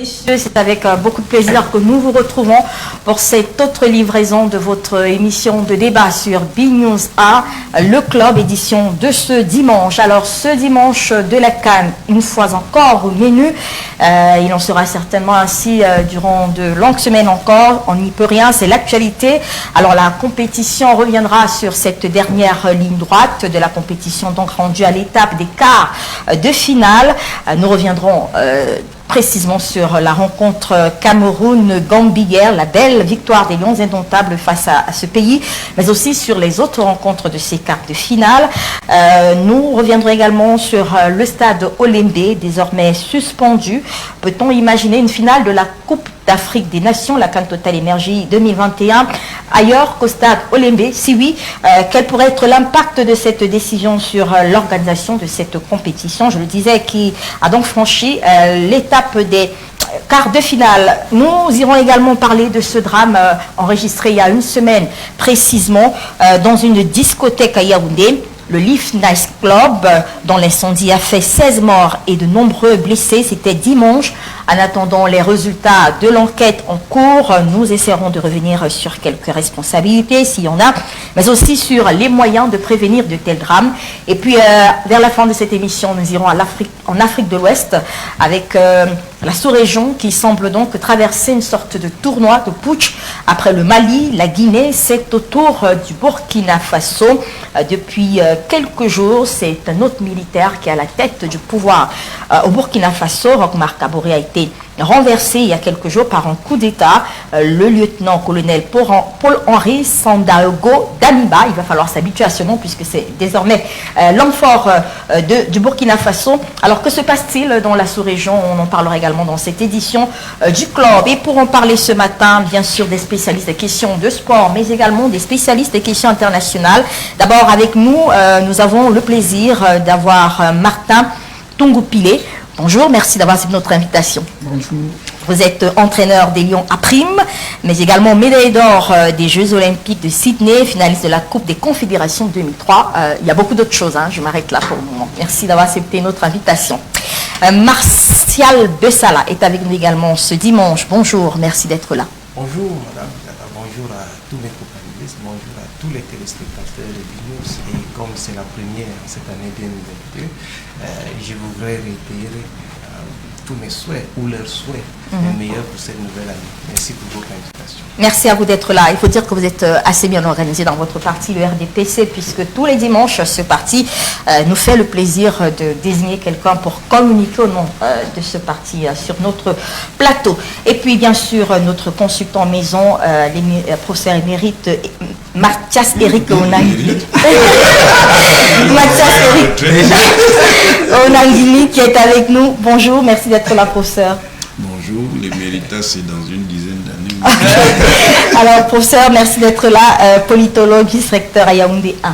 messieurs, c'est avec beaucoup de plaisir que nous vous retrouvons pour cette autre livraison de votre émission de débat sur BNews A, le club édition de ce dimanche. Alors ce dimanche de la CAN, une fois encore au menu, il en sera certainement ainsi durant de longues semaines encore, on n'y peut rien, c'est l'actualité. Alors la compétition reviendra sur cette dernière ligne droite de la compétition, donc rendue à l'étape des quarts de finale. Nous reviendrons précisément sur la rencontre Cameroun-Gambie hier, la belle victoire des Lions indomptables face à ce pays, mais aussi sur les autres rencontres de ces quarts de finale. Nous reviendrons également sur le stade Olembe, désormais suspendu. Peut-on imaginer une finale de la Coupe d'Afrique des Nations, la CAN Total Énergie 2021, ailleurs qu'au stade Olembe? Si oui, quel pourrait être l'impact de cette décision sur l'organisation de cette compétition? Je le disais, qui a donc franchi l'étape des quarts de finale. Nous irons également parler de ce drame enregistré il y a une semaine précisément dans une discothèque à Yaoundé. Le Leaf Nice Club, dont l'incendie a fait 16 morts et de nombreux blessés. C'était dimanche. En attendant les résultats de l'enquête en cours, nous essaierons de revenir sur quelques responsabilités, s'il y en a, mais aussi sur les moyens de prévenir de tels drames. Et puis, vers la fin de cette émission, nous irons en Afrique de l'Ouest avec la sous-région qui semble donc traverser une sorte de tournoi de putsch après le Mali, la Guinée. C'est au tour du Burkina Faso. Depuis quelques jours, c'est un autre militaire qui est à la tête du pouvoir au Burkina Faso. Roch-Marc Kaboré a été renversé il y a quelques jours par un coup d'État. Le lieutenant-colonel Paul-Henri Sandaogo Damiba, il va falloir s'habituer à ce nom puisque c'est désormais l'homme fort du Burkina Faso. Alors que se passe-t-il dans la sous-région? On en parlera également dans cette édition du club. Et pour en parler ce matin, bien sûr, des spécialistes des questions de sport, mais également des spécialistes des questions internationales. D'abord avec nous, nous avons le plaisir d'avoir Martin Tongupile. Bonjour, merci d'avoir accepté notre invitation. Bonjour. Vous êtes entraîneur des Lions à prime, mais également médaille d'or des Jeux Olympiques de Sydney, finaliste de la Coupe des Confédérations 2003. Il y a beaucoup d'autres choses, je m'arrête là pour le moment. Merci d'avoir accepté notre invitation. Martial Bessala est avec nous également ce dimanche. Bonjour, merci d'être là. Bonjour madame, bonjour à tous mes compagnons, bonjour à tous les téléspectateurs de BNews. Et comme c'est la première cette année 2022, je voudrais réitérer tous mes souhaits ou leurs souhaits les meilleurs pour cette nouvelle année. Merci pour votre invitation. Merci à vous d'être là. Il faut dire que vous êtes assez bien organisé dans votre parti, le RDPC, puisque tous les dimanches, ce parti nous fait le plaisir de désigner quelqu'un pour communiquer au nom de ce parti sur notre plateau. Et puis, bien sûr, notre consultant maison, professeur émérite Mathias Eric Onangili. Mathias Eric Onangili qui est avec nous. Bonjour, merci d'être là, professeur. Bonjour, les méritas, c'est dans une dizaine d'années. Alors, professeur, merci d'être là, politologue, vice-recteur à Yaoundé 1.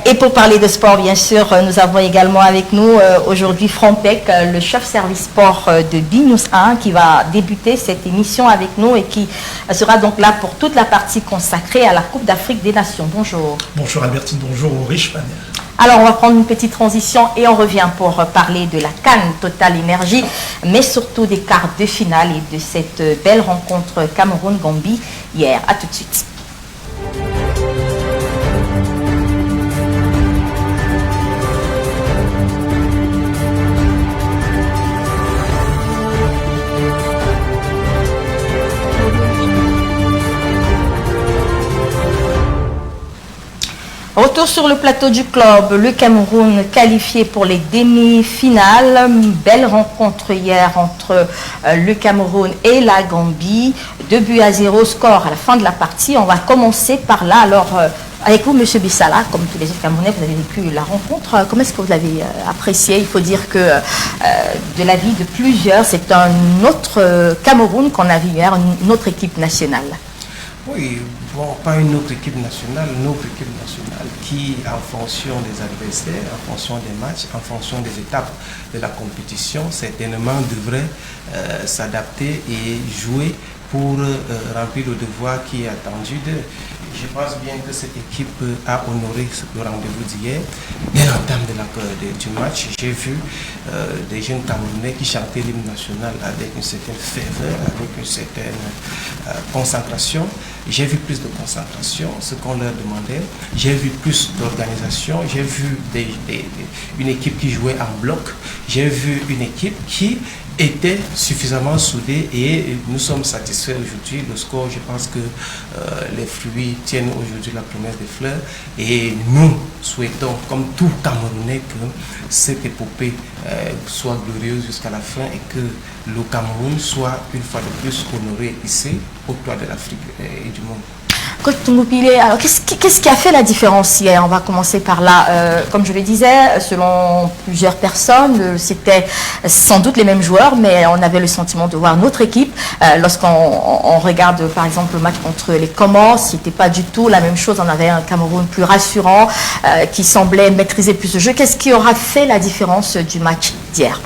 Et pour parler de sport, bien sûr, nous avons également avec nous aujourd'hui Franck Peck, le chef service sport de BNews 1, qui va débuter cette émission avec nous et qui sera donc là pour toute la partie consacrée à la Coupe d'Afrique des Nations. Bonjour. Bonjour Albertine, bonjour Rich Panel. Alors, on va prendre une petite transition et on revient pour parler de la CAN Total Énergie, mais surtout des quarts de finale et de cette belle rencontre Cameroun-Gambie hier. À tout de suite. Retour sur le plateau du club, le Cameroun qualifié pour les demi-finales. Belle rencontre hier entre le Cameroun et la Gambie. 2-0 score à la fin de la partie. On va commencer par là. Alors, avec vous, M. Bissala, comme tous les autres Camerounais, vous avez vécu la rencontre. Comment est-ce que vous l'avez apprécié? Il faut dire que de l'avis de plusieurs, c'est un autre Cameroun qu'on a vu hier, une autre équipe nationale. Oui, bon, pas une autre équipe nationale, une autre équipe nationale qui, en fonction des adversaires, en fonction des matchs, en fonction des étapes de la compétition, certainement devrait s'adapter et jouer pour remplir le devoir qui est attendu d'eux. Je pense bien que cette équipe a honoré le rendez-vous d'hier. Dès l'entame du match, j'ai vu des jeunes Camerounais qui chantaient l'hymne national avec une certaine ferveur, avec une certaine concentration. J'ai vu plus de concentration, ce qu'on leur demandait. J'ai vu plus d'organisation. J'ai vu une équipe qui jouait en bloc. J'ai vu une équipe qui était suffisamment soudée et nous sommes satisfaits aujourd'hui. Le score, je pense que les fruits tiennent aujourd'hui la promesse des fleurs et nous souhaitons, comme tout Camerounais, que cette épopée soit glorieuse jusqu'à la fin et que le Cameroun soit une fois de plus honoré ici au toit de l'Afrique et du monde. Coach Tungupile, alors qu'est-ce qui a fait la différence hier? On va commencer par là. Comme je le disais, selon plusieurs personnes, c'était sans doute les mêmes joueurs, mais on avait le sentiment de voir notre équipe. Lorsqu'on regarde par exemple le match contre les Comores, c'était pas du tout la même chose. On avait un Cameroun plus rassurant, qui semblait maîtriser plus le jeu. Qu'est-ce qui aura fait la différence du match d'hier?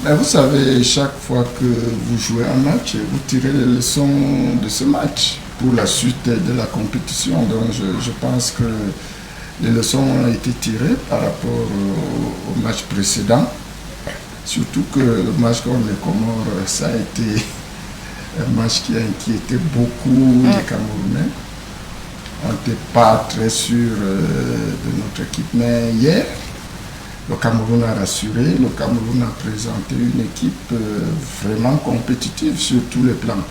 Ben vous savez, chaque fois que vous jouez un match, vous tirez les leçons de ce match pour la suite de la compétition. Donc je pense que les leçons ont été tirées par rapport au match précédent. Surtout que le match contre les Comores, ça a été un match qui a inquiété beaucoup les Camerounais. On n'était pas très sûr de notre équipe. Mais hier, le Cameroun a rassuré, le Cameroun a présenté une équipe vraiment compétitive sur tous les plans.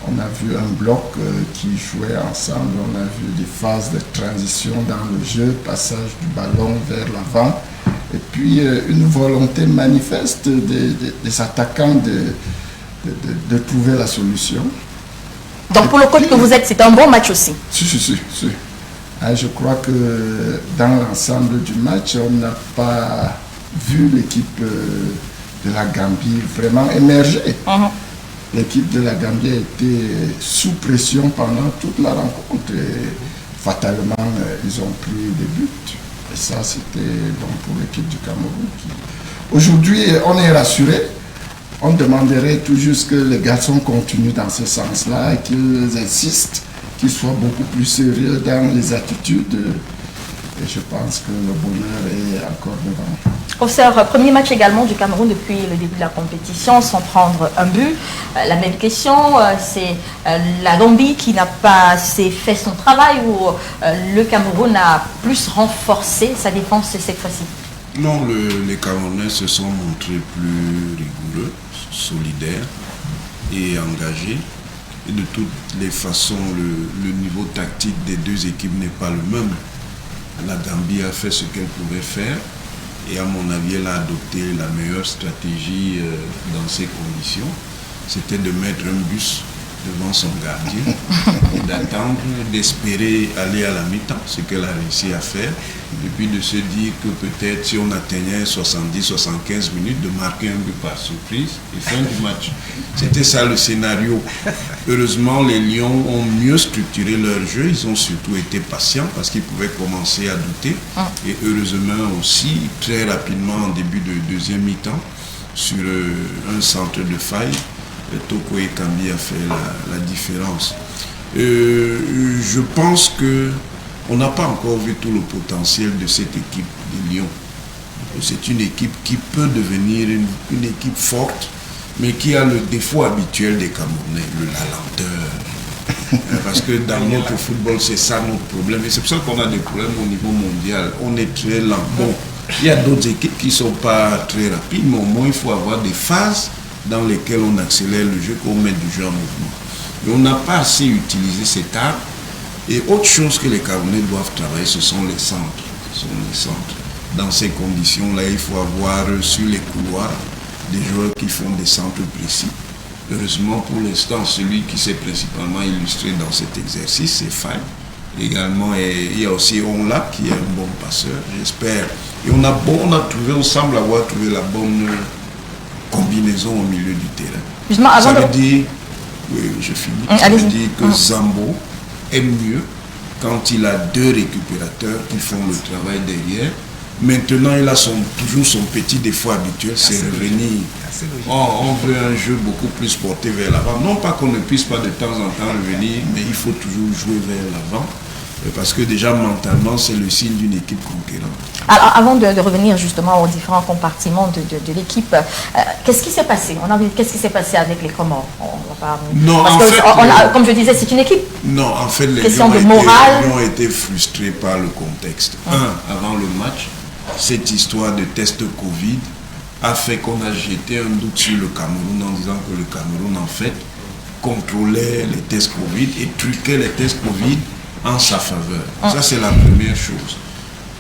On a vu un bloc qui jouait ensemble, on a vu des phases de transition dans le jeu, passage du ballon vers l'avant, et puis une volonté manifeste des attaquants de trouver la solution. Donc pour le coach que vous êtes, c'est un bon match aussi. Si. Je crois que dans l'ensemble du match, on n'a pas vu l'équipe de la Gambie vraiment émerger. L'équipe de la Gambie a été sous pression pendant toute la rencontre et fatalement, ils ont pris des buts. Et ça, c'était bon pour l'équipe du Cameroun. Aujourd'hui, on est rassuré. On demanderait tout juste que les garçons continuent dans ce sens-là et qu'ils insistent, qu'ils soient beaucoup plus sérieux dans les attitudes. Et je pense que le bonheur est encore devant. Professeur, premier match également du Cameroun depuis le début de la compétition sans prendre un but. La même question, c'est la Gambie qui n'a pas assez fait son travail ou le Cameroun a plus renforcé sa défense cette fois-ci? Non, les Camerounais se sont montrés plus rigoureux, solidaires et engagés. Et de toutes les façons, le niveau tactique des deux équipes n'est pas le même. La Gambie a fait ce qu'elle pouvait faire et à mon avis, elle a adopté la meilleure stratégie dans ces conditions. C'était de mettre un bus devant son gardien et d'attendre, d'espérer aller à la mi-temps, ce qu'elle a réussi à faire, et puis de se dire que peut-être si on atteignait 70-75 minutes, de marquer un but par surprise et fin du match. C'était ça le scénario. Heureusement, les Lions ont mieux structuré leur jeu, ils ont surtout été patients parce qu'ils pouvaient commencer à douter. Et heureusement aussi, très rapidement en début de deuxième mi-temps, sur un centre de faille, Toko Ekambi a fait la différence. Je pense qu'on n'a pas encore vu tout le potentiel de cette équipe des Lions. C'est une équipe qui peut devenir une équipe forte, mais qui a le défaut habituel des Camerounais, la lenteur. Parce que dans notre football, c'est ça notre problème. Et c'est pour ça qu'on a des problèmes au niveau mondial. On est très lent. Bon, il y a d'autres équipes qui ne sont pas très rapides, mais au moins il faut avoir des phases dans lesquelles on accélère le jeu, qu'on met du jeu en mouvement. Mais on n'a pas assez utilisé cet art. Et autre chose que les Camerounais doivent travailler, ce sont les centres. Dans ces conditions-là, il faut avoir sur les couloirs des joueurs qui font des centres précis. Heureusement, pour l'instant, celui qui s'est principalement illustré dans cet exercice, c'est Faye. Également, il y a aussi Onla qui est un bon passeur, j'espère. Et on semble avoir trouvé la bonne combinaison au milieu du terrain. Justement, ça veut dire, oui, je finis. Ça veut dire que Zambo est mieux quand il a deux récupérateurs qui font le travail derrière Maintenant, il a toujours son petit défaut habituel, c'est revenir. On veut un jeu beaucoup plus porté vers l'avant. Non pas qu'on ne puisse pas de temps en temps revenir, mais il faut toujours jouer vers l'avant. Parce que déjà mentalement, c'est le signe d'une équipe conquérante. Alors, avant de revenir justement aux différents compartiments de l'équipe, qu'est-ce qui s'est passé? On a envie de qu'est-ce qui s'est passé avec les Comores? On va pas... Non, parce en que fait, comme je disais, c'est une équipe. Non, en fait, les Question de Lions morale. ont été frustrés par le contexte. Avant le match, cette histoire de test Covid a fait qu'on a jeté un doute sur le Cameroun en disant que le Cameroun, en fait, contrôlait les tests Covid et truquait les tests Covid en sa faveur. Ça, c'est la première chose.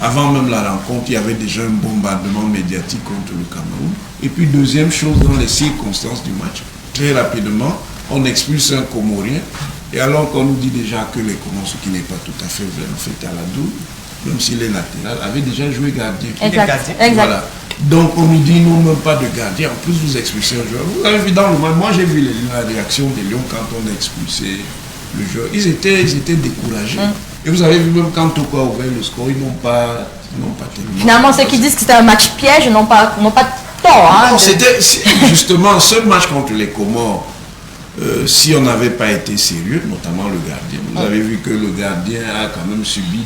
Avant même la rencontre, il y avait déjà un bombardement médiatique contre le Cameroun. Et puis, deuxième chose, dans les circonstances du match, très rapidement, on expulse un Comorien. Et alors qu'on nous dit déjà que les Comores, ce qui n'est pas tout à fait vrai, en fait, à la double, même s'il est latéral, avait déjà joué gardien. Exact. Voilà. Donc on nous dit non, même pas de gardien. En plus, vous expulsez un joueur. Vous avez vu dans le match, moi j'ai vu la réaction des Lions quand on a expulsé le joueur. Ils étaient découragés. Et vous avez vu même quand Toko a ouvert le score, ils n'ont pas terminé. Finalement, ceux qui disent que c'était un match piège n'ont pas tort. Hein, non, c'était justement ce match contre les Comores. Si on n'avait pas été sérieux, notamment le gardien, vous avez vu que le gardien a quand même subi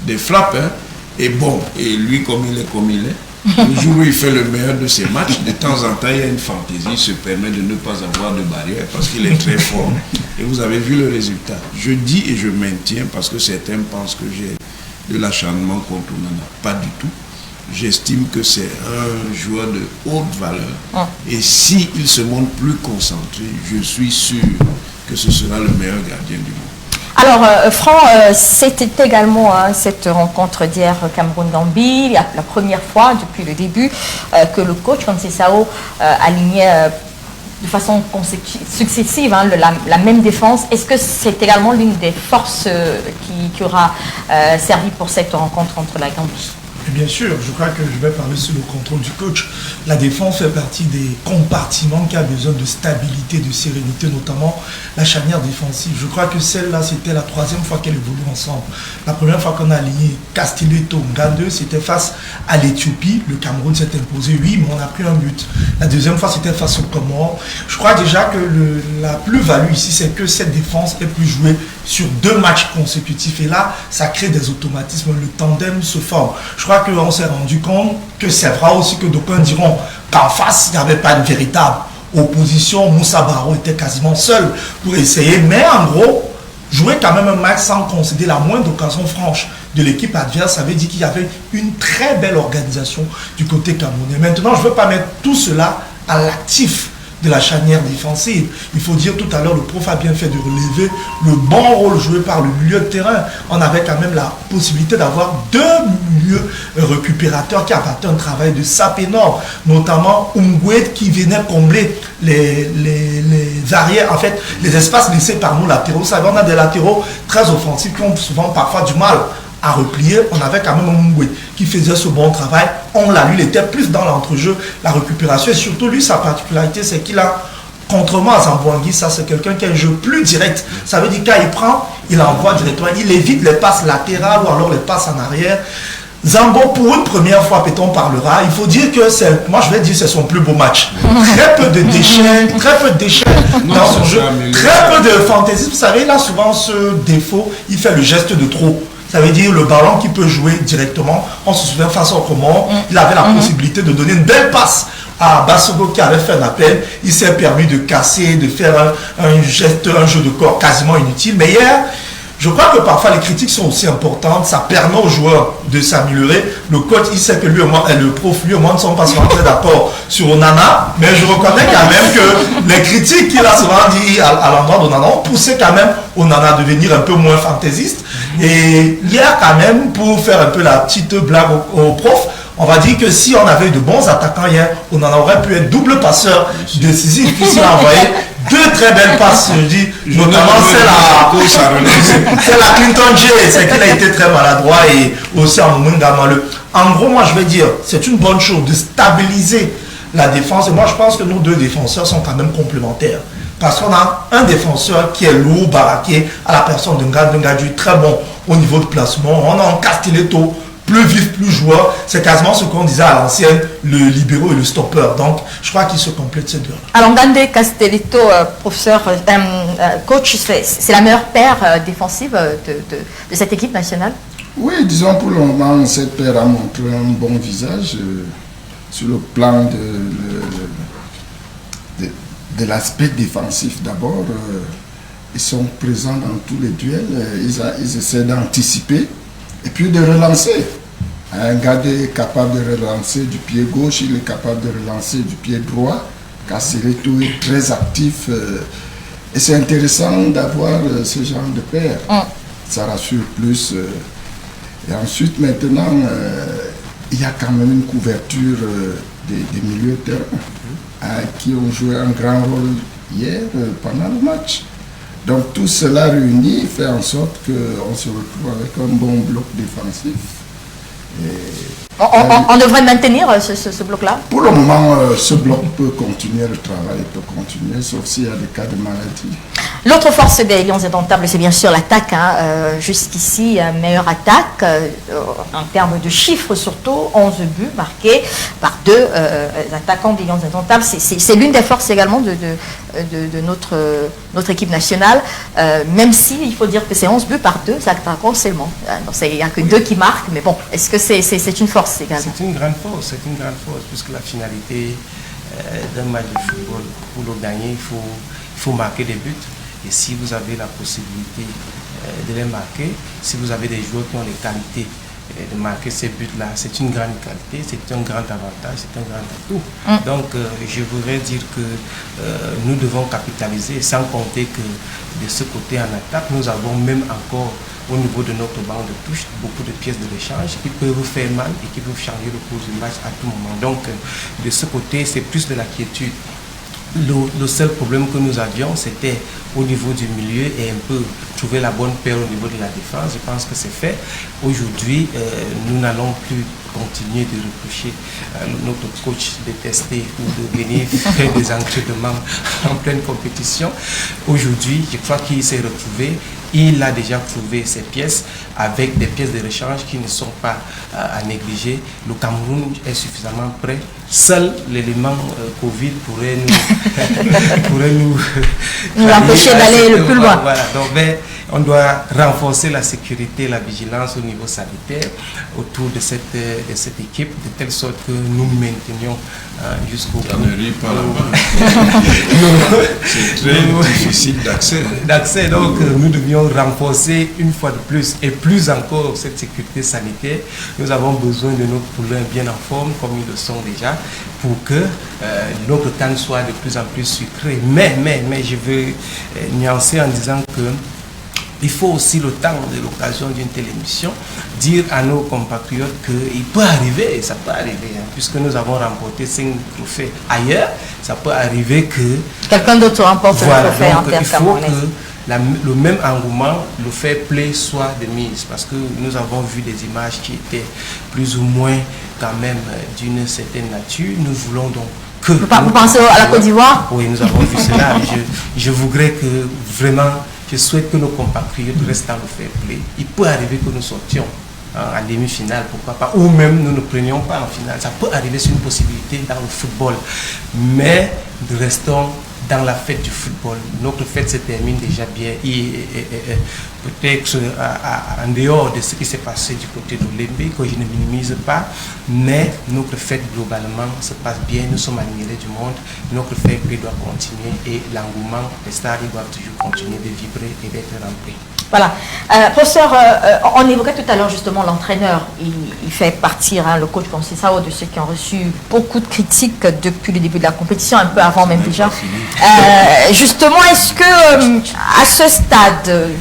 des frappes. Hein. Et bon, et lui comme il est, le jour où il fait le meilleur de ses matchs, de temps en temps il y a une fantaisie, il se permet de ne pas avoir de barrière parce qu'il est très fort. Et vous avez vu le résultat. Je dis et je maintiens parce que certains pensent que j'ai de l'acharnement contre Onana. Pas du tout. J'estime que c'est un joueur de haute valeur. Et s'il se montre plus concentré, je suis sûr que ce sera le meilleur gardien du monde. Alors, Franck, c'était également cette rencontre d'hier Cameroun-Gambie, la première fois depuis le début que le coach Conceição alignait de façon successive la même défense. Est-ce que c'est également l'une des forces qui aura servi pour cette rencontre entre la Gambie? Bien sûr, je crois que je vais parler sur le contrôle du coach. La défense fait partie des compartiments qui a besoin de stabilité, de sérénité, notamment la charnière défensive. Je crois que celle-là, c'était la troisième fois qu'elle évolue ensemble. La première fois qu'on a aligné Castilleto Ngande, c'était face à l'Éthiopie. Le Cameroun s'est imposé, oui, mais on a pris un but. La deuxième fois, c'était face aux Comores. Je crois déjà que la plus-value ici, c'est que cette défense est plus jouée sur 2 matchs consécutifs. Et là, ça crée des automatismes. Le tandem se forme. Je crois qu'on s'est rendu compte que c'est vrai aussi que d'aucuns diront qu'en face, il n'y avait pas une véritable opposition. Moussa Barrow était quasiment seul pour essayer. Mais en gros, jouer quand même un match sans concéder la moindre occasion franche de l'équipe adverse, ça veut dire qu'il y avait une très belle organisation du côté camerounais. Maintenant, je ne veux pas mettre tout cela à l'actif de la charnière défensive. Il faut dire, tout à l'heure, le prof a bien fait de relever le bon rôle joué par le milieu de terrain. On avait quand même la possibilité d'avoir 2 milieux récupérateurs qui apportaient un travail de sape énorme, notamment Umgwed qui venait combler les arrières, en fait, les espaces laissés par nos latéraux. Vous savez, on a des latéraux très offensifs qui ont souvent parfois du mal à replier. On avait quand même un Mungwe qui faisait ce bon travail. On l'a lu, il était plus dans l'entrejeu, la récupération. Et surtout, lui, sa particularité, c'est qu'il a, contrairement à Zambouangui, ça c'est quelqu'un qui a un jeu plus direct. Ça veut dire quand il prend, il envoie directement. Il évite les passes latérales ou alors les passes en arrière. Zambo, pour une première fois, peut-on parlera, il faut dire que c'est, moi je vais dire, c'est son plus beau match. Très peu de déchets dans son jeu, très peu de fantaisie. Vous savez, il a souvent ce défaut, il fait le geste de trop. Ça veut dire le ballon qui peut jouer directement. On se souvient face au Comores, il avait la possibilité de donner une belle passe à Bassogo qui avait fait un appel. Il s'est permis de casser, de faire un geste, un jeu de corps quasiment inutile. Mais hier, je crois que parfois les critiques sont aussi importantes. Ça permet aux joueurs de s'améliorer. Le coach, il sait que lui et moi, et le prof, lui et moi ne sont pas souvent très d'accord sur Onana. Mais je reconnais quand même que les critiques qu'il a souvent dit à l'endroit d'Onana ont poussé quand même Onana à devenir un peu moins fantaisiste. Et hier quand même, pour faire un peu la petite blague au prof, on va dire que si on avait de bons attaquants hier, on en aurait pu être double passeur décisif, puisqu'il a envoyé 2 très belles passes, je dis, notamment c'est la Clinton J, c'est qu'il a été très maladroit et aussi en moment En gros, moi je vais dire, c'est une bonne chose de stabiliser la défense. Et moi je pense que nos 2 défenseurs sont quand même complémentaires. Parce qu'on a un défenseur qui est lourd, baraqué, à la personne de Ngadju, très bon au niveau de placement. On a un Castilleto, plus vif, plus joueur. C'est quasiment ce qu'on disait à l'ancienne, le libéraux et le stopper. Donc, je crois qu'ils se complètent ces deux. Alors, Gande Castelletto, professeur, coach, c'est la meilleure paire défensive de cette équipe nationale? Oui, disons pour le moment, cette paire a montré un bon visage sur le plan de l'aspect défensif. D'abord, ils sont présents dans tous les duels, ils essaient d'anticiper et puis de relancer. Un gars est capable de relancer du pied gauche, il est capable de relancer du pied droit. Castelletto est très actif et c'est intéressant d'avoir ce genre de paire. Ça rassure plus. Et ensuite, maintenant, il y a quand même une couverture des milieux de terrain qui ont joué un grand rôle hier pendant le match. Donc tout cela réuni fait en sorte qu'on se retrouve avec un bon bloc défensif. On devrait maintenir ce bloc-là? Pour le moment, ce bloc peut continuer, le travail peut continuer, sauf s'il y a des cas de maladie. L'autre force des Lions indomptables, c'est bien sûr l'attaque. Jusqu'ici, meilleure attaque en termes de chiffres surtout, 11 buts marqués par deux attaquants des Lions indomptables. C'est l'une des forces également de notre équipe nationale, même si il faut dire que c'est 11 buts par deux attaquants seulement. Il n'y a que deux qui marquent, mais bon, est-ce que c'est une force également? C'est une grande force, puisque la finalité d'un match de football, pour le gagner, il faut marquer des buts. Et si vous avez la possibilité de les marquer, si vous avez des joueurs qui ont les qualités de marquer ces buts-là, c'est une grande qualité, c'est un grand avantage, c'est un grand atout. Donc, je voudrais dire que nous devons capitaliser, sans compter que de ce côté en attaque, nous avons même encore au niveau de notre banc de touche beaucoup de pièces de rechange qui peuvent vous faire mal et qui peuvent changer le cours du match à tout moment. Donc, de ce côté, c'est plus de la quiétude. Le seul problème que nous avions, c'était au niveau du milieu et un peu trouver la bonne paire au niveau de la défense. Je pense que c'est fait. Aujourd'hui, nous n'allons plus continuer de reprocher notre coach de tester ou de venir faire des entraînements en pleine compétition. Aujourd'hui, je crois qu'il s'est retrouvé. Il a déjà trouvé ses pièces avec des pièces de rechange qui ne sont pas à négliger. Le Cameroun est suffisamment prêt. Seul l'élément Covid pourrait nous empêcher d'aller le plus loin. Voilà. Donc, on doit renforcer la sécurité et la vigilance au niveau sanitaire autour de cette équipe, de telle sorte que nous maintenions jusqu'au bout. C'est très difficile d'accès. Donc, nous devions renforcer une fois de plus et plus encore cette sécurité sanitaire. Nous avons besoin de nos poulains bien en forme, comme ils le sont déjà, pour que notre canne soit de plus en plus sucrée. Mais je veux nuancer en disant que il faut aussi le temps de l'occasion d'une telle émission dire à nos compatriotes qu'il peut arriver, ça peut arriver, puisque nous avons remporté 5 trophées ailleurs, ça peut arriver que quelqu'un d'autre remporte le trophée en terre camerounaise. Il faut que le même engouement, le fair play soit de mise, parce que nous avons vu des images qui étaient plus ou moins quand même d'une certaine nature. Nous voulons donc que... Vous pensez à la Côte d'Ivoire? Oui, nous avons vu cela. Je voudrais que vraiment... Je souhaite que nos compatriotes restent dans le fair play. Il peut arriver que nous sortions en demi-finale, pourquoi pas, ou même nous ne prenions pas en finale. Ça peut arriver, c'est une possibilité dans le football. Mais nous restons dans la fête du football. Notre fête se termine déjà bien. Peut-être en dehors de ce qui s'est passé du côté de l'Olympique, que je ne minimise pas, mais notre fête globalement se passe bien. Nous sommes à l'unité du monde. Notre fête doit continuer et l'engouement des stars doivent toujours continuer de vibrer et d'être remplis. Voilà. Professeur, on évoquait tout à l'heure justement l'entraîneur. Il fait partir le coach Conceição de ceux qui ont reçu beaucoup de critiques depuis le début de la compétition, un peu avant même déjà. Justement, est-ce que à ce stade,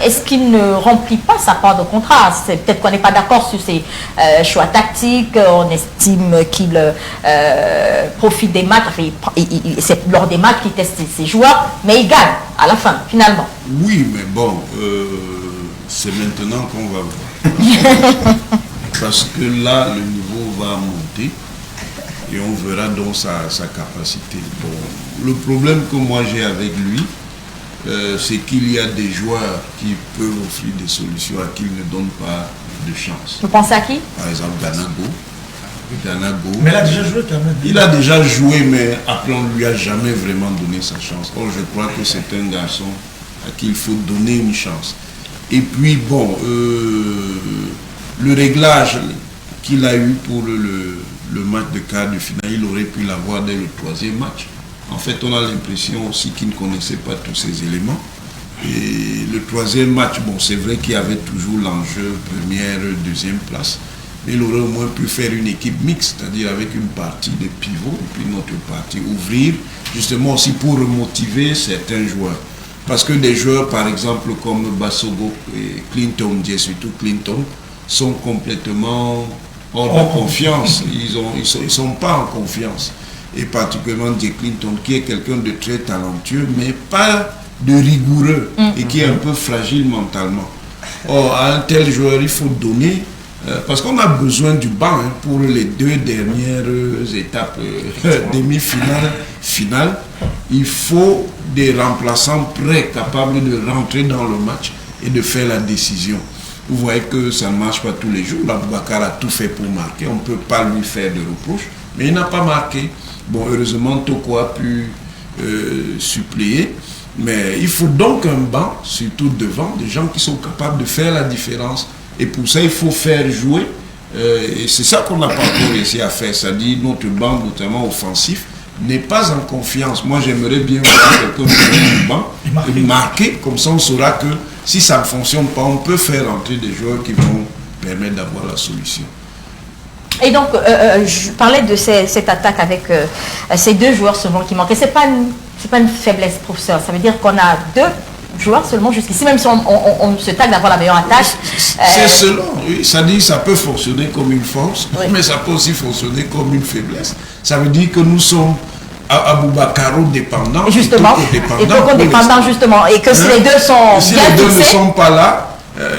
est-ce qu'il ne remplit pas sa part de contrat? C'est peut-être qu'on n'est pas d'accord sur ses choix tactiques, on estime qu'il profite des matchs, c'est lors des matchs qu'il teste ses joueurs, mais il gagne à la fin, finalement. Oui, mais bon, c'est maintenant qu'on va voir. Parce que là, le niveau va monter et on verra donc sa capacité. Bon, le problème que moi j'ai avec lui, c'est qu'il y a des joueurs qui peuvent offrir des solutions à qui il ne donne pas de chance. Vous pensez à qui? Par exemple, Ganago. Mais il a déjà joué quand même. Il a déjà joué, mais après, on ne lui a jamais vraiment donné sa chance. Or, je crois que c'est un garçon à qui il faut donner une chance. Et puis, bon, le réglage qu'il a eu pour le match de quart de finale, il aurait pu l'avoir dès le 3e match. En fait, on a l'impression aussi qu'il ne connaissait pas tous ces éléments. Et le 3e match, bon, c'est vrai qu'il y avait toujours l'enjeu première, 2e place. Mais il aurait au moins pu faire une équipe mixte, c'est-à-dire avec une partie de pivot et puis une autre partie ouvrir, justement aussi pour remotiver certains joueurs. Parce que des joueurs, par exemple, comme Bassogo et Clinton, surtout Clinton, sont complètement hors de confiance. Ils sont pas en confiance. Et particulièrement Jay Clinton, qui est quelqu'un de très talentueux, mais pas de rigoureux et qui est un peu fragile mentalement. Or, à un tel joueur, il faut donner, parce qu'on a besoin du banc pour les 2 dernières étapes, demi-finale, finale. Il faut des remplaçants prêts, capables de rentrer dans le match et de faire la décision. Vous voyez que ça ne marche pas tous les jours. Boubacar a tout fait pour marquer. On ne peut pas lui faire de reproches, mais il n'a pas marqué. Bon, heureusement, Toko a pu suppléer. Mais il faut donc un banc, surtout devant, des gens qui sont capables de faire la différence. Et pour ça, il faut faire jouer. Et c'est ça qu'on n'a pas encore réussi à faire. C'est-à-dire notre banc, notamment offensif, n'est pas en confiance. Moi, j'aimerais bien voir quelqu'un du banc et marquer. Comme ça, on saura que si ça ne fonctionne pas, on peut faire entrer des joueurs qui vont permettre d'avoir la solution. Et donc, je parlais de cette attaque avec ces 2 joueurs seulement qui manquaient. C'est pas une faiblesse, professeur. Ça veut dire qu'on a 2 joueurs seulement jusqu'ici, même si on se tague d'avoir la meilleure attaque. C'est selon, oui. Ça dit ça peut fonctionner comme une force, oui, mais ça peut aussi fonctionner comme une faiblesse. Ça veut dire que nous sommes à Boubacar dépendants. Justement, et Toko dépendants, justement. Et que si les 2 sont si bien les 2 fixés, ne sont pas là,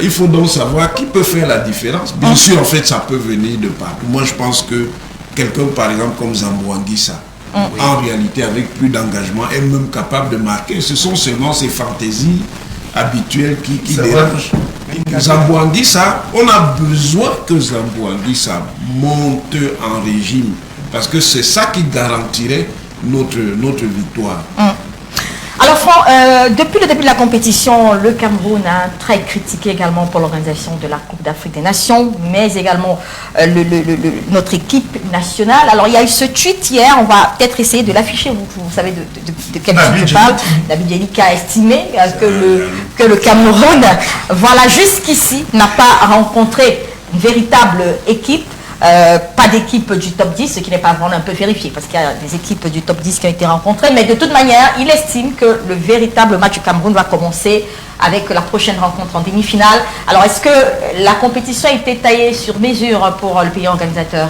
il faut donc savoir qui peut faire la différence. Bien sûr, en fait, ça peut venir de partout. Moi, je pense que quelqu'un, par exemple, comme Zambo Anguissa, en réalité, avec plus d'engagement, est même capable de marquer. Ce sont seulement ces fantaisies habituelles qui dérangent. Zambo Anguissa, on a besoin que Zambo Anguissa monte en régime, parce que c'est ça qui garantirait notre victoire. Alors Franck, depuis le début de la compétition, le Cameroun a très critiqué également pour l'organisation de la Coupe d'Afrique des Nations, mais également notre équipe nationale. Alors il y a eu ce tweet hier, on va peut-être essayer de l'afficher, vous savez de quel tweet je parle. David Yelika a estimé que le Cameroun, voilà, jusqu'ici, n'a pas rencontré une véritable équipe. Pas d'équipe du top 10, ce qui n'est pas vraiment un peu vérifié, parce qu'il y a des équipes du top 10 qui ont été rencontrées, mais de toute manière, il estime que le véritable match du Cameroun va commencer avec la prochaine rencontre en demi-finale. Alors, est-ce que la compétition a été taillée sur mesure pour le pays organisateur?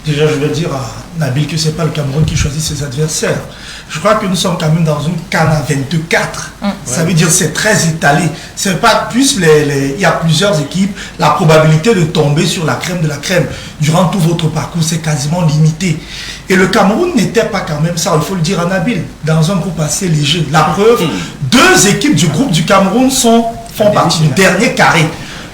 Déjà, je veux dire à Nabil que ce n'est pas le Cameroun qui choisit ses adversaires. Je crois que nous sommes quand même dans une CAN à 24. Ça veut dire que c'est très étalé. C'est pas plus il y a plusieurs équipes. La probabilité de tomber sur la crème de la crème durant tout votre parcours, c'est quasiment limité. Et le Cameroun n'était pas quand même ça, il faut le dire à Nabil, dans un groupe assez léger. La preuve, 2 équipes du groupe du Cameroun font partie du dernier carré.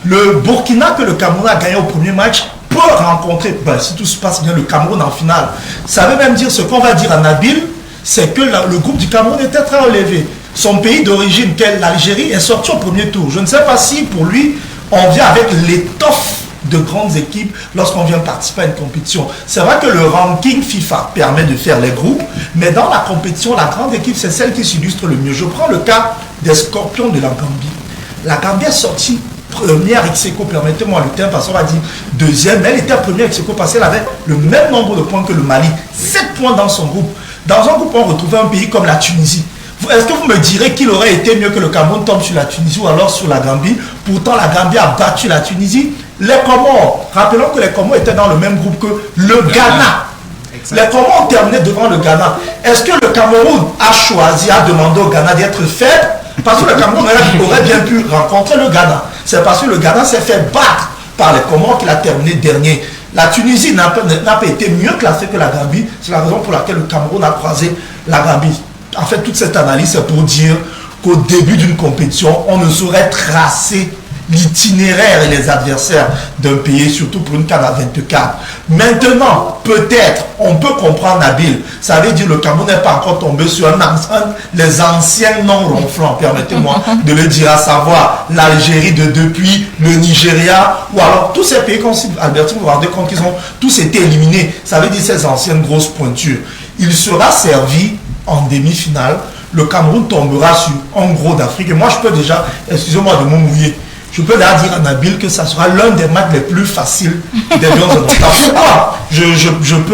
Le Burkina que le Cameroun a gagné au premier match peut rencontrer, si tout se passe bien, le Cameroun en finale. Ça veut même dire, ce qu'on va dire à Nabil, c'est que le groupe du Cameroun était très relevé. Son pays d'origine, l'Algérie, est sorti au premier tour. Je ne sais pas si pour lui, on vient avec l'étoffe de grandes équipes lorsqu'on vient participer à une compétition. C'est vrai que le ranking FIFA permet de faire les groupes, mais dans la compétition, la grande équipe, c'est celle qui s'illustre le mieux. Je prends le cas des Scorpions de la Gambie. La Gambie est sortie première ex-aequo, permettez-moi le terme, parce qu'on va dire deuxième, mais elle était première ex-aequo parce qu'elle avait le même nombre de points que le Mali. 7 points dans son groupe. Dans un groupe, on retrouvait un pays comme la Tunisie. Est-ce que vous me direz qu'il aurait été mieux que le Cameroun tombe sur la Tunisie ou alors sur la Gambie? Pourtant, la Gambie a battu la Tunisie. Les Comores, rappelons que les Comores étaient dans le même groupe que le Ghana. Les Comores ont terminé devant le Ghana. Est-ce que le Cameroun a demandé au Ghana d'être faible? Parce que le Cameroun aurait bien pu rencontrer le Ghana. C'est parce que le Ghana s'est fait battre par les Comores qu'il a terminé dernier. La Tunisie n'a pas été mieux classée que la Gambie. C'est la raison pour laquelle le Cameroun a croisé la Gambie. En fait, toute cette analyse, c'est pour dire qu'au début d'une compétition, on ne saurait tracer l'itinéraire et les adversaires d'un pays, surtout pour une CAN à 24. Maintenant, peut-être, on peut comprendre Nabil. Ça veut dire que le Cameroun n'est pas encore tombé sur les anciens noms ronflants, permettez-moi de le dire, à savoir l'Algérie de depuis, le Nigeria, ou alors tous ces pays, comme si Albertine vous rendez compte qu'ils ont tous été éliminés. Ça veut dire ces anciennes grosses pointures. Il sera servi en demi-finale. Le Cameroun tombera sur un gros d'Afrique. Et moi, je peux déjà, excusez-moi de me mouiller, je peux déjà dire à Nabil que ça sera l'un des matchs les plus faciles des Lions de Pourquoi je peux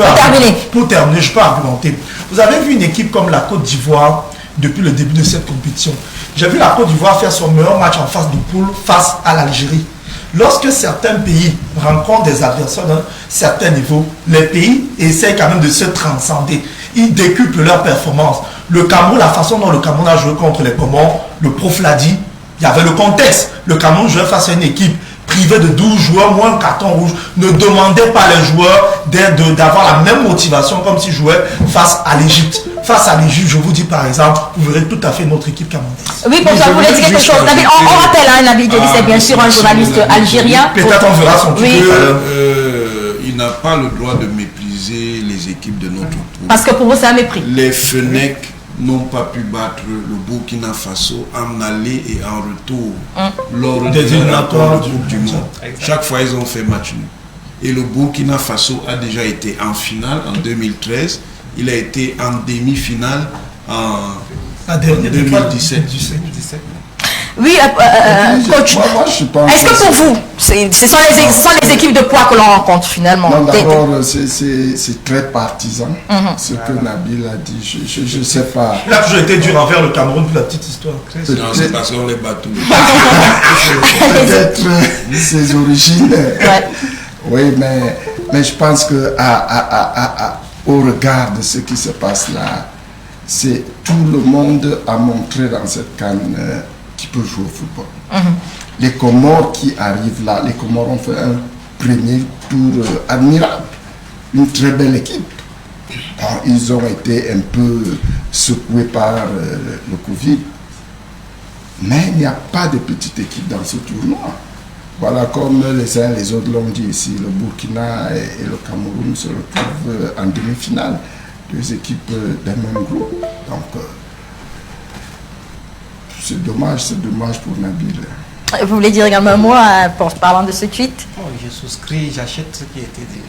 pour terminer, je peux argumenter. Vous avez vu une équipe comme la Côte d'Ivoire depuis le début de cette compétition. J'ai vu la Côte d'Ivoire faire son meilleur match en phase de poule face à l'Algérie. Lorsque certains pays rencontrent des adversaires d'un certain niveau, les pays essaient quand même de se transcender. Ils décuplent leur performance. Le Cameroun, la façon dont le Cameroun a joué contre les Comores, le prof l'a dit, il y avait le contexte. Le Cameroun jouait face à une équipe privée de 12 joueurs, moins carton rouge, ne demandait pas les joueurs d'avoir la même motivation comme s'ils jouaient face à l'Égypte. Face à l'Égypte, je vous dis par exemple, vous verrez tout à fait notre équipe camerounaise. Oui, pour ça, vous voulez dire quelque chose. Nabil, on rappelle, Nabil Djeli, c'est bien sûr un journaliste algérien. Peut-être on verra son truc. Il n'a pas le droit de mépriser les équipes de notre poule. Parce que pour vous, c'est un mépris. Les Fennecs n'ont pas pu battre le Burkina Faso en aller et en retour lors des éliminatoires du Coupe du Monde. Chaque fois, ils ont fait match nul. Et le Burkina Faso a déjà été en finale en 2013. Il a été en demi-finale en 2017. Oui, coach. Est-ce que pour vous, ce sont les équipes de poids que l'on rencontre finalement? Non, d'abord, c'est très partisan, ce que Nabil a dit. Je ne sais pas. Il a toujours été dur envers le Cameroun pour la petite histoire. Non, c'est parce qu'on les bat tous. Peut-être ses origines. Oui, mais je pense que au regard de ce qui se passe là, c'est tout le monde a montré dans cette CAN qui peut jouer au football. Les Comores qui arrivent là, les Comores ont fait un premier tour admirable, une très belle équipe. Alors, ils ont été un peu secoués par le Covid, mais il n'y a pas de petite équipe dans ce tournoi. Voilà, comme les uns et les autres l'ont dit ici, le Burkina et le Cameroun se retrouvent en demi-finale, deux équipes d'un même groupe. Donc, c'est dommage pour Nabil. Vous voulez dire également un mot parlant de ce tweet? Je souscris, j'achète ce qui a été dit.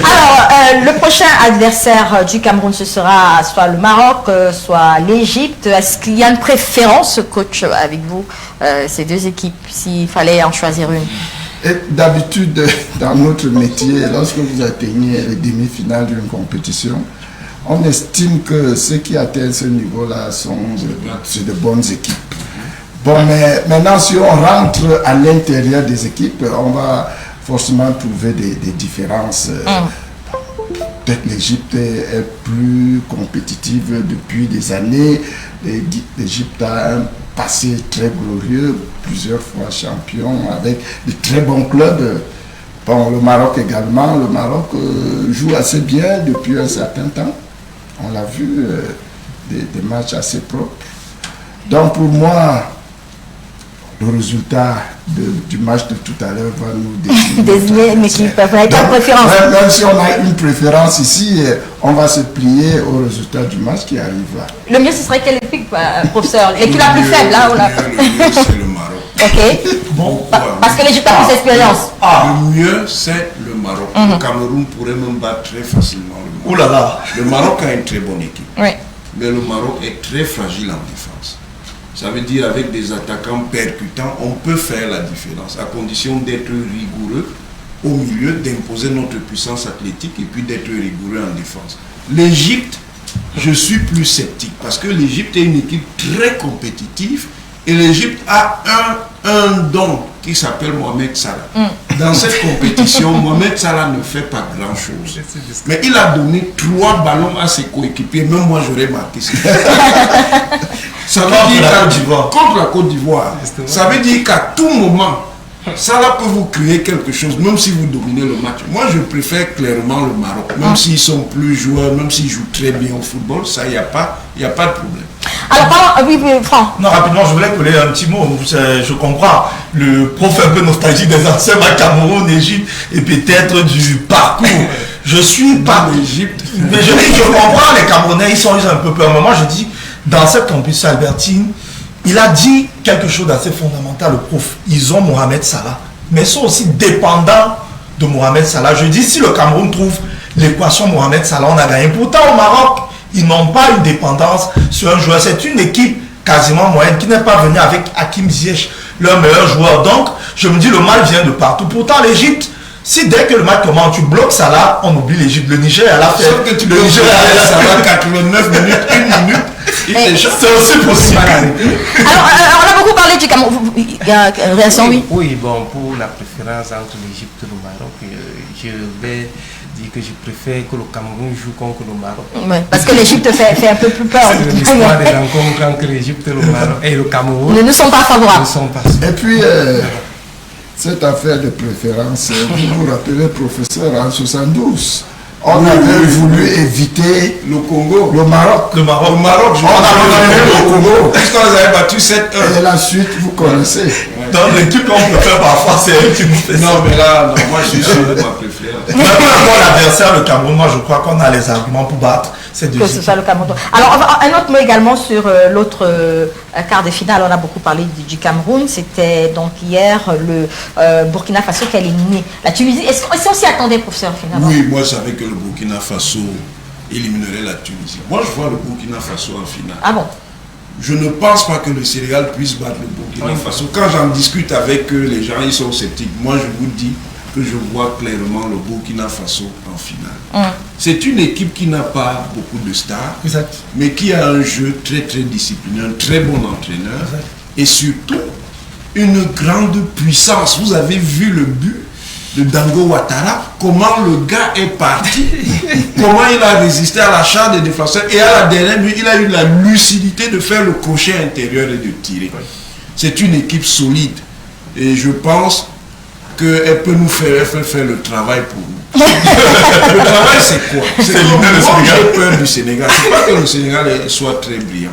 Alors, le prochain adversaire du Cameroun, ce sera soit le Maroc, soit l'Égypte. Est-ce qu'il y a une préférence, coach, avec vous, ces deux équipes, s'il fallait en choisir une? D'habitude, dans notre métier, lorsque vous atteignez les demi-finales d'une compétition, on estime que ceux qui atteignent ce niveau-là sont de bonnes équipes. Bon, mais maintenant, si on rentre à l'intérieur des équipes, on va forcément trouver des différences. Peut-être l'Égypte est plus compétitive depuis des années. L'Égypte a un passé très glorieux, plusieurs fois champion, avec de très bons clubs. Bon, le Maroc également. Le Maroc joue assez bien depuis un certain temps. On l'a vu, des matchs assez propres. Donc pour moi, le résultat du match de tout à l'heure va nous désigner une équipe. Vous n'avez pas de préférence. Même si on a une préférence ici, on va se plier au résultat du match qui arrive là. Le mieux, ce serait quelle équipe, professeur? L'équipe la plus faible, là? Le mieux, c'est le Maroc. Ok. Bon, parce que l'Égypte a plus d'expérience. Le mieux, c'est le Maroc. Le Cameroun pourrait même battre très facilement le Maroc. Ouh là là. Le Maroc a une très bonne équipe. Oui. Mais le Maroc est très fragile en défense. Ça veut dire avec des attaquants percutants, on peut faire la différence, à condition d'être rigoureux au milieu, d'imposer notre puissance athlétique et puis d'être rigoureux en défense. L'Égypte, je suis plus sceptique parce que l'Égypte est une équipe très compétitive et l'Égypte a un don qui s'appelle Mohamed Salah. Dans cette compétition, Mohamed Salah ne fait pas grand-chose. Mais il a donné 3 ballons à ses coéquipiers. Même moi, j'aurais marqué ça. Ça veut dire contre la Côte d'Ivoire. Ça veut dire qu'à tout moment, Salah peut vous créer quelque chose, même si vous dominez le match. Moi, je préfère clairement le Maroc. Même s'ils sont plus joueurs, même s'ils jouent très bien au football, ça, il n'y a pas de problème. Alors, oui, Franck. Non, rapidement, je voulais coller un petit mot. Je comprends le prof un peu nostalgique des anciens à Cameroun, Égypte et peut-être du parcours. Je suis pas l'Égypte. Mais je comprends les Camerounais, ils ont un peu peur. Mais moi, je dis, dans cette campus Albertine, il a dit quelque chose d'assez fondamental, le prof. Ils ont Mohamed Salah, mais ils sont aussi dépendants de Mohamed Salah. Je dis, si le Cameroun trouve l'équation Mohamed Salah, on a gagné. Pourtant, au Maroc, ils n'ont pas une dépendance sur un joueur. C'est une équipe quasiment moyenne qui n'est pas venue avec Hakim Ziyech, leur meilleur joueur. Donc, je me dis, le mal vient de partout. Pourtant, l'Égypte, si dès que le match commence, tu bloques Salah, on oublie l'Égypte. Le Niger, elle a fait. Sauf que tu le Niger, Salah 89 minutes, 1 minute. C'est aussi possible. Alors, on a beaucoup parlé du Cameroun. Il y a une réaction, oui. Oui, bon, pour la préférence entre l'Égypte et le Maroc, je vais dire que je préfère que le Cameroun joue contre le Maroc. Oui, parce que l'Égypte fait un peu plus peur. L'histoire des rencontres entre l'Égypte et le Maroc et le Cameroun ne sont pas favorables. Ne sont pas. Et puis, cette affaire de préférence, vous vous rappelez, professeur, en 72, on avait voulu éviter le Congo, le Maroc. Le Maroc, on avait le Congo. Est-ce qu'on les avait battus 7-1? Et la suite, vous connaissez. Dans l'équipe qu'on préfère parfois, c'est elle qui nous fait ça. Non, mais là, non, moi je suis sûr de ma préférence. Même pour l'adversaire, le Cameroun, moi je crois qu'on a les arguments pour battre ces deux que ce soit le Cameroun. Alors, un autre mot également sur l'autre quart de finale. On a beaucoup parlé du Cameroun. C'était donc hier le Burkina Faso qui a éliminé la Tunisie. Est-ce qu'on s'y attendait, professeur, finalement? Oui, moi je savais que le Burkina Faso éliminerait la Tunisie. Moi je vois le Burkina Faso en finale. Ah bon? Je ne pense pas que le Sénégal puisse battre le Burkina Faso. Quand j'en discute avec les gens, ils sont sceptiques. Moi je vous dis que je vois clairement le Burkina Faso en finale. C'est une équipe qui n'a pas beaucoup de stars, mais qui a un jeu très très discipliné, un très bon entraîneur et surtout une grande puissance. Vous avez vu le but de Dango Ouattara, comment le gars est parti, comment il a résisté à la charge des défenseurs et à la dernière minute, il a eu la lucidité de faire le crochet intérieur et de tirer. C'est une équipe solide et je pense qu'elle peut nous faire le travail pour nous. Le travail, c'est quoi? C'est que moi, j'ai peur du Sénégal. C'est pas que le Sénégal soit très brillant.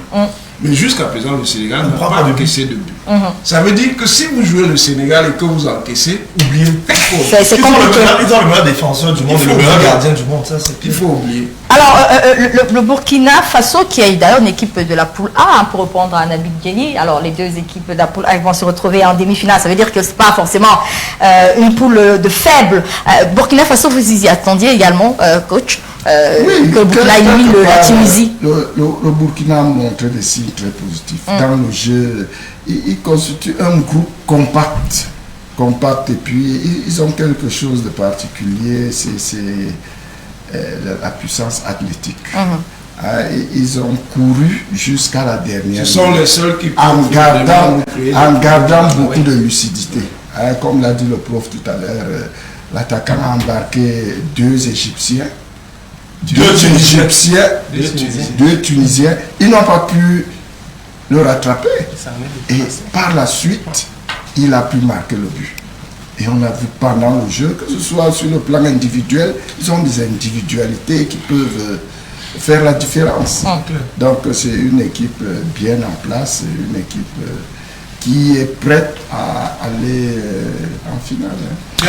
Mais jusqu'à présent, le Sénégal n'a pas encaissé de but. Ça veut dire que si vous jouez le Sénégal et que vous encaissez, oubliez. C'est compliqué. Ils ont le meilleur défenseur du monde et le meilleur gardien du monde. Ça, il faut oublier. Alors, le Burkina Faso, qui est d'ailleurs une équipe de la poule A, pour répondre à Nabil Djeni. Alors, les deux équipes de la poule A vont se retrouver en demi-finale. Ça veut dire que ce n'est pas forcément une poule de faible. Burkina Faso, vous y attendiez également, coach, que le Burkina élimine la Tunisie. Le Burkina a montré des signes très positifs. Dans le jeu, il constitue un groupe compact. Et puis, ils ont quelque chose de particulier. C'est la puissance athlétique. Ils ont couru jusqu'à la dernière. Ce sont les seuls qui en gardant beaucoup de lucidité. Comme l'a dit le prof tout à l'heure, l'attaquant a embarqué deux Égyptiens, deux Tunisiens. Ils n'ont pas pu le rattraper. Et par la suite, il a pu marquer le but. Et on a vu pendant le jeu, que ce soit sur le plan individuel, ils ont des individualités qui peuvent faire la différence. Donc c'est une équipe bien en place, une équipe qui est prête à aller en finale.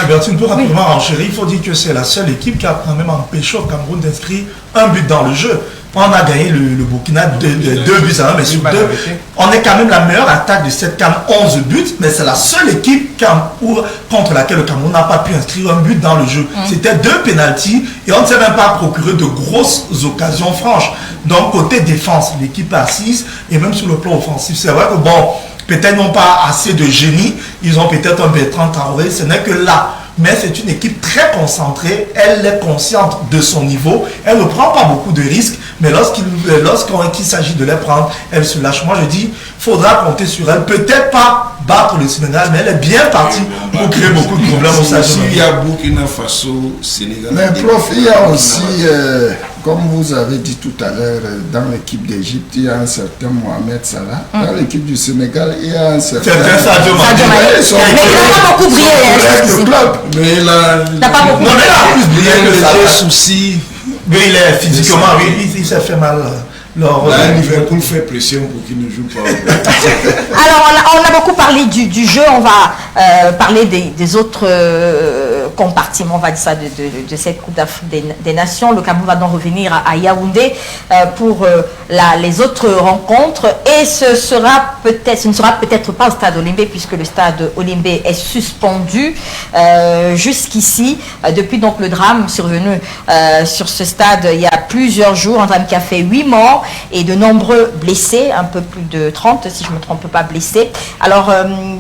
Bertine, pour rapidement enchérir, il faut dire que c'est la seule équipe qui a quand même empêché au Cameroun d'inscrire un but dans le jeu. On a gagné le Burkina 2 buts à 1, mais sur 2, on est quand même la meilleure attaque de cette CAN, 11 buts, mais c'est la seule équipe contre laquelle le Cameroun n'a pas pu inscrire un but dans le jeu. C'était 2 pénaltys et on ne s'est même pas procuré de grosses occasions franches. Donc côté défense, l'équipe est assise et même sur le plan offensif, c'est vrai que bon, peut-être n'ont pas assez de génie, ils ont peut-être un Bertrand Traoré, ce n'est que là. Mais c'est une équipe très concentrée, elle est consciente de son niveau, elle ne prend pas beaucoup de risques, mais lorsqu'il s'agit de les prendre, elle se lâche. Moi je dis, il faudra compter sur elle, peut-être pas battre le Sénégal, mais elle est bien partie pour créer beaucoup de problèmes au Sénégal. Il y a Burkina Faso, Sénégal. Mais prof, il y a aussi, comme vous avez dit tout à l'heure, dans l'équipe d'Égypte, il y a un certain Mohamed Salah. Dans l'équipe du Sénégal, il y a un certain Sadio Mané. Mais il n'a pas beaucoup brillé. Mais là, il a plus brillé que ça. Soucis. Mais il est physiquement, il s'est fait mal Là, Liverpool fait pression pour qu'il ne joue pas. Alors, on a beaucoup parlé du jeu, on va parler des autres compartiments, on va dire ça, de cette Coupe d'Afrique des Nations. Le Cameroun va donc revenir à Yaoundé pour les autres rencontres, et ce ne sera peut-être pas au stade Olimbe, puisque le stade Olimbe est suspendu jusqu'ici, depuis donc le drame survenu sur ce stade il y a plusieurs jours, un drame qui a fait 8 morts et de nombreux blessés, un peu plus de 30 si je ne me trompe pas, blessés. Alors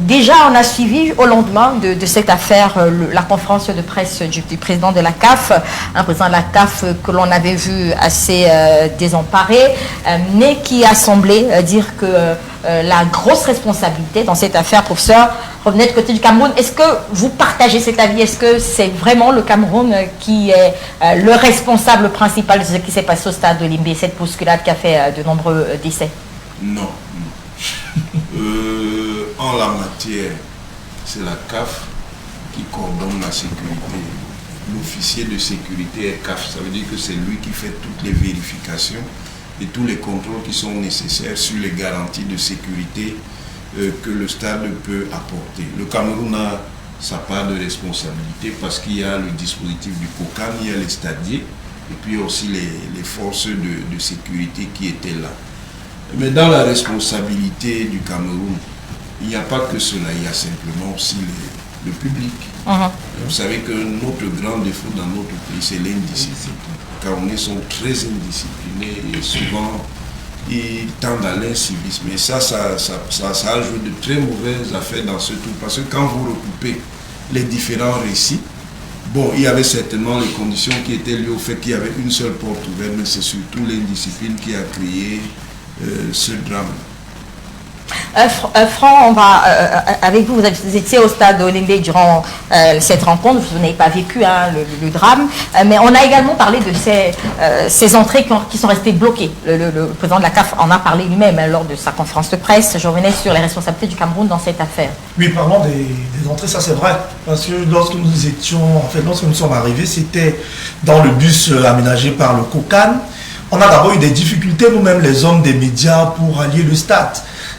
déjà on a suivi au lendemain de cette affaire la conférence de presse du président de la CAF, un président de la CAF que l'on avait vu assez désemparé, mais qui a semblé dire que la grosse responsabilité dans cette affaire, professeur, revenait du côté du Cameroun. Est-ce que vous partagez cet avis? Est-ce que c'est vraiment le Cameroun qui est le responsable principal de ce qui s'est passé au stade de Limbe, cette bousculade qui a fait de nombreux décès? Non. En la matière, c'est la CAF qui coordonne la sécurité. L'officier de sécurité est CAF. Ça veut dire que c'est lui qui fait toutes les vérifications et tous les contrôles qui sont nécessaires sur les garanties de sécurité que le stade peut apporter. Le Cameroun a sa part de responsabilité parce qu'il y a le dispositif du COCAN, il y a les stadiers et puis aussi les forces de sécurité qui étaient là. Mais dans la responsabilité du Cameroun, il n'y a pas que cela, il y a simplement aussi le public. Vous savez que notre grand défaut dans notre pays, c'est l'indiscipline. Les Camerounais sont très indisciplinés et souvent ils tendent à l'incivisme. Et ça a joué de très mauvaises affaires dans ce tour. Parce que quand vous recoupez les différents récits, bon, il y avait certainement les conditions qui étaient liées au fait qu'il y avait une seule porte ouverte, mais c'est surtout l'indiscipline qui a créé ce drame. Franck, on va avec vous, vous étiez au stade Olimbe durant cette rencontre, vous n'avez pas vécu le drame, mais on a également parlé de ces entrées qui sont restées bloquées. Le président de la CAF en a parlé lui-même lors de sa conférence de presse. Je revenais sur les responsabilités du Cameroun dans cette affaire. Oui, parlons des entrées, ça c'est vrai, parce que lorsque nous sommes arrivés, c'était dans le bus aménagé par le COCAN. On a d'abord eu des difficultés, nous-mêmes les hommes des médias, pour allier le stade.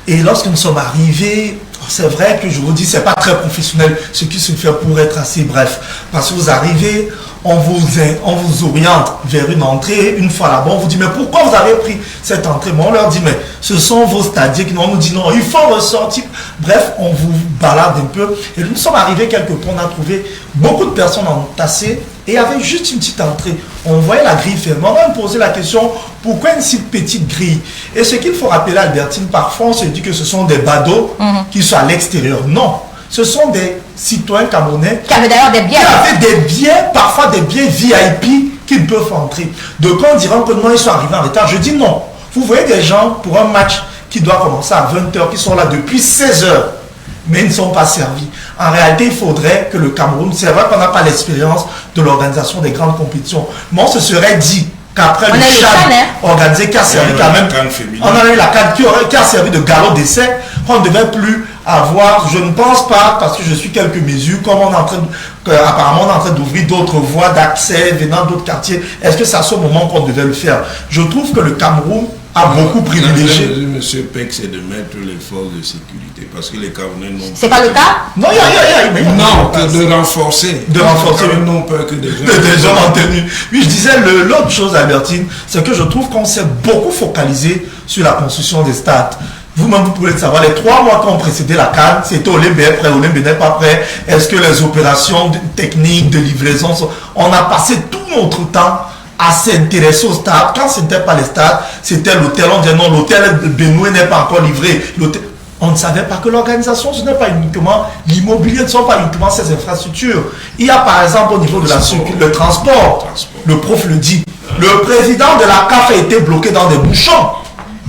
Et lorsque nous sommes arrivés, c'est vrai que je vous dis, c'est pas très professionnel ce qui se fait pour être assez bref. Parce que vous arrivez, on vous oriente vers une entrée, une fois là-bas, on vous dit, mais pourquoi vous avez pris cette entrée? Mais on leur dit, mais ce sont vos stadiers qui nous disent, non, il faut ressortir. Bref, on vous balade un peu. Et nous sommes arrivés quelque part, on a trouvé beaucoup de personnes entassées et il y avait juste une petite entrée. On voyait la grille fermée. On a posé la question, pourquoi une si petite grille? Et ce qu'il faut rappeler, Albertine, parfois on se dit que ce sont des badauds qui sont à l'extérieur. Non, ce sont des citoyens camerounais qui avaient d'ailleurs des biens. Qui avaient des biens, parfois des biens VIP qui peuvent entrer. Donc on dira que non, ils sont arrivés en retard. Je dis non. Vous voyez des gens pour un match qui doit commencer à 20h, qui sont là depuis 16h, mais ils ne sont pas servis. En réalité, il faudrait que le Cameroun, c'est vrai qu'on n'a pas l'expérience de l'organisation des grandes compétitions, mais on se serait dit qu'après le CHAN organisé qui a servi quand même, on a eu la CAN qui a servi de galop d'essai, qu'on ne devait plus avoir, je ne pense pas, parce que je suis quelques mesures, comme on est en train apparemment on est en train d'ouvrir d'autres voies d'accès venant d'autres quartiers. Est-ce que c'est à ce moment qu'on devait le faire? Je trouve que le Cameroun a beaucoup privilégié. Monsieur Peck, c'est de mettre les forces de sécurité, parce que les Camerounais n'ont pas. C'est pas le cas? Non, de renforcer. De renforcer. Ils n'ont peur que des gens en tenue. Oui, je disais, l'autre chose, Albertine, c'est que je trouve qu'on s'est beaucoup focalisé sur la construction des stades. Vous-même, vous pouvez le savoir, les 3 mois qui ont précédé la CAN, c'était Olimbe est prêt, Olimbe n'est pas prêt. Est-ce que les opérations techniques de livraison sont... On a passé tout notre temps à s'intéresser au stade. Quand ce n'était pas les stades, c'était l'hôtel. On disait non, l'hôtel de Benoué n'est pas encore livré. On ne savait pas que l'organisation, ce n'est pas uniquement l'immobilier, ce ne sont pas uniquement ces infrastructures. Il y a par exemple au niveau de le transport, le prof le dit, le président de la CAF a été bloqué dans des bouchons.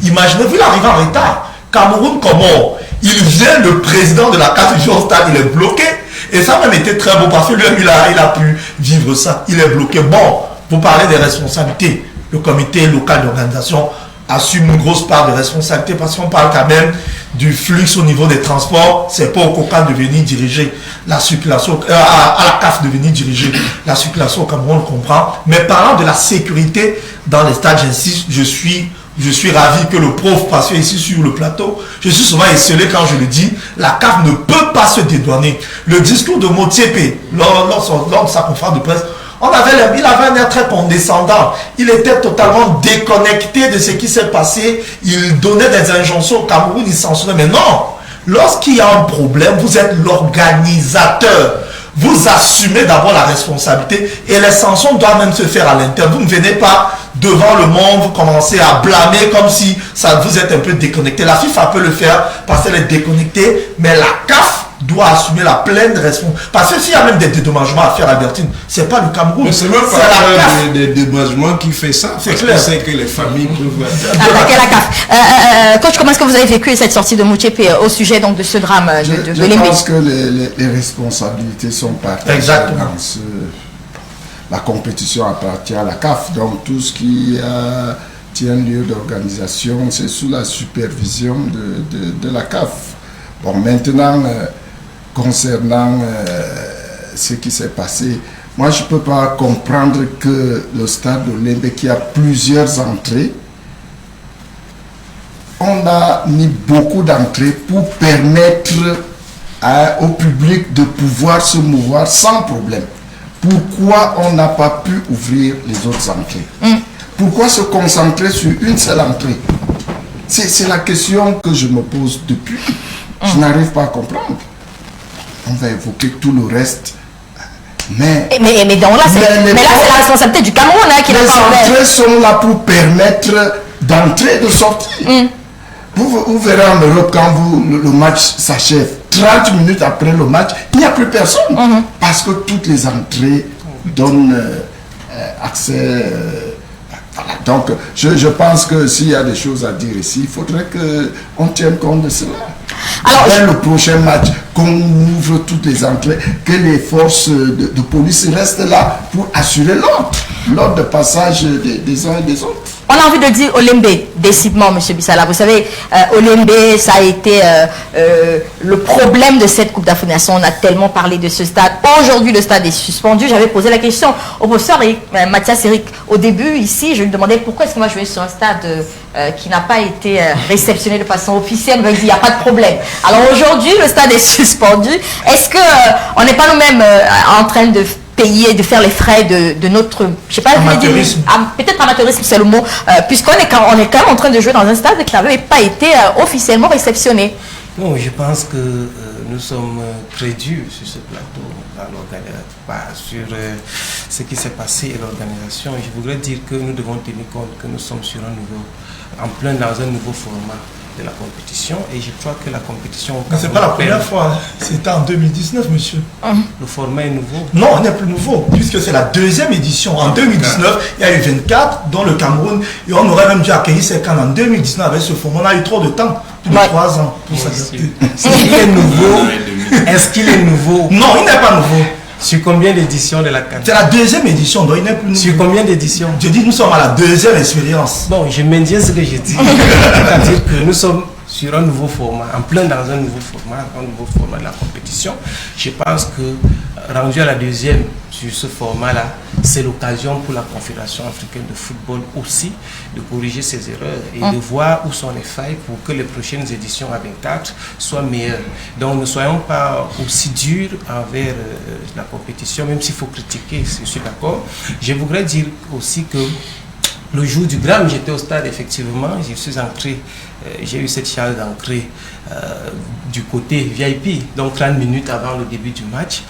Imaginez-vous, il arrive en retard. Cameroun, comment? Il vient, le président de la CAF du stade, il est bloqué. Et ça a même été très beau parce que lui, il a pu vivre ça. Il est bloqué. Bon, vous parlez des responsabilités. Le comité local d'organisation assume une grosse part de responsabilité parce qu'on parle quand même du flux au niveau des transports. C'est pas au COCAN de venir diriger la circulation, à la CAF de venir diriger la circulation au Cameroun, on le comprend. Mais parlant de la sécurité dans les stades, j'insiste, je suis je suis ravi que le prof passe ici sur le plateau. Je suis souvent esselé quand je le dis. La CAF ne peut pas se dédouaner. Le discours de Motsepe, lors de sa conférence de presse, il avait un air très condescendant. Il était totalement déconnecté de ce qui s'est passé. Il donnait des injonctions au Cameroun, il censurait. Mais non, lorsqu'il y a un problème, vous êtes l'organisateur. Vous assumez d'abord la responsabilité et les sanctions doivent même se faire à l'interne. Vous ne venez pas devant le monde, vous commencez à blâmer comme si ça, vous êtes un peu déconnecté. La FIFA peut le faire parce qu'elle est déconnectée, mais la CAF doit assumer la pleine responsabilité. Parce que s'il y a même des dédommagements à faire, Albertine, c'est pas le Cameroun. C'est même pas des dédommagements qui fait ça. C'est clair. C'est que les familles peuvent attaquer la CAF. Coach, comment est-ce que vous avez vécu cette sortie de Motsepe au sujet donc de ce drame de Je Lembe? pense que les responsabilités sont partagées. Exactement. La compétition appartient à la CAF, donc tout ce qui tient lieu d'organisation, c'est sous la supervision de la CAF. Bon, maintenant, concernant ce qui s'est passé, moi je ne peux pas comprendre que le stade de Lembe, qui a plusieurs entrées, on a mis beaucoup d'entrées pour permettre au public de pouvoir se mouvoir sans problème. Pourquoi on n'a pas pu ouvrir les autres entrées? Pourquoi se concentrer sur une seule entrée? C'est la question que je me pose depuis. Je n'arrive pas à comprendre. On va évoquer tout le reste. Mais donc là, c'est la responsabilité du Cameroun qui n'a pas ouvert. Les entrées sont là pour permettre d'entrer et de sortir. Vous verrez en Europe, quand le match s'achève, 30 minutes après le match, il n'y a plus personne. Parce que toutes les entrées donnent accès. Voilà. Donc, je pense que s'il y a des choses à dire ici, il faudrait qu'on tienne compte de cela. Alors, dès le prochain match, qu'on ouvre toutes les entrées, que les forces de police restent là pour assurer l'ordre de passage des uns et des autres. On a envie de dire Olembe, décidément, M. Bissala. Vous savez, Olembe, ça a été le problème de cette Coupe d'Afrique des Nations. On a tellement parlé de ce stade. Aujourd'hui, le stade est suspendu. J'avais posé la question au professeur Mathias Eric. Au début, ici, je lui demandais pourquoi est-ce que moi je vais sur un stade qui n'a pas été réceptionné de façon officielle. Il me dit, il n'y a pas de problème. Alors aujourd'hui, le stade est suspendu. Est-ce qu'on n'est pas nous-mêmes en train de payer, de faire les frais de notre, je sais pas, amateurisme. Peut-être amateurisme, c'est le mot, puisqu'on est quand même en train de jouer dans un stade qui n'avait pas été officiellement réceptionné. Non, je pense que nous sommes très durs sur ce plateau, sur ce qui s'est passé et l'organisation. Je voudrais dire que nous devons tenir compte que nous sommes dans un nouveau format de la compétition, et je crois que la compétition... C'est pas la première fois, c'était en 2019, monsieur. Le format est nouveau? Non, on n'est plus nouveau, puisque c'est la deuxième édition. En 2019, il y a eu 24, dont le Cameroun, et on aurait même dû accueillir ces camps en 2019 avec ce format. On a eu trop de temps, plus de 3 ans pour s'adapter. Est-ce qu'il est nouveau? Est-ce qu'il est nouveau? Non, il n'est pas nouveau. Sur combien d'éditions de la CAN? C'est la deuxième édition, donc il n'est plus nouveau. Sur combien d'éditions? Je dis nous sommes à la deuxième expérience. Bon, je maintiens ce que je dis. C'est-à-dire que nous sommes sur un nouveau format, en plein dans un nouveau format de la compétition. Je pense que rendu à la deuxième sur ce format-là, c'est l'occasion pour la Confédération africaine de football aussi de corriger ses erreurs et de voir où sont les failles pour que les prochaines éditions à 24 soient meilleures. Donc ne soyons pas aussi durs envers la compétition, même s'il faut critiquer, je suis d'accord. Je voudrais dire aussi que le jour du drame, j'étais au stade, effectivement, je suis entré, j'ai eu cette charge d'entrer du côté VIP, donc 30 minutes avant le début du match,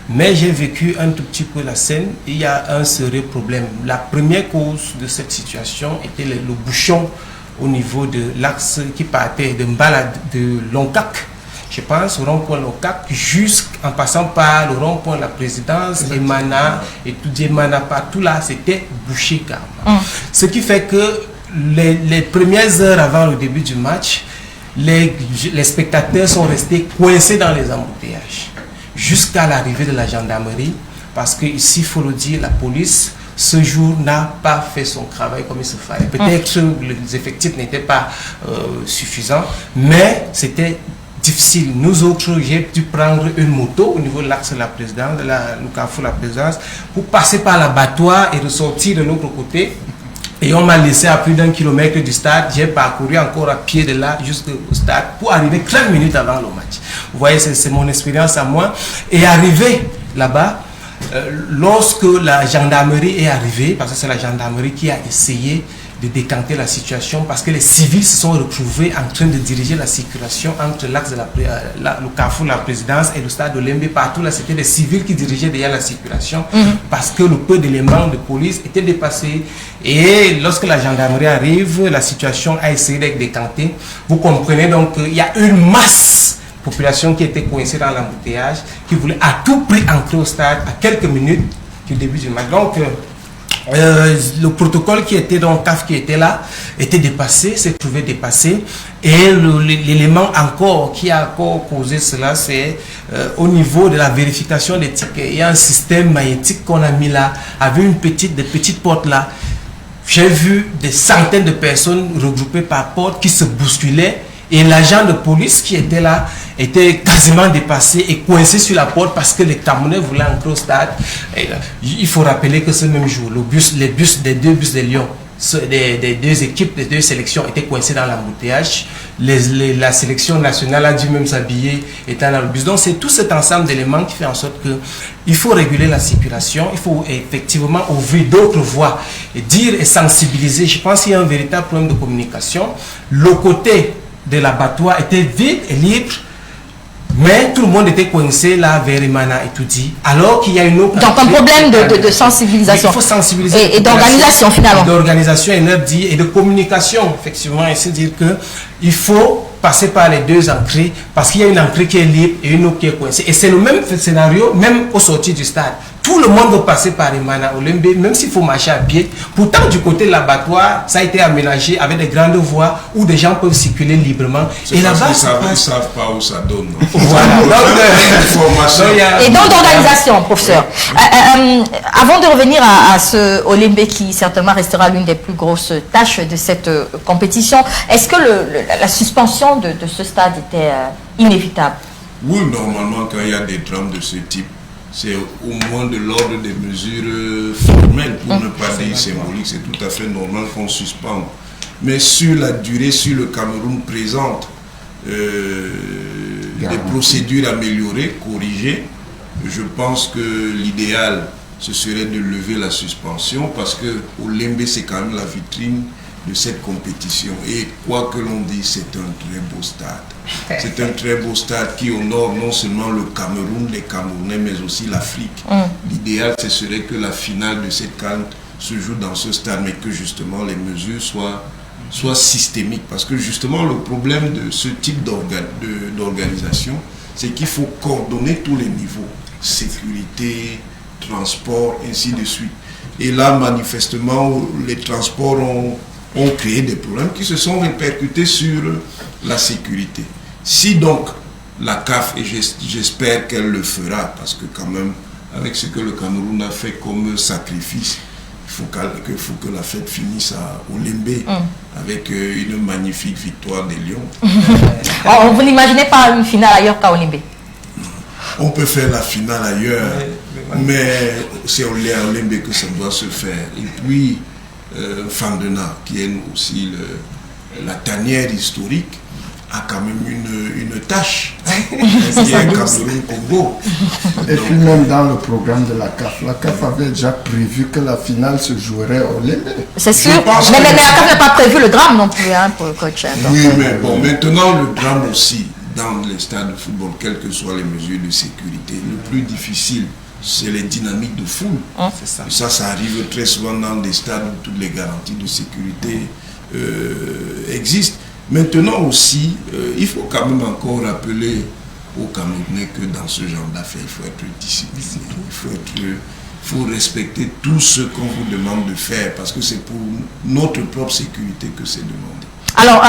mais j'ai vécu un tout petit peu la scène. Il y a un sérieux problème. La première cause de cette situation était le bouchon au niveau de l'axe qui partait de Mbala, de Loncac, je pense, au rond-point Loncac, jusqu'en passant par le rond-point de la présidence, Emana et tout Emana, partout là, c'était bouché carrément. Ce qui fait que les premières heures avant le début du match, les spectateurs sont restés coincés dans les embouteillages jusqu'à l'arrivée de la gendarmerie, parce que ici, il faut le dire, la police ce jour n'a pas fait son travail comme il se fallait. Peut-être que les effectifs n'étaient pas suffisants, mais c'était difficile. Nous autres, j'ai dû prendre une moto au niveau de l'axe de la présidence, le carrefour de la présidence, pour passer par l'abattoir et ressortir de l'autre côté Et on m'a laissé à plus d'1 kilomètre du stade. J'ai parcouru encore à pied de là jusqu'au stade pour arriver 30 minutes avant le match. Vous voyez, c'est mon expérience à moi. Et arrivé là-bas, lorsque la gendarmerie est arrivée, parce que c'est la gendarmerie qui a essayé de décanter la situation, parce que les civils se sont retrouvés en train de diriger la circulation entre l'axe de le carrefour de la présidence et le stade de Lembe. Partout là, c'était les civils qui dirigeaient déjà la circulation, parce que le peu d'éléments de police étaient dépassés. Et lorsque la gendarmerie arrive, la situation a essayé d'être décantée. Vous comprenez donc qu'il y a une masse population qui était coincée dans l'embouteillage, qui voulait à tout prix entrer au stade à quelques minutes du début du match. Donc, le protocole qui était dans le CAF qui était là était dépassé, s'est trouvé dépassé. Et l'élément encore qui a encore causé cela, c'est au niveau de la vérification des tickets. Il y a un système magnétique qu'on a mis là, avec des petites portes là. J'ai vu des centaines de personnes regroupées par porte qui se bousculaient. Et l'agent de police qui était là était quasiment dépassé et coincé sur la porte parce que les Camerounais voulaient entrer au stade. Et il faut rappeler que ce même jour, les deux bus de Lyon, des deux équipes, des deux sélections étaient coincés dans l'embouteillage. La sélection nationale a dû même s'habiller étant dans le bus. Donc c'est tout cet ensemble d'éléments qui fait en sorte que il faut réguler la circulation, il faut effectivement ouvrir d'autres voies et dire et sensibiliser. Je pense qu'il y a un véritable problème de communication. Le côté de l'abattoir était vide et libre, mais tout le monde était coincé là vers Emana et tout dit, alors qu'il y a une autre... Donc un problème de sensibilisation. Il faut sensibiliser. Et d'organisation finalement. D'organisation et de communication, effectivement, et c'est dire que il faut passer par les deux entrées, parce qu'il y a une entrée qui est libre et une autre qui est coincée. Et c'est le même scénario, même au sortir du stade. Tout le monde veut passer par Emana au Lembe, même s'il faut marcher à pied. Pourtant, du côté de l'abattoir, ça a été aménagé avec des grandes voies où des gens peuvent circuler librement. Et là-bas, ils ne savent pas où ça donne. Voilà. Et donc d'organisation, professeur. Avant de revenir au Lembe, qui certainement restera l'une des plus grosses tâches de cette compétition, est-ce que la suspension de ce stade était inévitable? Oui, normalement, quand il y a des drames de ce type, c'est au moins de l'ordre des mesures formelles, pour ne pas dire symboliques. C'est tout à fait normal qu'on suspende. Mais sur la durée, si le Cameroun présente des procédures améliorées, corrigées, je pense que l'idéal, ce serait de lever la suspension, parce que au Lembe, c'est quand même la vitrine de cette compétition. Et quoi que l'on dise, c'est un très beau stade. C'est un très beau stade qui honore non seulement le Cameroun, les Camerounais, mais aussi l'Afrique. L'idéal, ce serait que la finale de cette CAN se joue dans ce stade, mais que justement les mesures soient systémiques. Parce que justement, le problème de ce type d'organisation, c'est qu'il faut coordonner tous les niveaux. Sécurité, transport, ainsi de suite. Et là, manifestement, les transports ont créé des problèmes qui se sont répercutés sur la sécurité. Si donc la CAF, et j'espère qu'elle le fera, parce que quand même, avec ce que le Cameroun a fait comme sacrifice, il faut que la fête finisse au Lembe avec une magnifique victoire des Lions. Vous n'imaginez pas une finale ailleurs qu'à Lembe? On peut faire la finale ailleurs, mais c'est au Lembe que ça doit se faire. Et puis, Fandena, qui est aussi la tanière historique, a quand même une tâche, qui est Cameroun-Congo. Et puis même dans le programme de la CAF avait déjà prévu que la finale se jouerait au Lembe. C'est sûr, mais la CAF n'a pas prévu le drame non plus pour le coach. Oui, mais bon, maintenant le drame aussi, dans les stades de football, quelles que soient les mesures de sécurité, le plus difficile, c'est les dynamiques de foule. Et ça arrive très souvent dans des stades où toutes les garanties de sécurité existent. Maintenant aussi, il faut quand même encore rappeler aux Camerounais que dans ce genre d'affaires, il faut être discipliné. Il faut respecter tout ce qu'on vous demande de faire, parce que c'est pour notre propre sécurité que c'est demandé. Alors,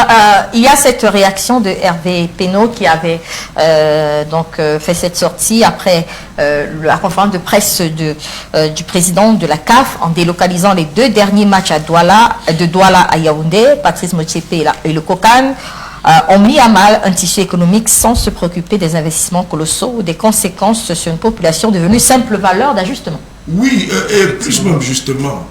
il y a cette réaction de Hervé Penaud qui avait fait cette sortie après la conférence de presse du président de la CAF en délocalisant les 2 derniers matchs de Douala à Yaoundé. Patrice Motsepe et le COCAN ont mis à mal un tissu économique sans se préoccuper des investissements colossaux ou des conséquences sur une population devenue simple valeur d'ajustement. Oui, et plus même justement,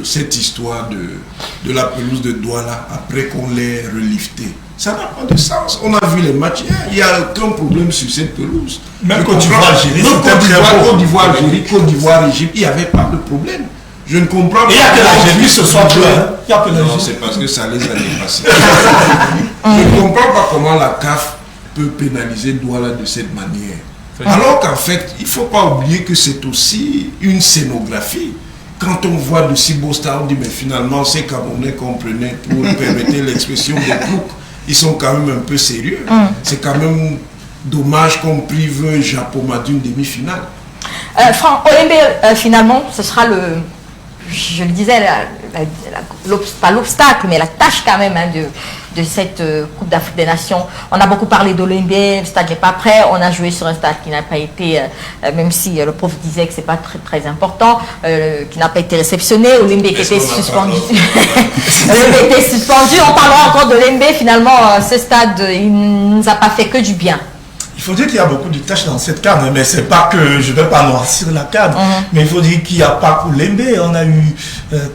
cette histoire de la pelouse de Douala, après qu'on l'ait reliftée, ça n'a pas de sens. On a vu les matchs hier, il n'y a aucun problème sur cette pelouse. Même Côte d'Ivoire, Algérie, Côte d'Ivoire, Égypte, il n'y avait pas de problème. Je ne comprends pas. Il y a que l'Algérie ce soir. Non, c'est parce que ça les a dépassés. Je ne comprends pas comment la CAF peut pénaliser Douala de cette manière. Alors qu'en fait, il ne faut pas oublier que c'est aussi une scénographie. Quand on voit de si beaux stars, on dit mais finalement ces Camerounais qu'on prenait pour permettre l'expression des ploucs, ils sont quand même un peu sérieux. C'est quand même dommage qu'on prive Japoma d'une demi-finale. Franck, OMB, finalement, ce sera je le disais, pas l'obstacle, mais la tâche quand même de cette Coupe d'Afrique des Nations. On a beaucoup parlé d'Olembe, le stade n'est pas prêt, on a joué sur un stade qui n'a pas été, même si le prof disait que c'est pas très, très important, qui n'a pas été réceptionné, Olembe qui était suspendu. Olembe était suspendu, on parlera encore d'Olembe, finalement, ce stade, il ne nous a pas fait que du bien. Il faut dire qu'il y a beaucoup de tâches dans cette CAN, mais c'est pas que je ne vais pas noircir la CAN, mais il faut dire qu'il n'y a pas que l'Olembe. On a eu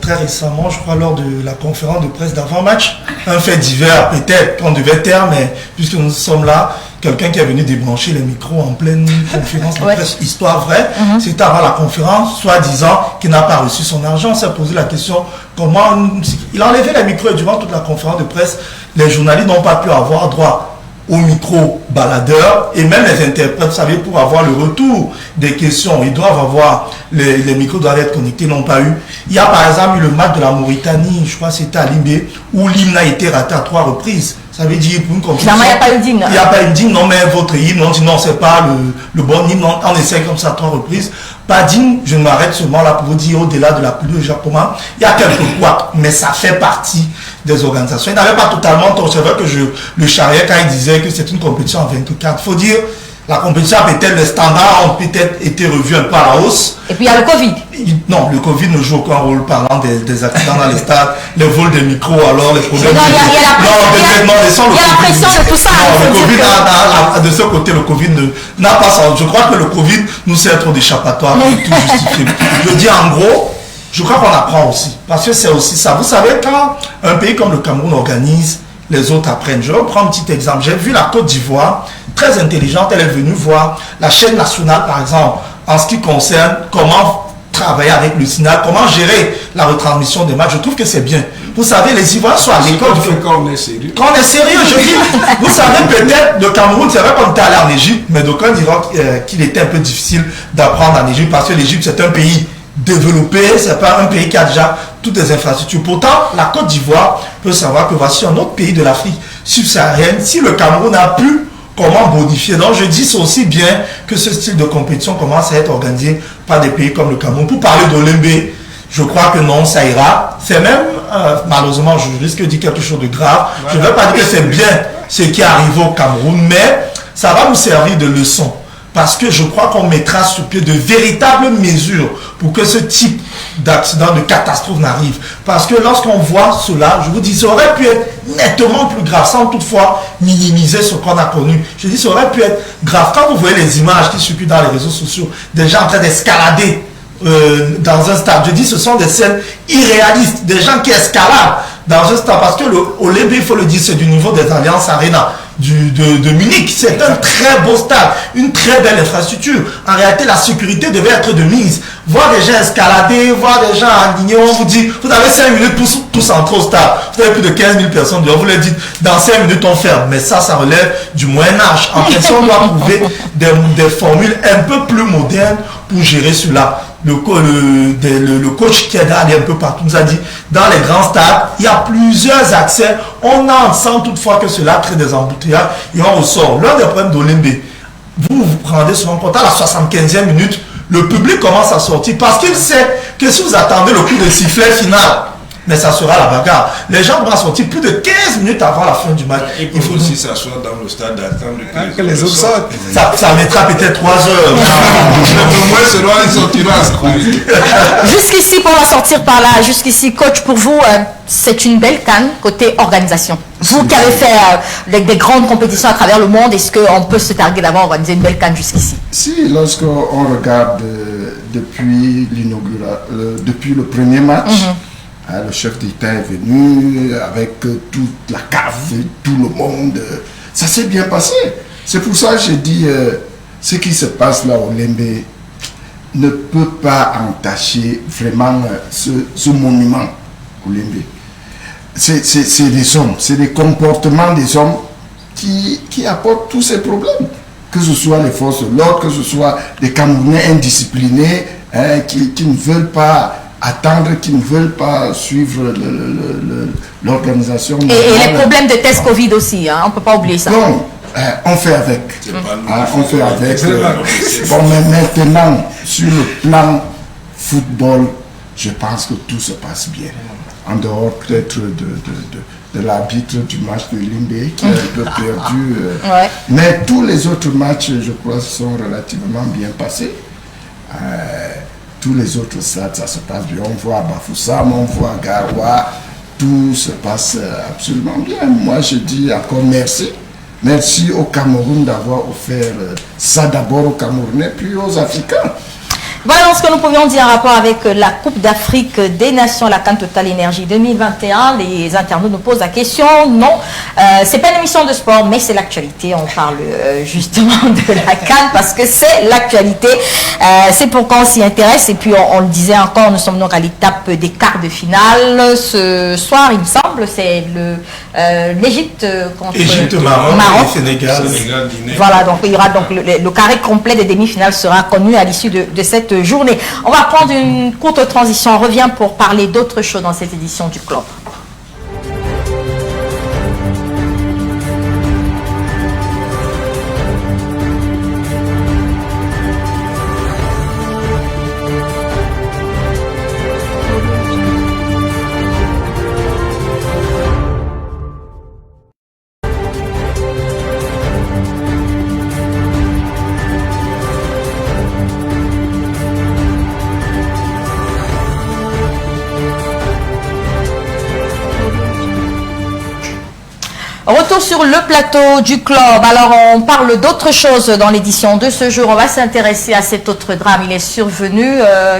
très récemment, je crois, lors de la conférence de presse d'avant-match, un fait divers, peut-être qu'on devait taire, mais puisque nous sommes là, quelqu'un qui est venu débrancher les micros en pleine conférence de presse, histoire vraie, c'était avant la conférence, soi-disant qu'il n'a pas reçu son argent. On s'est posé la question, comment il a enlevé les micros et durant toute la conférence de presse, les journalistes n'ont pas pu avoir droit au micro baladeur et même les interprètes, vous savez, pour avoir le retour des questions, ils doivent avoir, les micros doivent être connectés, n'ont pas eu. Il y a par exemple eu le match de la Mauritanie, je crois que c'était à Limbé, où l'hymne a été raté à 3 reprises. Ça veut dire pour une compétition. Finalement, il n'y a pas eu d'hymne. Il n'y a pas eu d'hymne, non, mais votre hymne, on dit non, c'est pas le bon hymne, on essaie comme ça à 3 reprises. Pas d'hymne, je m'arrête seulement là pour vous dire, au-delà de la pluie de Japoma, il y a quelques couacs, mais ça fait partie des organisations. Il n'avait pas totalement tort. C'est vrai que le charriais, quand il disait que c'est une compétition en 24, il faut dire, la compétition a peut-être, les standards ont peut-être été revus un peu à la hausse. Et puis il y a le Covid. Non, le Covid ne joue aucun rôle parlant des accidents dans les stades, les vols des micros, alors les problèmes. Non, il y a la pression de tout ça. Non, le Covid, de ce côté, le Covid n'a pas ça. Je crois que le Covid nous sert trop d'échappatoire pour tout justifier. Je dis en gros, je crois qu'on apprend aussi. Parce que c'est aussi ça. Vous savez, quand un pays comme le Cameroun organise, les autres apprennent. Je vais prendre un petit exemple. J'ai vu la Côte d'Ivoire, très intelligente. Elle est venue voir la chaîne nationale, par exemple, en ce qui concerne comment travailler avec le signal, comment gérer la retransmission des matchs. Je trouve que c'est bien. Vous savez, les Ivoiriens sont à l'école. Quand on est sérieux. Quand on est sérieux, je dis. Vous savez, peut-être, le Cameroun, c'est vrai qu'on était allé en Égypte, mais d'aucuns diront qu'il était un peu difficile d'apprendre en Égypte parce que l'Égypte, c'est un pays développé, c'est pas un pays qui a déjà toutes les infrastructures. Pourtant, la Côte d'Ivoire peut savoir que voici un autre pays de l'Afrique subsaharienne. Si le Cameroun a pu, comment modifier? Donc je dis c'est aussi bien que ce style de compétition commence à être organisé par des pays comme le Cameroun. Pour parler d'Olembe, je crois que non, ça ira. C'est même, malheureusement, je risque de dire quelque chose de grave. Voilà. Je ne veux pas dire que c'est bien ce qui est arrivé au Cameroun, mais ça va nous servir de leçon. Parce que je crois qu'on mettra sur pied de véritables mesures pour que ce type d'accident, de catastrophe n'arrive. Parce que lorsqu'on voit cela, je vous dis, ça aurait pu être nettement plus grave, sans toutefois minimiser ce qu'on a connu. Je dis, ça aurait pu être grave. Quand vous voyez les images qui circulent dans les réseaux sociaux, des gens en train d'escalader dans un stade, je dis, ce sont des scènes irréalistes, des gens qui escaladent dans un stade. Parce que l'Olembe, il faut le dire, c'est du niveau des Allianz Arena. De Munich, c'est un très beau stade, une très belle infrastructure. En réalité, la sécurité devait être de mise. Voir des gens escalader, voir des gens alignés, on vous dit, vous avez 5 minutes tous entrés au stade. Vous avez plus de 15 000 personnes, vous leur dites, dans 5 minutes on ferme. Mais ça relève du Moyen-Âge. En fait, on doit trouver des formules un peu plus modernes pour gérer cela. Le coach qui est allé un peu partout nous a dit, dans les grands stades, il y a plusieurs accès. On entre sans toutefois que cela crée des embouteillages et on ressort. L'un des problèmes d'Olembe, vous rendez souvent compte, à la 75e minute, le public commence à sortir parce qu'il sait que si vous attendez le coup de sifflet final, mais ça sera la bagarre. Les gens vont sortir plus de 15 minutes avant la fin du match. Il faut aussi s'asseoir dans le stade d'attendre que les autres sortent. Ça mettra peut-être 3 heures. Au moins, selon ils sortiront. Jusqu'ici, pour la sortir par là, jusqu'ici, coach, pour vous, c'est une belle canne côté organisation. Vous qui avez fait des grandes compétitions à travers le monde, est-ce qu'on peut se targuer d'avoir organisé une belle canne jusqu'ici? Si, lorsqu'on regarde depuis depuis le premier match, le chef d'État est venu avec toute la CAF et tout le monde. Ça s'est bien passé. C'est pour ça que j'ai dit, ce qui se passe là au Lembe ne peut pas entacher vraiment ce monument au Lembe. C'est des hommes, c'est des comportements des hommes qui apportent tous ces problèmes. Que ce soit les forces de l'ordre, que ce soit des Camerounais indisciplinés qui ne veulent pas attendre, qui ne veulent pas suivre l'organisation. Et les problèmes de tests Covid aussi, on ne peut pas oublier ça. Non, on fait avec. On fait avec. Bon, mais maintenant, sur le plan football, je pense que tout se passe bien. En dehors peut-être de l'arbitre du match de Limbe qui est un peu perdu. Mais tous les autres matchs, je crois, sont relativement bien passés. Tous les autres stades, ça se passe bien. On voit Bafoussam, on voit Garoua, tout se passe absolument bien. Moi, je dis encore merci. Merci au Cameroun d'avoir offert ça d'abord aux Camerounais, puis aux Africains. Voilà ce que nous pouvions dire en rapport avec la Coupe d'Afrique des Nations, la CAN Total Énergie 2021. Les internautes nous posent la question. Non, c'est pas une émission de sport, mais c'est l'actualité. On parle justement de la CAN parce que c'est l'actualité. C'est pourquoi on s'y intéresse. Et puis on le disait encore, nous sommes donc à l'étape des quarts de finale. Ce soir, il me semble, c'est l'Égypte contre Maroc et Sénégal. Voilà, donc il y aura donc le carré complet des demi-finales sera connu à l'issue de cette journée. On va prendre une courte transition. On revient pour parler d'autres choses dans cette édition du club. Retour sur le plateau du club. Alors, on parle d'autre chose dans l'édition de ce jour. On va s'intéresser à cet autre drame. Il est survenu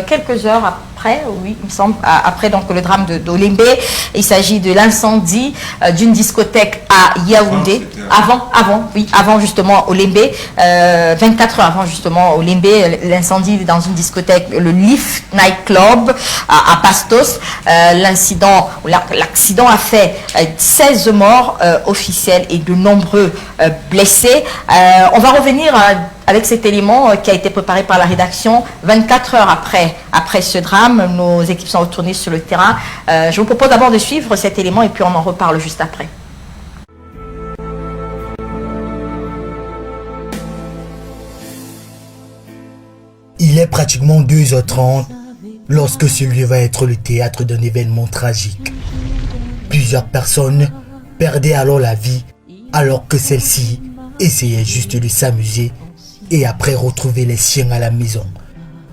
quelques heures après, oui, il me semble, après donc le drame de Lembe. Il s'agit de l'incendie d'une discothèque à Yaoundé. Avant justement au Lembe, 24 heures avant justement au Lembe, l'incendie dans une discothèque, le Leaf Night Club à Pastos. L'accident a fait 16 morts officiels et de nombreux blessés. On va revenir avec cet élément qui a été préparé par la rédaction 24 heures après ce drame. Nos équipes sont retournées sur le terrain. Je vous propose d'abord de suivre cet élément et puis on en reparle juste après. Il est pratiquement 2h30 lorsque ce lieu va être le théâtre d'un événement tragique. Plusieurs personnes perdaient alors la vie alors que celles-ci essayaient juste de s'amuser et après retrouver les siens à la maison.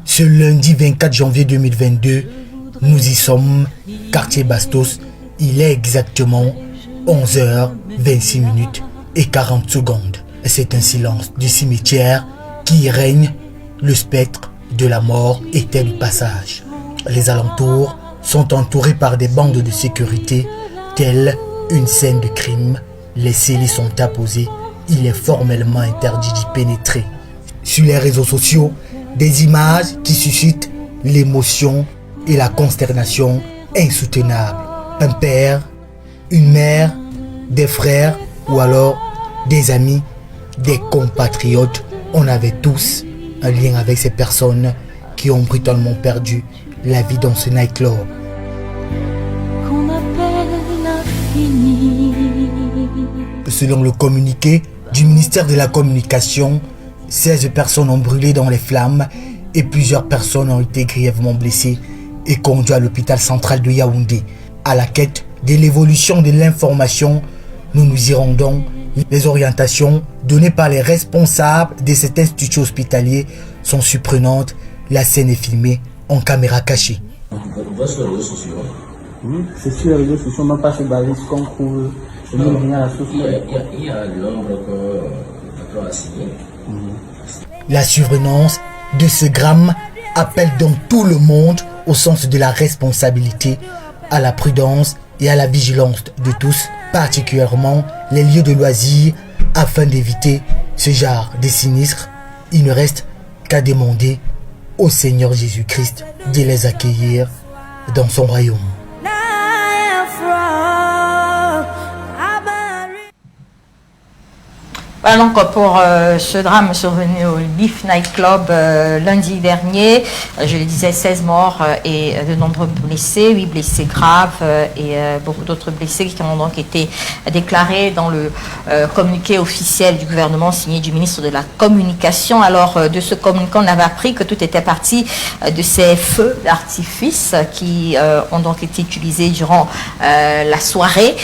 Ce lundi 24 janvier 2022, nous y sommes, quartier Bastos, il est exactement 11h26 et 40 secondes. C'est un silence du cimetière qui y règne. Le spectre de la mort était du passage. Les alentours sont entourés par des bandes de sécurité, telle une scène de crime. Les scellés sont apposés. Il est formellement interdit d'y pénétrer. Sur les réseaux sociaux, des images qui suscitent l'émotion et la consternation insoutenable. Un père, une mère, des frères ou alors des amis, des compatriotes. On avait tous un lien avec ces personnes qui ont brutalement perdu la vie dans ce nightclub. Selon le communiqué du ministère de la Communication, 16 personnes ont brûlé dans les flammes et plusieurs personnes ont été grièvement blessées et conduites à l'hôpital central de Yaoundé. À la quête de l'évolution de l'information, nous nous y rendons. Les orientations données par les responsables de cet institut hospitalier sont surprenantes. La scène est filmée en caméra cachée. On va sur les réseaux sociaux. Oui, c'est sur les réseaux sociaux, non pas sur Baris qu'on trouve. Il y a l'ombre qu'on a signé. La survenance de ce drame appelle donc tout le monde au sens de la responsabilité, à la prudence et à la vigilance de tous, particulièrement les lieux de loisirs, afin d'éviter ce genre de sinistres. Il ne reste qu'à demander au Seigneur Jésus-Christ de les accueillir dans son royaume. Voilà donc pour ce drame survenu au Beef Night Club lundi dernier. Je le disais, 16 morts et de nombreux blessés, 8 blessés graves et beaucoup d'autres blessés qui ont donc été déclarés dans le communiqué officiel du gouvernement signé du ministre de la Communication. Alors de ce communiqué, on avait appris que tout était parti de ces feux d'artifice qui ont donc été utilisés durant la soirée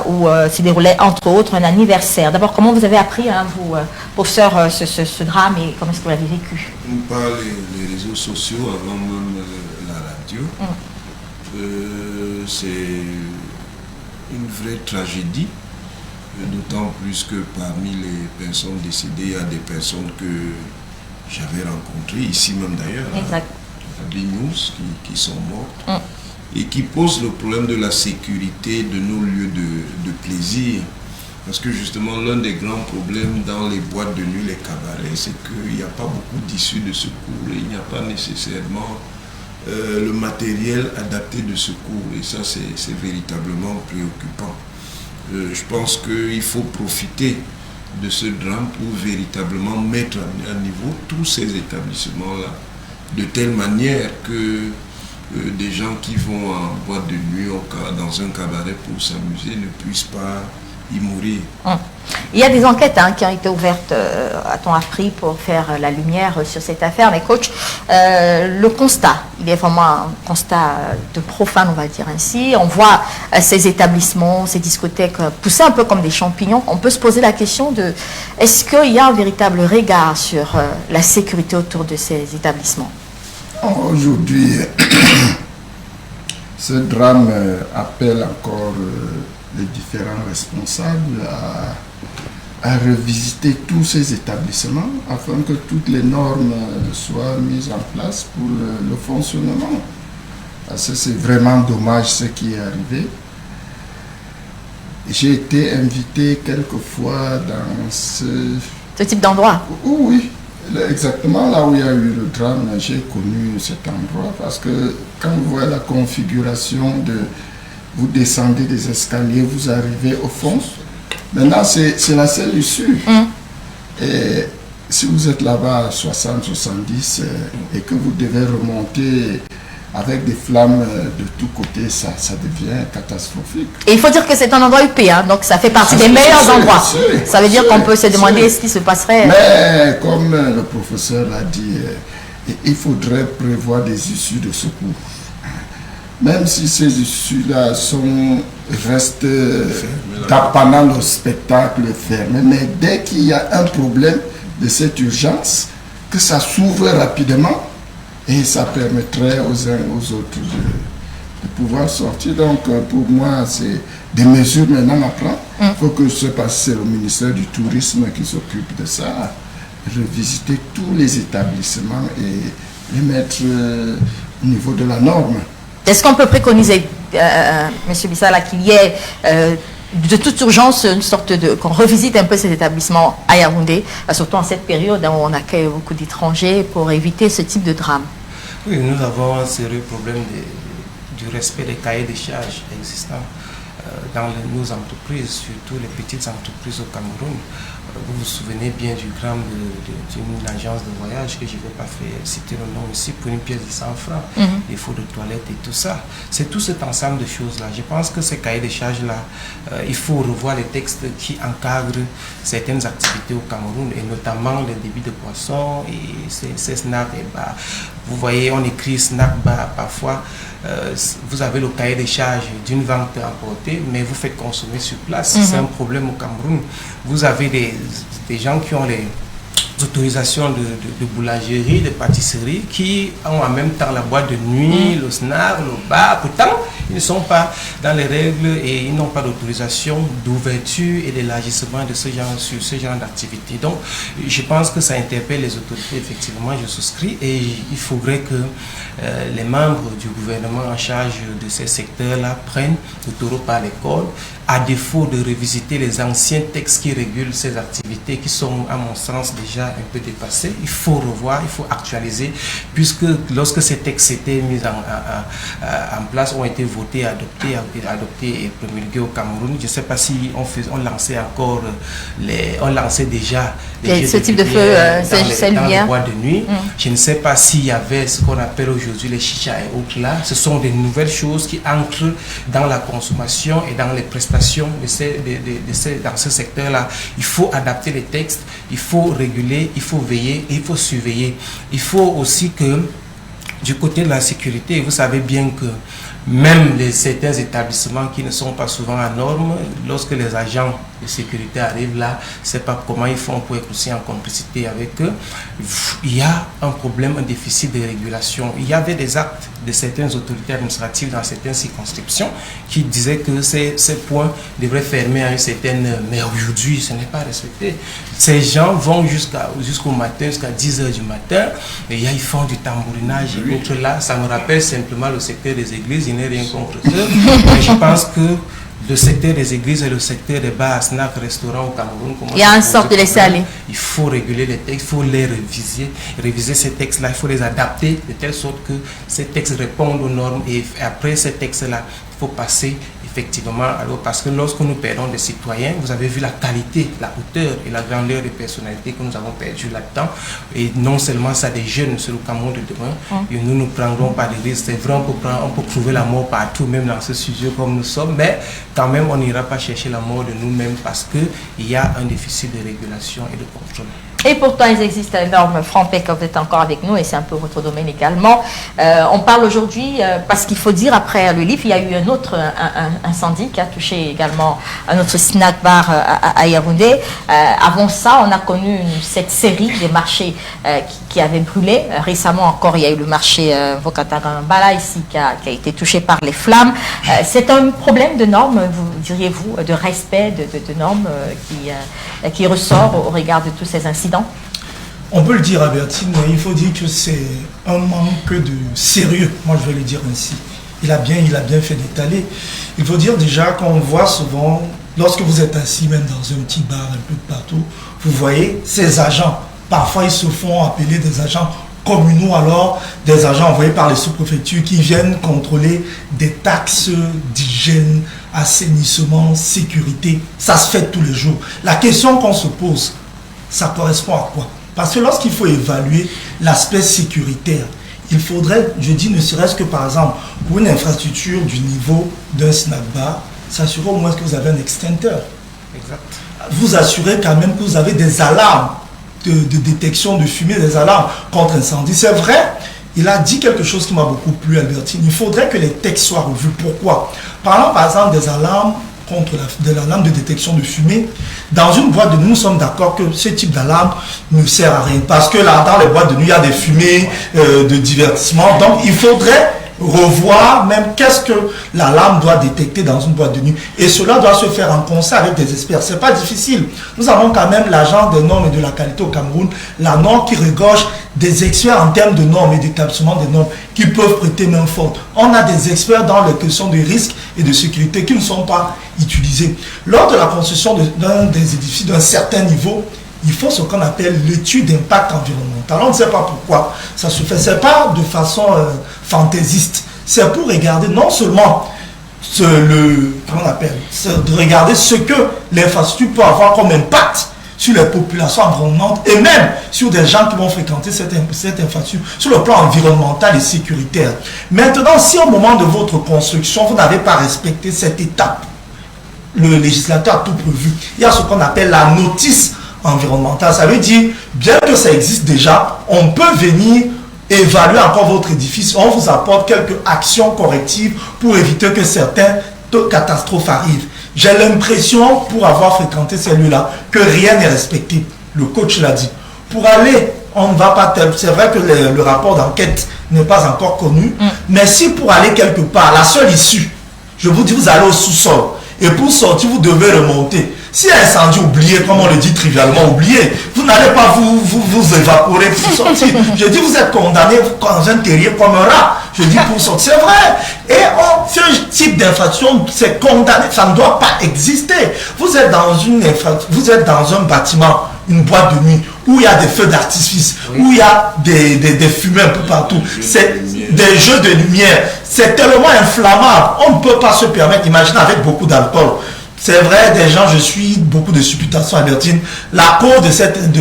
où se déroulait entre autres un anniversaire. D'abord, comment vous avez appris vous, professeur, ce drame et comment est-ce que vous l'avez vécu? Par les réseaux sociaux, avant même la radio. C'est une vraie tragédie, d'autant plus que parmi les personnes décédées, il y a des personnes que j'avais rencontrées, ici même d'ailleurs, à Bignouz, qui sont mortes, et qui posent le problème de la sécurité de nos lieux de plaisir. Parce que justement, l'un des grands problèmes dans les boîtes de nuit, les cabarets, c'est qu'il n'y a pas beaucoup d'issues de secours et il n'y a pas nécessairement le matériel adapté de secours. Et ça, c'est véritablement préoccupant. Je pense qu'il faut profiter de ce drame pour véritablement mettre à niveau tous ces établissements-là, de telle manière que des gens qui vont en boîte de nuit, dans un cabaret pour s'amuser, ne puissent pas y mourir. Il y a des enquêtes qui ont été ouvertes, a-t-on appris, pour faire la lumière sur cette affaire. Mais coach, le constat, il est vraiment un constat de profane, on va dire ainsi. On voit ces établissements, ces discothèques pousser un peu comme des champignons. On peut se poser la question de est-ce qu'il y a un véritable regard sur la sécurité autour de ces établissements? Aujourd'hui, ce drame appelle encore les différents responsables à revisiter tous ces établissements afin que toutes les normes soient mises en place pour le fonctionnement. Parce que c'est vraiment dommage ce qui est arrivé. J'ai été invité quelquefois dans ce type d'endroit. Oui, exactement là où il y a eu le drame, j'ai connu cet endroit parce que quand vous voyez la configuration de... Vous descendez des escaliers, vous arrivez au fond. Maintenant, c'est la seule issue. Et si vous êtes là-bas à 60, 70 et que vous devez remonter avec des flammes de tous côtés, ça devient catastrophique. Et il faut dire que c'est un endroit UP, donc ça fait partie des meilleurs endroits. Ça veut dire qu'on peut se demander ce qui se passerait. Mais comme le professeur l'a dit, il faudrait prévoir des issues de secours. Même si ces issues-là restent pendant le spectacle fermé, mais dès qu'il y a un problème de cette urgence, que ça s'ouvre rapidement et ça permettrait aux uns aux autres de pouvoir sortir. Donc pour moi, c'est des mesures maintenant à prendre. Il faut que ce passe, c'est le ministère du Tourisme qui s'occupe de ça, revisiter tous les établissements et les mettre au niveau de la norme. Est-ce qu'on peut préconiser, M. Bissala, qu'il y ait de toute urgence une sorte de... qu'on revisite un peu ces établissements à Yaoundé, surtout en cette période où on accueille beaucoup d'étrangers, pour éviter ce type de drame? Oui, nous avons un sérieux problème du respect des cahiers de charges existants. dans nos entreprises, surtout les petites entreprises au Cameroun. Vous vous souvenez bien du gramme d'une agence de voyage que je ne vais pas citer le nom ici, pour une pièce de 100 francs, des faux de toilette et tout ça. C'est tout cet ensemble de choses-là. Je pense que ces cahiers des charges-là, il faut revoir les textes qui encadrent certaines activités au Cameroun, et notamment les débits de boissons et ces snacks et bars. Vous voyez, on écrit snack bar parfois. Vous avez le cahier des charges d'une vente emportée, mais vous faites consommer sur place. C'est un problème au Cameroun. Vous avez des gens qui ont les autorisations de boulangerie, de pâtisserie, qui ont en même temps la boîte de nuit, le snack, le bar. Pourtant, ils ne sont pas dans les règles et ils n'ont pas d'autorisation d'ouverture et d'élargissement de ce genre d'activité. Donc, je pense que ça interpelle les autorités, effectivement, je souscris, et il faudrait que les membres du gouvernement en charge de ces secteurs-là prennent le taureau par les cornes, à défaut de revisiter les anciens textes qui régulent ces activités qui sont, à mon sens, déjà un peu dépassés. Il faut revoir, il faut actualiser, puisque lorsque ces textes étaient mis en place, ont été votés, adoptés et promulgués au Cameroun, je ne sais pas si on lançait encore on lançait déjà ce type de feu, dans les boîtes de nuit. Je ne sais pas s'il y avait ce qu'on appelle aujourd'hui les chichas et autres là. Ce sont des nouvelles choses qui entrent dans la consommation et dans les prestations dans ce secteur-là. Il faut adapter les textes, il faut réguler, il faut veiller, et il faut surveiller. Il faut aussi que, du côté de la sécurité, vous savez bien que même certains établissements qui ne sont pas souvent à norme, lorsque les agents de sécurité arrivent là, je ne sais pas comment ils font pour être aussi en complicité avec eux. Il y a un problème, un déficit de régulation. Il y avait des actes de certaines autorités administratives dans certaines circonscriptions qui disaient que ces points devraient fermer à une certaine heure. Mais aujourd'hui, ce n'est pas respecté. Ces gens vont jusqu'au matin, jusqu'à 10 h du matin, et ils font du tambourinage et autres là. Ça me rappelle simplement le secteur des églises. Je n'ai rien contre eux, mais je pense que le secteur des églises et le secteur des bars, snacks, restaurants au Cameroun, il y a une sorte de laisser aller. Il faut réguler les textes, il faut les réviser ces textes-là, il faut les adapter de telle sorte que ces textes répondent aux normes, et après ces textes-là, il faut passer effectivement, alors, parce que lorsque nous perdons des citoyens, vous avez vu la qualité, la hauteur et la grandeur des personnalités que nous avons perdues là-dedans, et non seulement ça, des jeunes sur le Cameroun de demain, et nous ne prendrons pas de risques. C'est vrai, on peut trouver la mort partout, même dans ce sujet comme nous sommes, mais quand même on n'ira pas chercher la mort de nous-mêmes, parce qu'il y a un déficit de régulation et de contrôle. Et pourtant, il existe un norme. Franck Peck, vous êtes encore avec nous, et c'est un peu votre domaine également. On parle aujourd'hui, parce qu'il faut dire, après le livre, il y a eu un autre incendie qui a touché également un autre snack bar à Yaoundé. Avant ça, on a connu cette série des marchés qui avaient brûlé. Récemment encore, il y a eu le marché Vokatagambala ici qui a été touché par les flammes. C'est un problème de normes, diriez-vous, de respect de normes qui ressort au regard de tous ces incidents? On peut le dire, Albertine, mais il faut dire que c'est un manque de sérieux, moi je vais le dire ainsi. Il a bien fait d'étaler. Il faut dire déjà qu'on voit souvent, lorsque vous êtes assis même dans un petit bar un peu partout, vous voyez ces agents, parfois ils se font appeler des agents communaux, alors des agents envoyés par les sous-préfectures qui viennent contrôler des taxes d'hygiène, assainissement, sécurité. Ça se fait tous les jours. La question qu'on se pose, ça correspond à quoi? Parce que lorsqu'il faut évaluer l'aspect sécuritaire, il faudrait, je dis ne serait-ce que par exemple, pour une infrastructure du niveau d'un snack bar, s'assurer au moins que vous avez un extincteur. Exact. Vous assurez quand même que vous avez des alarmes de détection de fumée, des alarmes contre incendie. C'est vrai, il a dit quelque chose qui m'a beaucoup plu, Albertine. Il faudrait que les textes soient revus. Pourquoi? Parlons par exemple des alarmes contre l'alarme de détection de fumée. Dans une boîte de nuit, nous sommes d'accord que ce type d'alarme ne sert à rien. Parce que là, dans les boîtes de nuit, il y a des fumées de divertissement. Donc, il faudrait revoir même qu'est-ce que l'alarme doit détecter dans une boîte de nuit. Et cela doit se faire en concert avec des experts. Ce n'est pas difficile. Nous avons quand même l'agence des normes et de la qualité au Cameroun, la norme qui regorge des experts en termes de normes et d'établissement des normes qui peuvent prêter main forte. On a des experts dans les questions de risques et de sécurité qui ne sont pas utilisés. Lors de la construction d'un des édifices d'un certain niveau, il faut ce qu'on appelle l'étude d'impact environnemental. On ne sait pas pourquoi ça se fait. Ce n'est pas de façon fantaisiste. C'est pour regarder non seulement de regarder ce que l'infrastructure peut avoir comme impact sur les populations environnantes et même sur des gens qui vont fréquenter cette infrastructure sur le plan environnemental et sécuritaire. Maintenant, si au moment de votre construction, vous n'avez pas respecté cette étape, le législateur a tout prévu. Il y a ce qu'on appelle la notice environnementale. Ça veut dire, bien que ça existe déjà, on peut venir évaluer encore votre édifice. On vous apporte quelques actions correctives pour éviter que certaines catastrophes arrivent. J'ai l'impression, pour avoir fréquenté ces lieux-là, que rien n'est respecté. Le coach l'a dit. Pour aller, on ne va pas... C'est vrai que le rapport d'enquête n'est pas encore connu, mais si pour aller quelque part, la seule issue, je vous dis, vous allez au sous-sol, et pour sortir, vous devez remonter. Si un incendie oublié, comme on le dit trivialement, oublié, vous n'allez pas vous évaporer pour sortir. Je dis, vous êtes condamné dans un terrier comme un rat. Je dis, pour sortir, c'est vrai. Et ce type d'infraction, c'est condamné, ça ne doit pas exister. Vous êtes dans un bâtiment, une boîte de nuit, où il y a des feux d'artifice, où il y a des fumées un peu partout, c'est des jeux de lumière, c'est tellement inflammable, on ne peut pas se permettre, imaginez avec beaucoup d'alcool. C'est vrai, des gens, je suis beaucoup de supputations Albertine. La cause de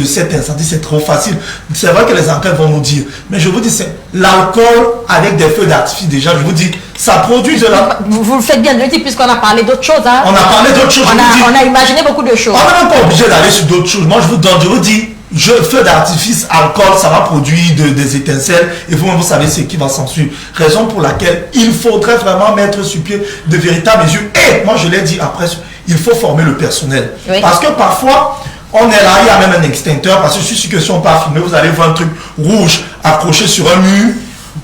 cet incendie, c'est trop facile. C'est vrai que les enquêtes vont nous dire. Mais je vous dis, c'est l'alcool avec des feux d'artifice, déjà, je vous dis, ça produit de la... Vous le faites bien de le dire, puisqu'on a parlé d'autres choses. Hein. On a parlé d'autres choses. On a imaginé beaucoup de choses. On n'est même pas obligé d'aller sur d'autres choses. Moi, je vous dis, feu d'artifice, alcool, ça va produire des étincelles et vous savez ce qui va s'en suivre. Raison pour laquelle il faudrait vraiment mettre sur pied de véritables mesures. Et moi, je l'ai dit après, il faut former le personnel. Oui. Parce que parfois, on est là, il y a même un extincteur, parce que je suis sûr que si on part filmer, vous allez voir un truc rouge accroché sur un mur.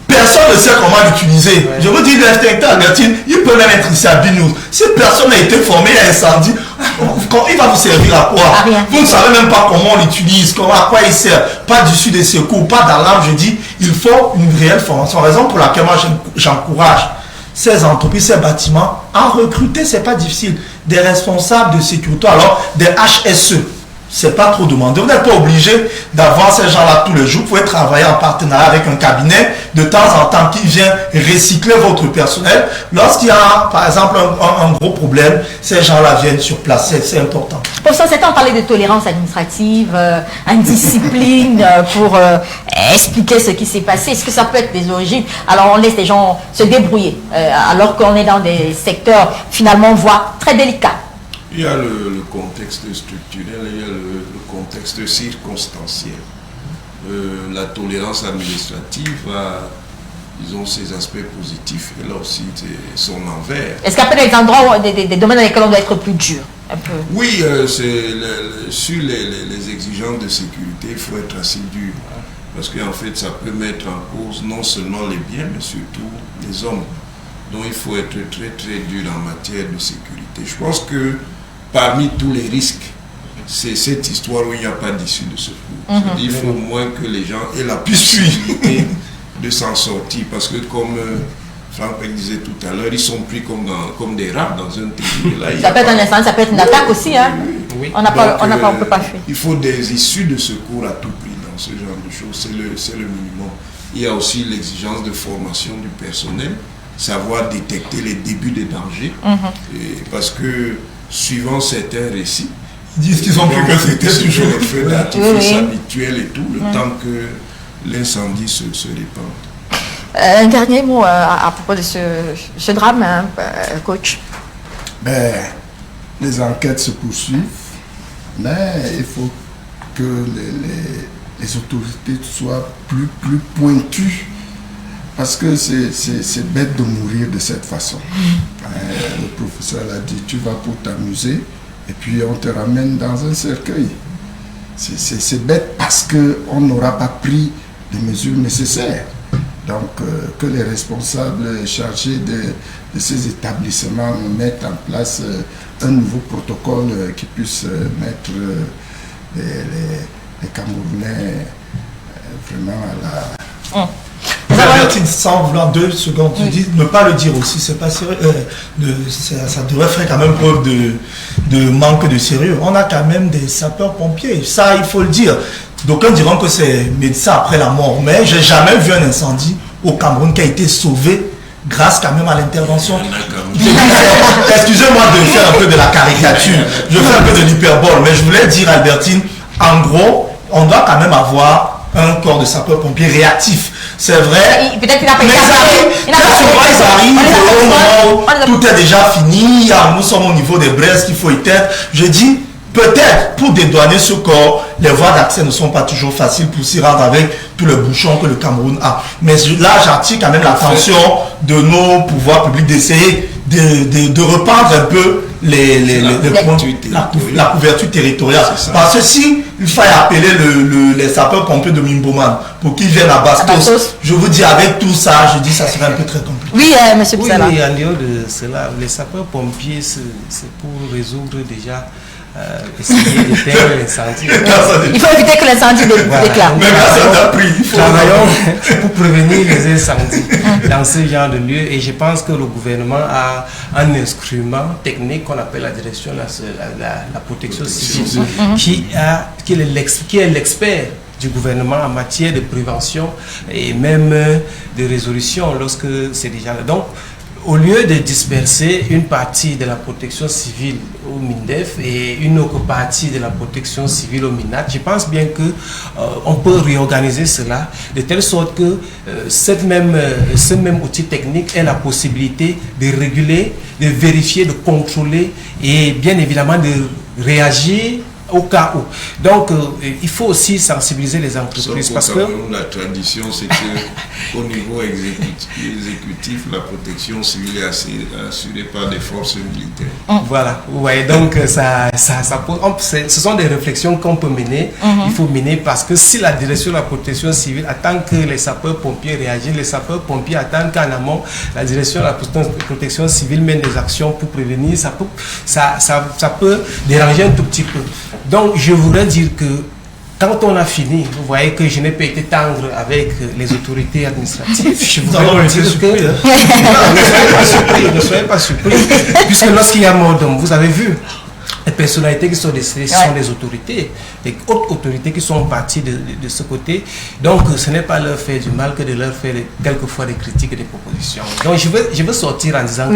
Personne ne sait comment l'utiliser. Ouais. Je vous dis, l'extincteur, Albertine, il peut même être ici à BNews. Si personne n'a été formé à incendie, il va vous servir à quoi? Vous ne savez même pas comment on l'utilise, à quoi il sert. Pas d'issue de secours, pas d'alarme. Je dis, il faut une réelle formation. Raison pour laquelle moi j'encourage ces entreprises, ces bâtiments à recruter, c'est pas difficile. Des responsables de sécurité, alors des HSE. C'est pas trop demandé. Vous n'êtes pas obligé d'avoir ces gens-là tous les jours. Vous pouvez travailler en partenariat avec un cabinet de temps en temps qui vient recycler votre personnel. Lorsqu'il y a, par exemple, un gros problème, ces gens-là viennent sur place. C'est important. Pour ça, c'est on parlait de tolérance administrative, indiscipline, pour expliquer ce qui s'est passé. Est-ce que ça peut être des origines? Alors, on laisse les gens se débrouiller, alors qu'on est dans des secteurs, finalement, voire très délicats. Il y a le contexte structurel et il y a le contexte circonstanciel. La tolérance administrative a, disons, ses aspects positifs et là aussi son envers. Est-ce qu'il y a peut-être des endroits, des domaines dans lesquels on doit être plus dur un peu? Oui, sur les exigences de sécurité, il faut être assez dur. Parce qu'en fait, ça peut mettre en cause non seulement les biens, mais surtout les hommes. Donc il faut être très très dur en matière de sécurité. Je pense que parmi tous les risques, c'est cette histoire où il n'y a pas d'issue de secours. Il faut au moins que les gens aient la possibilité de s'en sortir. Parce que comme Franck disait tout à l'heure, ils sont pris comme des rats dans un terrier. Ça peut être un incendie, ça peut être une attaque aussi. Hein? Oui. On ne peut pas fuir. Il faut des issues de secours à tout prix dans ce genre de choses. C'est le minimum. Il y a aussi l'exigence de formation du personnel, savoir détecter les débuts des dangers. Et parce que suivant certains récits, ils disent qu'ils ont cru que c'était toujours les feux d'artifice habituels et tout, le temps que l'incendie se répande. Un dernier mot à propos de ce drame, hein, coach. Les enquêtes se poursuivent, mais il faut que les autorités soient plus pointues. Parce que c'est bête de mourir de cette façon. Le professeur l'a dit, tu vas pour t'amuser et puis on te ramène dans un cercueil. C'est bête parce qu'on n'aura pas pris les mesures nécessaires. Donc que les responsables chargés de ces établissements mettent en place un nouveau protocole qui puisse mettre les Camerounais vraiment à la... Albertine, sans vouloir 2 secondes, tu dis ne pas le dire aussi, c'est pas sérieux. Ça devrait faire quand même preuve de manque de sérieux. On a quand même des sapeurs-pompiers, ça il faut le dire. D'aucuns diront que c'est médecin après la mort, mais j'ai jamais vu un incendie au Cameroun qui a été sauvé grâce quand même à l'intervention. Excusez-moi de faire un peu de la caricature, je fais un peu de l'hyperbole, mais je voulais dire, Albertine, en gros, on doit quand même avoir un corps de sapeurs-pompiers réactif. C'est vrai. Peut-être qu'il n'a pas mais ils arrivent au moment où tout est déjà fini, nous sommes au niveau des braises qu'il faut éteindre. Je dis, peut-être pour dédouaner ce corps, les voies d'accès ne sont pas toujours faciles pour s'y rendre avec tous les bouchons que le Cameroun a. Mais là, j'attire quand même l'attention de nos pouvoirs publics d'essayer de reprendre un peu la couverture territoriale. Parce que si il fallait appeler les sapeurs-pompiers de Mimboman pour qu'ils viennent à Bastos, je vous dis, avec tout ça, je dis ça serait un peu très compliqué. Oui, monsieur Pissala. Oui, en dehors de cela, les sapeurs-pompiers, c'est pour résoudre déjà essayer d'éteindre l'incendie. Il faut éviter que l'incendie déclare. Travaillons pour prévenir les incendies dans ce genre de lieu, et je pense que le gouvernement a un instrument technique qu'on appelle la direction la protection civile, qui est l'expert du gouvernement en matière de prévention et même de résolution lorsque c'est déjà là. Donc, au lieu de disperser une partie de la protection civile au MINDEF et une autre partie de la protection civile au MINAT, je pense bien que on peut réorganiser cela de telle sorte que ce même outil technique ait la possibilité de réguler, de vérifier, de contrôler et bien évidemment de réagir au cas où. Donc, il faut aussi sensibiliser les entreprises parce que la tradition, c'est que au niveau exécutif, la protection civile est assurée par des forces militaires. Voilà, ouais, donc ce sont des réflexions qu'on peut mener. Il faut mener parce que si la direction de la protection civile attend que les sapeurs-pompiers réagissent, les sapeurs-pompiers attendent qu'en amont la direction de la protection civile mène des actions pour prévenir, ça peut déranger un tout petit peu. Donc, je voudrais dire que quand on a fini, vous voyez que je n'ai pas été tendre avec les autorités administratives. Je voudrais dire que ne soyez pas surpris, puisque lorsqu'il y a mort d'homme, vous avez vu les personnalités qui sont décédées, ce sont des autorités, des hautes autorités qui sont parties de ce côté. Donc, ce n'est pas leur faire du mal que de leur faire quelquefois des critiques et des propositions. Donc, je veux sortir en disant que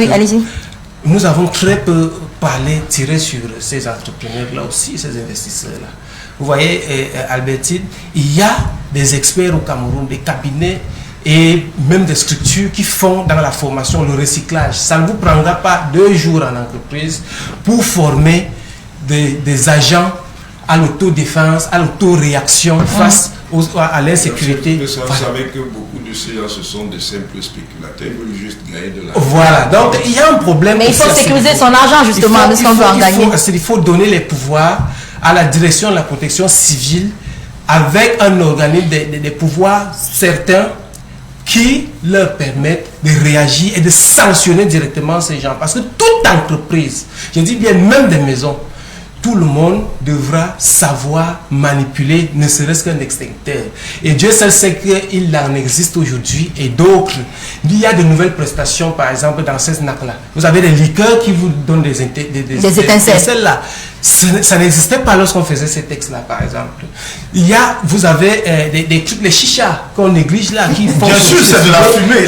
nous avons très peu tiré sur ces entrepreneurs-là aussi, ces investisseurs-là. Vous voyez, Albertine, il y a des experts au Cameroun, des cabinets et même des structures qui font dans la formation le recyclage. Ça ne vous prendra pas 2 jours en entreprise pour former des agents à l'autodéfense, à l'autoréaction face à l'insécurité. Vous savez que beaucoup de ces gens, ce sont des simples spéculateurs, ils veulent juste gagner de l'argent. Voilà, donc il y a un problème. Mais il faut sécuriser son argent justement, de ce qu'on veut en gagner. Il faut donner les pouvoirs à la direction de la protection civile avec un organisme des pouvoirs certains qui leur permettent de réagir et de sanctionner directement ces gens. Parce que toute entreprise, je dis bien même des maisons, tout le monde devra savoir manipuler, ne serait-ce qu'un extincteur. Et Dieu seul sait qu'il en existe aujourd'hui et d'autres. Il y a de nouvelles prestations, par exemple, dans ces snacks-là. Vous avez des liqueurs qui vous donnent des étincelles là. Ça n'existait pas lorsqu'on faisait ces textes-là, par exemple. Vous avez des trucs, les chichas qu'on néglige là, qui font... Bien sûr, c'est de la fumée.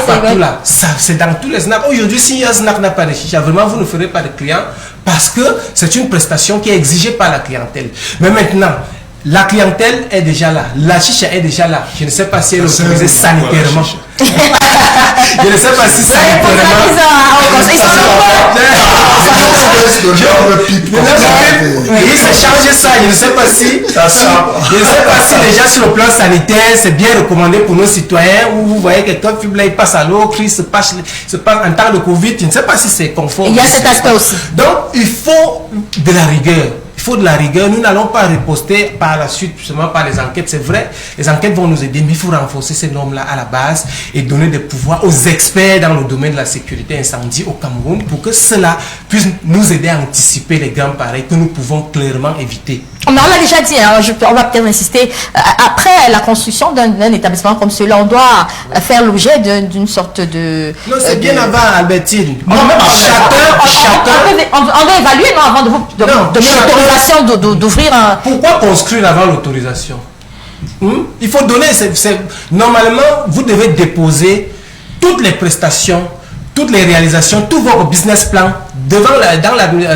Partout là. C'est dans tous les snacks. Aujourd'hui, si un snack n'a pas de chicha, vraiment, vous ne ferez pas de clients parce que c'est une prestation qui est exigée par la clientèle. Mais maintenant, la clientèle est déjà là. La chicha est déjà là. Je ne sais pas si elle est autorisée sanitairement. Je ne sais pas si sanitairement... Il s'est changé ça. Je ne sais pas si déjà sur le plan sanitaire, c'est bien recommandé pour nos citoyens où vous voyez quelqu'un fume là, il passe à l'eau, il se passe en temps de Covid. Je ne sais pas si c'est conforme. Il y a cet aspect aussi. Donc, il faut de la rigueur. Il faut de la rigueur. Nous n'allons pas riposter par la suite, justement, par les enquêtes. C'est vrai, les enquêtes vont nous aider, mais il faut renforcer ces normes-là à la base et donner des pouvoirs aux experts dans le domaine de la sécurité incendie au Cameroun pour que cela puisse nous aider à anticiper les grands pareils que nous pouvons clairement éviter. On l'a déjà dit, hein, on va peut-être insister. Après la construction d'un établissement comme celui-là, on doit faire l'objet d'une sorte de... Non, c'est bien avant, Albertine. On doit évaluer, non, avant de l'autorisation d'ouvrir un... Pourquoi construire avant l'autorisation? Il faut donner... Normalement, vous devez déposer toutes les prestations, toutes les réalisations, tous vos business plans,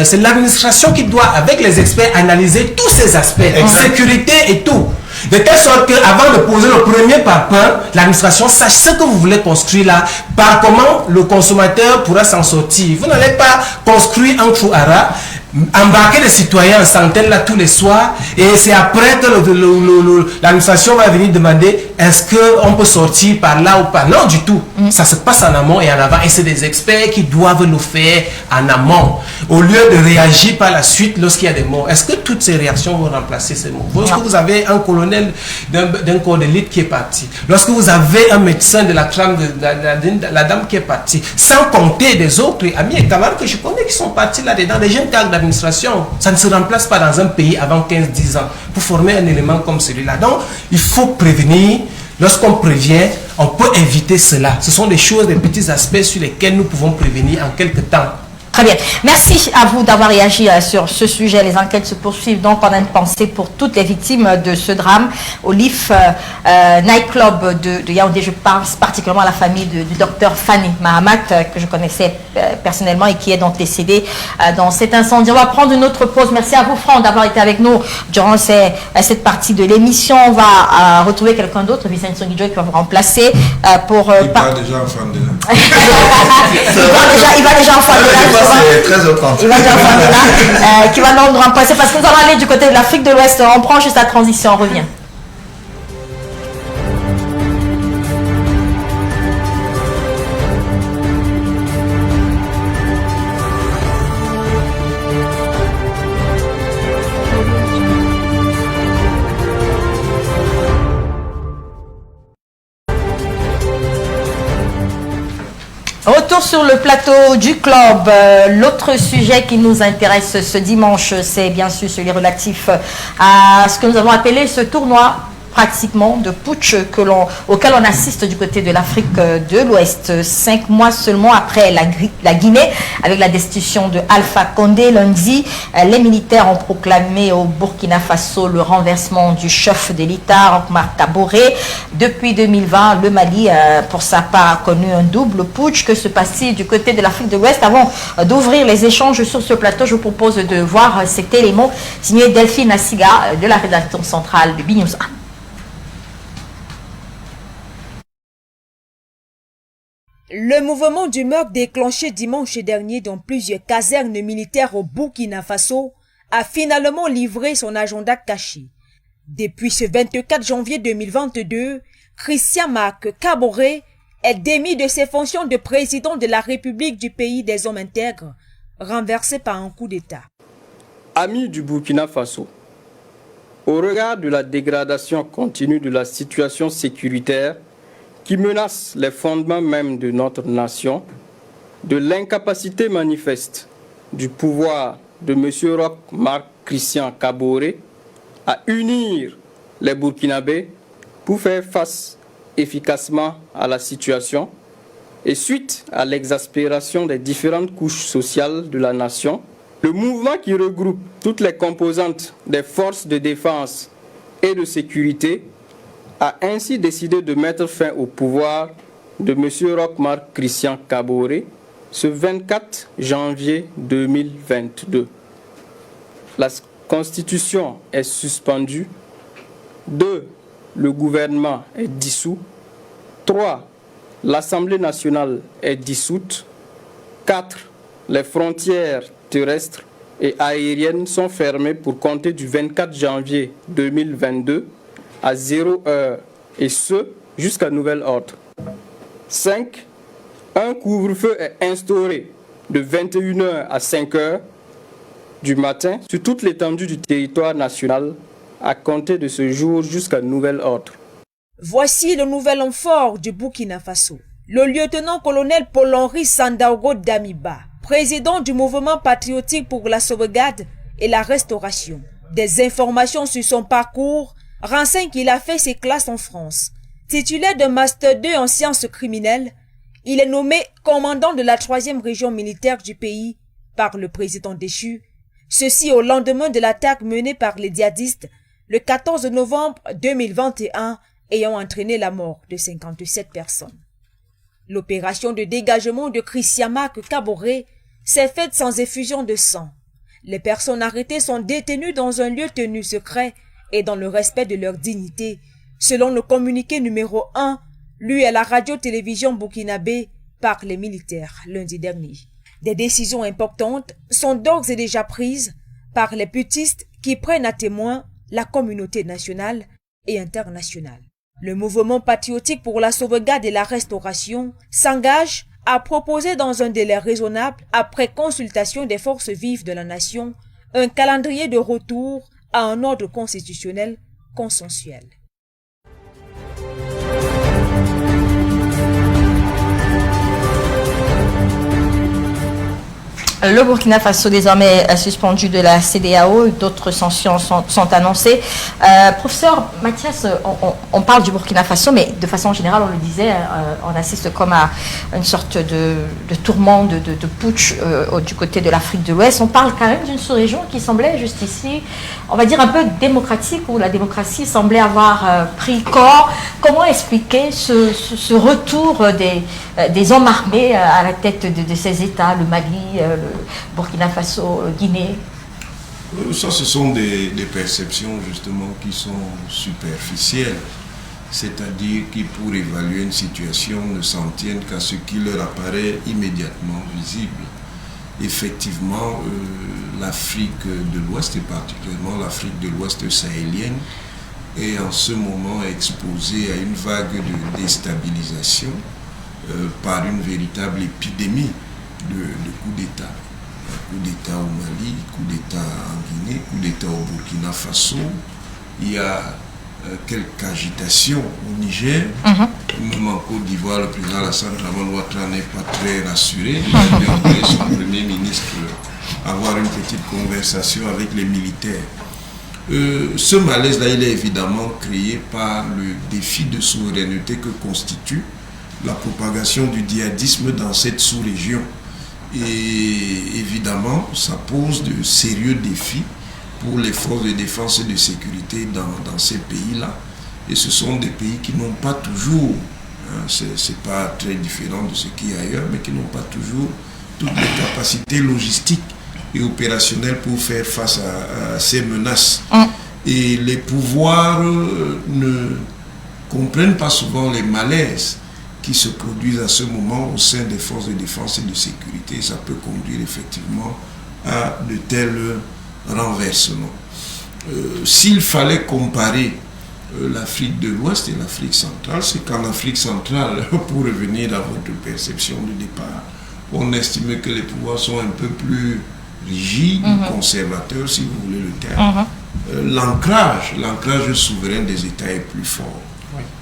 c'est l'administration qui doit, avec les experts, analyser tous ces aspects, sécurité et tout. De telle sorte qu'avant de poser le premier parpaing, l'administration sache ce que vous voulez construire là, par comment le consommateur pourra s'en sortir. Vous n'allez pas construire un trou à rat, embarquer les citoyens en centaines là tous les soirs, et c'est après que l'administration va venir demander est-ce qu'on peut sortir par là ou pas. Non du tout. Ça se passe en amont et en avant, et c'est des experts qui doivent le faire en amont, au lieu de réagir par la suite lorsqu'il y a des morts. Est-ce que toutes ces réactions vont remplacer ces morts? Lorsque vous avez un colonel d'un corps d'élite qui est parti, lorsque vous avez un médecin de la trame de la dame qui est partie, sans compter des autres amis et camarades que je connais qui sont partis là-dedans, des jeunes cadres d'administration, ça ne se remplace pas dans un pays avant 15-10 ans pour former un élément comme celui-là. Donc, il faut prévenir. Lorsqu'on prévient, on peut éviter cela. Ce sont des choses, des petits aspects sur lesquels nous pouvons prévenir en quelques temps. Très bien. Merci à vous d'avoir réagi sur ce sujet. Les enquêtes se poursuivent. Donc, on a une pensée pour toutes les victimes de ce drame. Au LIF Nightclub de Yaoundé, je pense particulièrement à la famille du docteur Fanny Mahamat, que je connaissais personnellement et qui est donc décédée dans cet incendie. On va prendre une autre pause. Merci à vous, Franck, d'avoir été avec nous durant cette partie de l'émission. On va retrouver quelqu'un d'autre, Vincent Songidjo, qui va vous remplacer pour... Il parle déjà en fin de là. il va déjà en fin de là. C'est 13h30. Il va dire là, qui va nous remplacer parce que nous allons aller du côté de l'Afrique de l'Ouest. On prend juste la transition, on revient. Retour sur le plateau du club. L'autre sujet qui nous intéresse ce dimanche, c'est bien sûr celui relatif à ce que nous avons appelé ce tournoi pratiquement de putsch auquel on assiste du côté de l'Afrique de l'Ouest. 5 mois seulement après la Guinée, avec la destitution de Alpha Condé lundi, les militaires ont proclamé au Burkina Faso le renversement du chef de l'État, Omar Kaboré. Depuis 2020, le Mali, pour sa part, a connu un double putsch. Que se passe-t-il du côté de l'Afrique de l'Ouest? Avant d'ouvrir les échanges sur ce plateau, je vous propose de voir cet élément signé Delphine Assiga de la rédaction centrale de BNews 1. Le mouvement d'humeur déclenché dimanche dernier dans plusieurs casernes militaires au Burkina Faso a finalement livré son agenda caché. Depuis ce 24 janvier 2022, Christian Marc Kaboré est démis de ses fonctions de président de la République du pays des hommes intègres, renversé par un coup d'État. Amis du Burkina Faso, au regard de la dégradation continue de la situation sécuritaire qui menace les fondements même de notre nation, de l'incapacité manifeste du pouvoir de M. Roch Marc Christian Kaboré à unir les Burkinabés pour faire face efficacement à la situation, et suite à l'exaspération des différentes couches sociales de la nation, le mouvement qui regroupe toutes les composantes des forces de défense et de sécurité a ainsi décidé de mettre fin au pouvoir de M. Roch Marc Christian Kaboré ce 24 janvier 2022. La Constitution est suspendue. 2. Le gouvernement est dissous. 3. L'Assemblée nationale est dissoute. 4. Les frontières terrestres et aériennes sont fermées pour compter du 24 janvier 2022 à 0 heure, et ce, jusqu'à nouvel ordre. 5. Un couvre-feu est instauré de 21h à 5h du matin sur toute l'étendue du territoire national à compter de ce jour jusqu'à nouvel ordre. Voici le nouvel homme fort du Burkina Faso, le lieutenant-colonel Paul-Henri Sandaogo Damiba, président du mouvement patriotique pour la sauvegarde et la restauration. Des informations sur son parcours renseignent qu'il a fait ses classes en France. Titulaire de Master 2 en sciences criminelles, il est nommé commandant de la 3e région militaire du pays par le président déchu, ceci au lendemain de l'attaque menée par les djihadistes le 14 novembre 2021 ayant entraîné la mort de 57 personnes. L'opération de dégagement de Christiamak Kaboré s'est faite sans effusion de sang. Les personnes arrêtées sont détenues dans un lieu tenu secret et dans le respect de leur dignité, selon le communiqué numéro 1, lu à la radio-télévision burkinabé par les militaires lundi dernier. Des décisions importantes sont d'ores et déjà prises par les putistes qui prennent à témoin la communauté nationale et internationale. Le mouvement patriotique pour la sauvegarde et la restauration s'engage à proposer dans un délai raisonnable, après consultation des forces vives de la nation, un calendrier de retour à un ordre constitutionnel consensuel. Le Burkina Faso désormais suspendu de la CEDEAO, d'autres sanctions sont annoncées. Professeur Mathias, on parle du Burkina Faso, mais de façon générale, on le disait, on assiste comme à une sorte de tourment, de putsch du côté de l'Afrique de l'Ouest. On parle quand même d'une sous-région qui semblait juste ici, on va dire un peu démocratique, où la démocratie semblait avoir pris corps. Comment expliquer ce retour des hommes armés à la tête de ces États, le Mali, le Burkina Faso, Guinée? Ça, ce sont des perceptions justement qui sont superficielles, c'est-à-dire qui, pour évaluer une situation, ne s'en tiennent qu'à ce qui leur apparaît immédiatement visible. Effectivement, l'Afrique de l'Ouest, et particulièrement l'Afrique de l'Ouest sahélienne, est en ce moment exposée à une vague de déstabilisation par une véritable épidémie de coups d'État. Coup d'État au Mali, coup d'État en Guinée, coup d'État au Burkina Faso. Il y a quelques agitations au Niger. Même en Côte d'Ivoire, le président Alassane Ouattara n'est pas très rassuré. Il a envoyé son premier ministre avoir une petite conversation avec les militaires. Ce malaise-là, il est évidemment créé par le défi de souveraineté que constitue la propagation du djihadisme dans cette sous-région. Et évidemment, ça pose de sérieux défis pour les forces de défense et de sécurité dans ces pays-là. Et ce sont des pays qui n'ont pas toujours, c'est pas très différent de ce qu'il y a ailleurs, mais qui n'ont pas toujours toutes les capacités logistiques et opérationnelles pour faire face à ces menaces. Et les pouvoirs ne comprennent pas souvent les malaises qui se produisent à ce moment au sein des forces de défense et de sécurité. Ça peut conduire effectivement à de tels renversements. S'il fallait comparer l'Afrique de l'Ouest et l'Afrique centrale, c'est qu'en Afrique centrale, pour revenir à votre perception de départ, on estime que les pouvoirs sont un peu plus rigides, conservateurs, si vous voulez le terme. L'ancrage souverain des États est plus fort.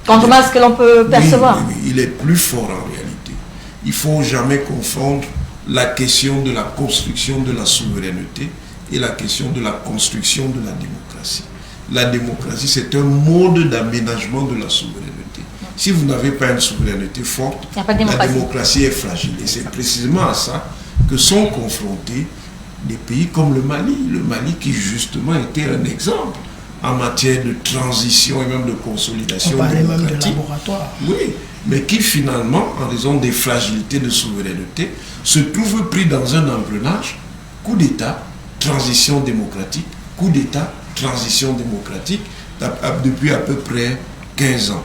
Contrairement à ce que l'on peut percevoir. Oui, il est plus fort en réalité. Il ne faut jamais confondre la question de la construction de la souveraineté et la question de la construction de la démocratie. La démocratie, c'est un mode d'aménagement de la souveraineté. Si vous n'avez pas une souveraineté forte, la démocratie est fragile. Et c'est précisément à ça que sont confrontés des pays comme le Mali qui justement était un exemple en matière de transition et même de consolidation démocratique. Même de laboratoire. Oui, mais qui finalement, en raison des fragilités de souveraineté, se trouve pris dans un engrenage, coup d'État, transition démocratique, coup d'État, transition démocratique, depuis à peu près 15 ans.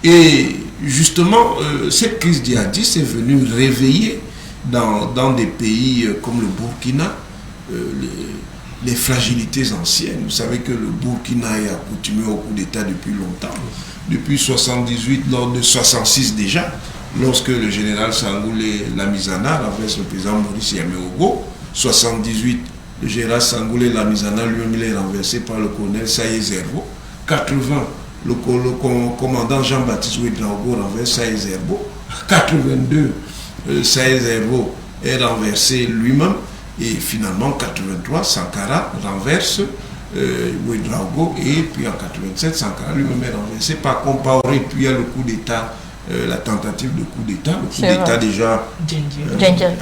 Et justement, cette crise djihadiste est venue réveiller dans des pays comme le Burkina, les fragilités anciennes. Vous savez que le Burkina est accoutumé au coup d'État depuis longtemps. Depuis 78, lors de 66 déjà, lorsque le général Sangoulé Lamizana renverse le président Maurice Yaméogo. 78, le général Sangoulé Lamizana lui-même est renversé par le colonel Saïe Zerbo. 80, le commandant Jean-Baptiste Ouedraogo renverse Saïe Zerbo. 82, Saïe Zerbo est renversé lui-même. Et finalement, en 83, Sankara renverse Ouedraogo, et puis en 87, Sankara lui-même est renversé par Compaoré. Puis il y a le coup d'État, la tentative de coup d'État, le coup d'État déjà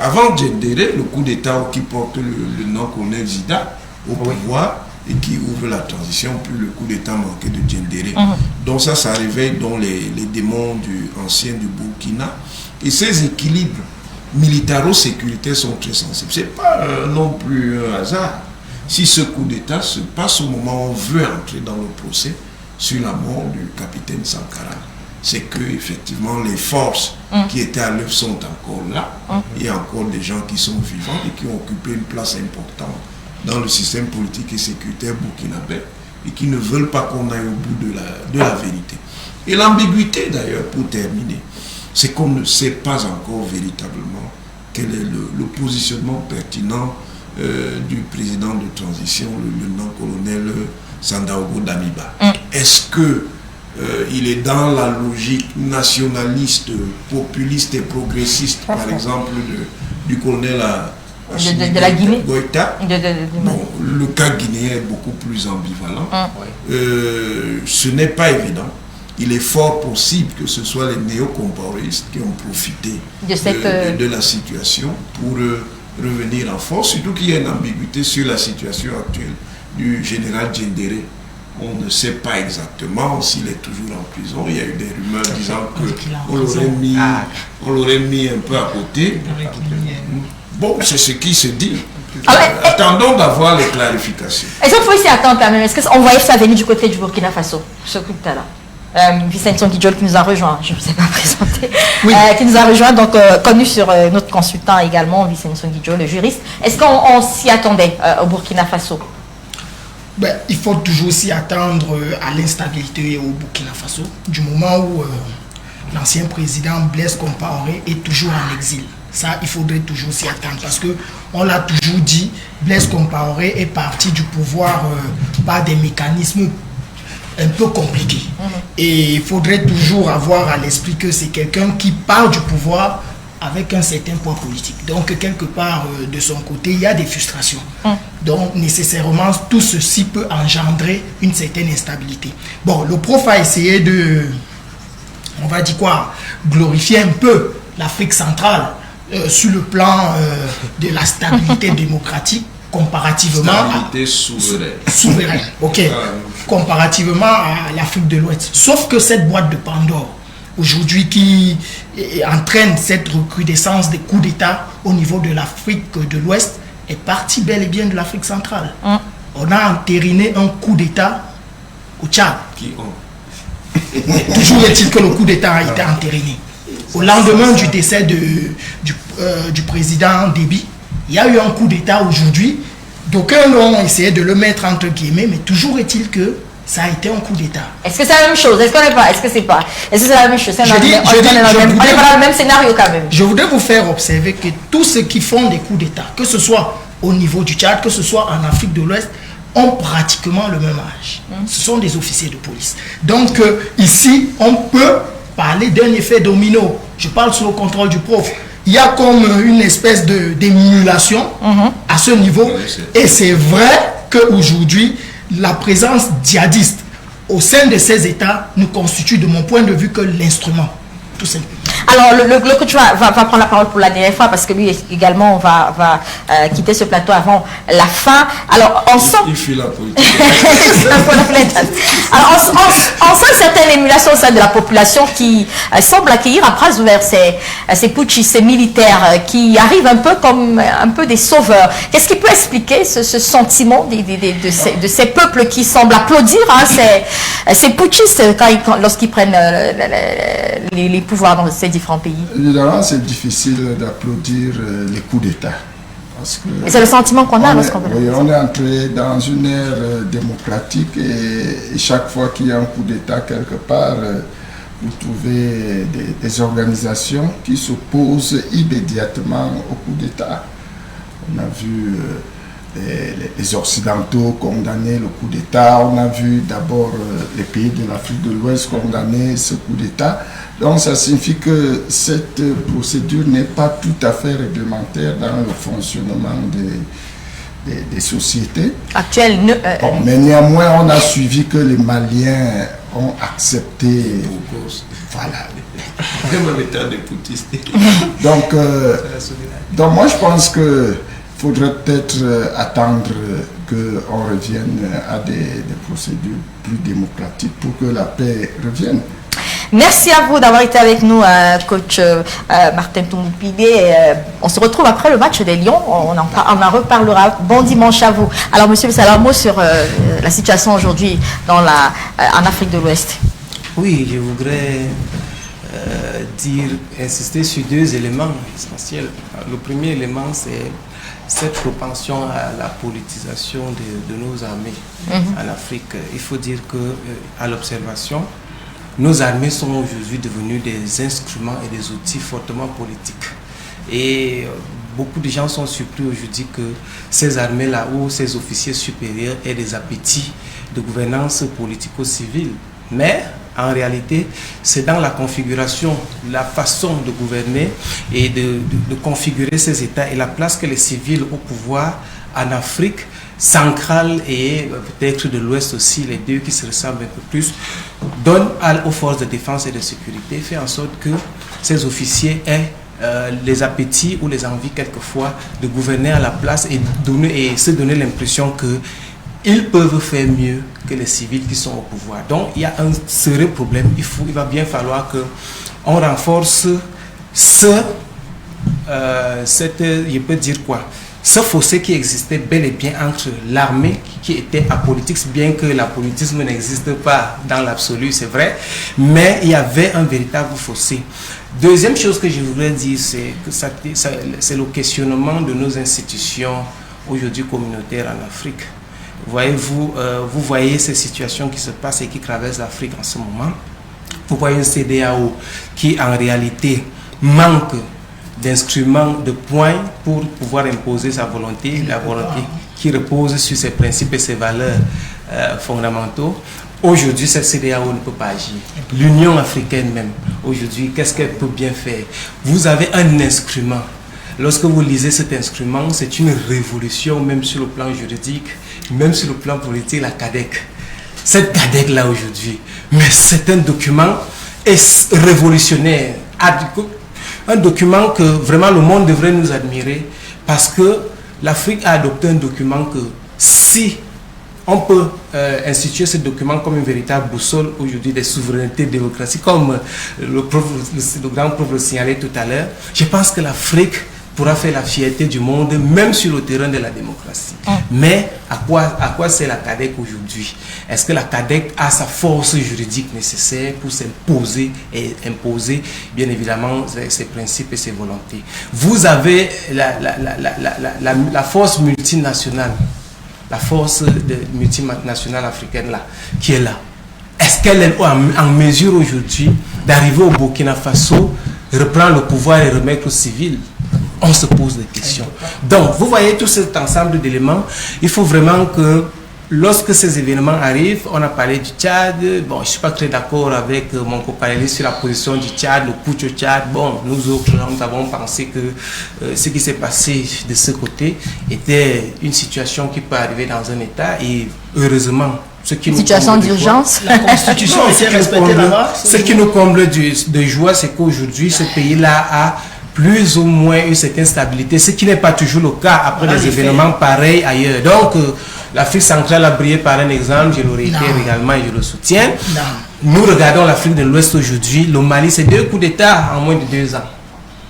avant Djendéré, le coup d'État qui porte le nom colonel Zida au pouvoir, et qui ouvre la transition, puis le coup d'État manqué de Diendéré. Donc ça réveille donc les démons anciens du Burkina. Et ces équilibres militaro-sécuritaires sont très sensibles. Ce n'est pas non plus un hasard si ce coup d'État se passe au moment où on veut entrer dans le procès sur la mort du capitaine Sankara. C'est que effectivement les forces qui étaient à l'œuvre sont encore là. Il y a encore des gens qui sont vivants et qui ont occupé une place importante dans le système politique et sécuritaire burkinabé et qui ne veulent pas qu'on aille au bout de la vérité. Et l'ambiguïté d'ailleurs, pour terminer, c'est qu'on ne sait pas encore véritablement quel est le positionnement pertinent du président de transition, le lieutenant-colonel Sandaogo Damiba. Est-ce que il est dans la logique nationaliste, populiste et progressiste, par exemple, du colonel de la Guinée. Goïta? Bon, le cas guinéen est beaucoup plus ambivalent. Ce n'est pas évident. Il est fort possible que ce soit les néo-compaoristes qui ont profité de la situation pour revenir en force, surtout qu'il y a une ambiguïté sur la situation actuelle du général Diendéré. On ne sait pas exactement s'il est toujours en prison. Il y a eu des rumeurs disant qu'on l'aurait mis un peu à côté. Bon, c'est ce qui se dit. Attendons d'avoir les clarifications. Est-ce qu'il faut ici attendre quand même? Est-ce qu'on voyait ça venir du côté du Burkina Faso, ce coup-là? Vincent Guidjol qui nous a rejoint, je ne vous ai pas présenté, qui nous a rejoint, donc connu sur notre consultant également, Vincent Guidjol, le juriste. Est-ce qu'on s'y attendait au Burkina Faso? Il faut toujours s'y attendre à l'instabilité au Burkina Faso, du moment où l'ancien président Blaise Compaoré est toujours en exil. Ça, il faudrait toujours s'y attendre parce que on l'a toujours dit, Blaise Compaoré est parti du pouvoir par des mécanismes un peu compliqué. Et il faudrait toujours avoir à l'esprit que c'est quelqu'un qui part du pouvoir avec un certain poids politique. Donc, quelque part, de son côté, il y a des frustrations. Donc, nécessairement, tout ceci peut engendrer une certaine instabilité. Bon, le prof a essayé de, on va dire quoi, glorifier un peu l'Afrique centrale sur le plan de la stabilité démocratique comparativement souveraine. Ok. Comparativement à l'Afrique de l'Ouest. Sauf que cette boîte de Pandore, aujourd'hui, qui entraîne cette recrudescence des coups d'État au niveau de l'Afrique de l'Ouest, est partie bel et bien de l'Afrique centrale. On a entériné un coup d'État au Tchad. Toujours est-il que le coup d'État a été entériné. Au lendemain du décès du président Déby, il y a eu un coup d'État aujourd'hui. D'aucuns ont essayé de le mettre entre guillemets, mais toujours est-il que ça a été un coup d'État. Est-ce que c'est la même chose? Est-ce qu'on n'est pas? Est-ce que c'est pas? Est-ce que c'est la même chose? On n'est pas dans le même scénario quand même. Je voudrais vous faire observer que tous ceux qui font des coups d'État, que ce soit au niveau du Tchad, que ce soit en Afrique de l'Ouest, ont pratiquement le même âge. Ce sont des officiers de police. Donc ici, on peut parler d'un effet domino. Je parle sous le contrôle du prof. Il y a comme une espèce d'émulation à ce niveau. Et c'est vrai qu'aujourd'hui, la présence djihadiste au sein de ces États ne constitue, de mon point de vue, que l'instrument. Tout simplement. Alors, le coach va prendre la parole pour la dernière fois parce que lui également va quitter ce plateau avant la fin. Alors, on sent... Il fuit la politique. Alors, on sent une certaine émulation au sein de la population qui semble accueillir à bras ouverts ces putschistes, ces militaires qui arrivent un peu comme un peu des sauveurs. Qu'est-ce qui peut expliquer ce sentiment de ces peuples qui semblent applaudir ces putschistes lorsqu'ils prennent les pouvoirs dans ces différents pays? Évidemment, c'est difficile d'applaudir les coups d'État. C'est le sentiment qu'on a lorsqu'on veut. Oui, on est entré dans une ère démocratique et chaque fois qu'il y a un coup d'État quelque part, vous trouvez des organisations qui s'opposent immédiatement au coup d'État. On a vu les Occidentaux condamner le coup d'État, on a vu d'abord les pays de l'Afrique de l'Ouest condamner ce coup d'État. Donc ça signifie que cette procédure n'est pas tout à fait réglementaire dans le fonctionnement des sociétés actuelles. Mais néanmoins, on a suivi que les Maliens ont accepté. Voilà. Même en état de poutiste. Donc moi je pense que faudrait peut-être attendre qu'on revienne à des procédures plus démocratiques pour que la paix revienne. Merci à vous d'avoir été avec nous, coach Martin Toumoupidé. On se retrouve après le match des Lions. On en reparlera. Bon dimanche à vous. Alors, monsieur un mot sur la situation aujourd'hui en Afrique de l'Ouest. Oui, je voudrais insister sur deux éléments essentiels. Le premier élément, c'est cette propension à la politisation de nos armées en Afrique. Il faut dire qu'à l'observation, nos armées sont aujourd'hui devenues des instruments et des outils fortement politiques. Et beaucoup de gens sont surpris aujourd'hui que ces armées-là ou ces officiers supérieurs aient des appétits de gouvernance politico-civile. Mais en réalité, c'est dans la configuration, la façon de gouverner et de configurer ces États et la place que les civils au pouvoir en Afrique centrale et peut-être de l'Ouest aussi, les deux qui se ressemblent un peu plus, donne aux forces de défense et de sécurité, fait en sorte que ces officiers aient les appétits ou les envies quelquefois de gouverner à la place et se donner l'impression qu'ils peuvent faire mieux que les civils qui sont au pouvoir. Donc il y a un sérieux problème. Il va bien falloir qu'on renforce je peux dire quoi, ce fossé qui existait bel et bien entre l'armée qui était apolitique, bien que l'apolitisme n'existe pas dans l'absolu, c'est vrai, mais il y avait un véritable fossé. Deuxième chose que je voudrais dire, c'est que c'est le questionnement de nos institutions aujourd'hui communautaires en Afrique. Voyez-vous, vous voyez ces situations qui se passent et qui traversent l'Afrique en ce moment. Vous voyez une CEDEAO qui en réalité manque d'instruments, de points pour pouvoir imposer sa volonté, la volonté qui repose sur ses principes et ses valeurs fondamentaux. Aujourd'hui, cette CEDEAO ne peut pas agir. L'Union africaine même, aujourd'hui, qu'est-ce qu'elle peut bien faire? Vous avez un instrument. Lorsque vous lisez cet instrument, c'est une révolution, même sur le plan juridique, même sur le plan politique, la CADEC. Cette CADEC-là aujourd'hui, mais c'est un document révolutionnaire. Un document que vraiment le monde devrait nous admirer parce que l'Afrique a adopté un document que si on peut instituer ce document comme une véritable boussole aujourd'hui des souverainetés démocratiques, comme le grand prof le signalait tout à l'heure, je pense que l'Afrique pourra faire la fierté du monde, même sur le terrain de la démocratie. Mais à quoi c'est la CADEC aujourd'hui? Est-ce que la CADEC a sa force juridique nécessaire pour s'imposer et imposer, bien évidemment, ses principes et ses volontés? Vous avez la force multinationale, la force multinationale africaine là, qui est là. Est-ce qu'elle est en mesure aujourd'hui d'arriver au Burkina Faso, reprendre le pouvoir et remettre aux civils? On se pose des questions. Donc, vous voyez tout cet ensemble d'éléments. Il faut vraiment que, lorsque ces événements arrivent, on a parlé du Tchad. Bon, je ne suis pas très d'accord avec mon compagnonniste sur la position du Tchad, le putsch au Tchad. Bon, nous autres, nous avons pensé que ce qui s'est passé de ce côté était une situation qui peut arriver dans un État. Et heureusement, situation d'urgence. La Constitution est respectée là-bas. Ce qui nous comble de joie, c'est qu'aujourd'hui, ce pays-là a plus ou moins une certaine stabilité, ce qui n'est pas toujours le cas après des événements pareils ailleurs. Donc, l'Afrique centrale a brillé par un exemple, je le réitère également et je le soutiens. Nous regardons l'Afrique de l'Ouest aujourd'hui, le Mali, c'est 2 coups d'État en moins de 2 ans.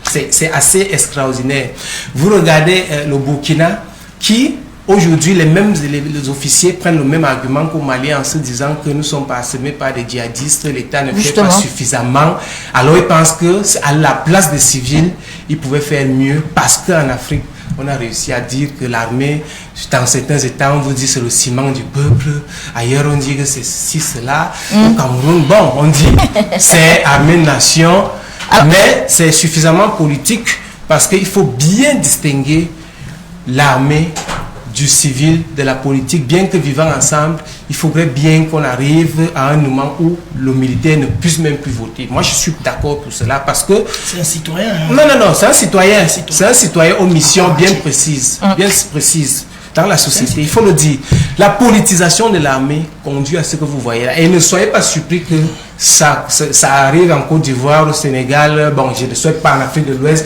C'est assez extraordinaire. Vous regardez le Burkina, qui aujourd'hui, les officiers prennent le même argument qu'au Mali en se disant que nous sommes parsemés par des djihadistes, l'État ne fait pas suffisamment. Alors ils pensent qu'à la place des civils, ils pouvaient faire mieux parce qu'en Afrique, on a réussi à dire que l'armée, dans certains États, on vous dit c'est le ciment du peuple. Ailleurs, on dit que c'est ceci, cela. Au Cameroun, bon, on dit c'est armée-nation. Mais c'est suffisamment politique parce qu'il faut bien distinguer l'armée du civil, de la politique. Bien que vivant ensemble, il faudrait bien qu'on arrive à un moment où le militaire ne puisse même plus voter. Moi, je suis d'accord pour cela parce que... C'est un citoyen. Non, c'est un citoyen. C'est un citoyen aux missions bien précises. Bien précises dans la société. Il faut le dire. La politisation de l'armée conduit à ce que vous voyez là. Et ne soyez pas surpris que ça arrive en Côte d'Ivoire, au Sénégal. Bon, je ne souhaite pas en Afrique de l'Ouest.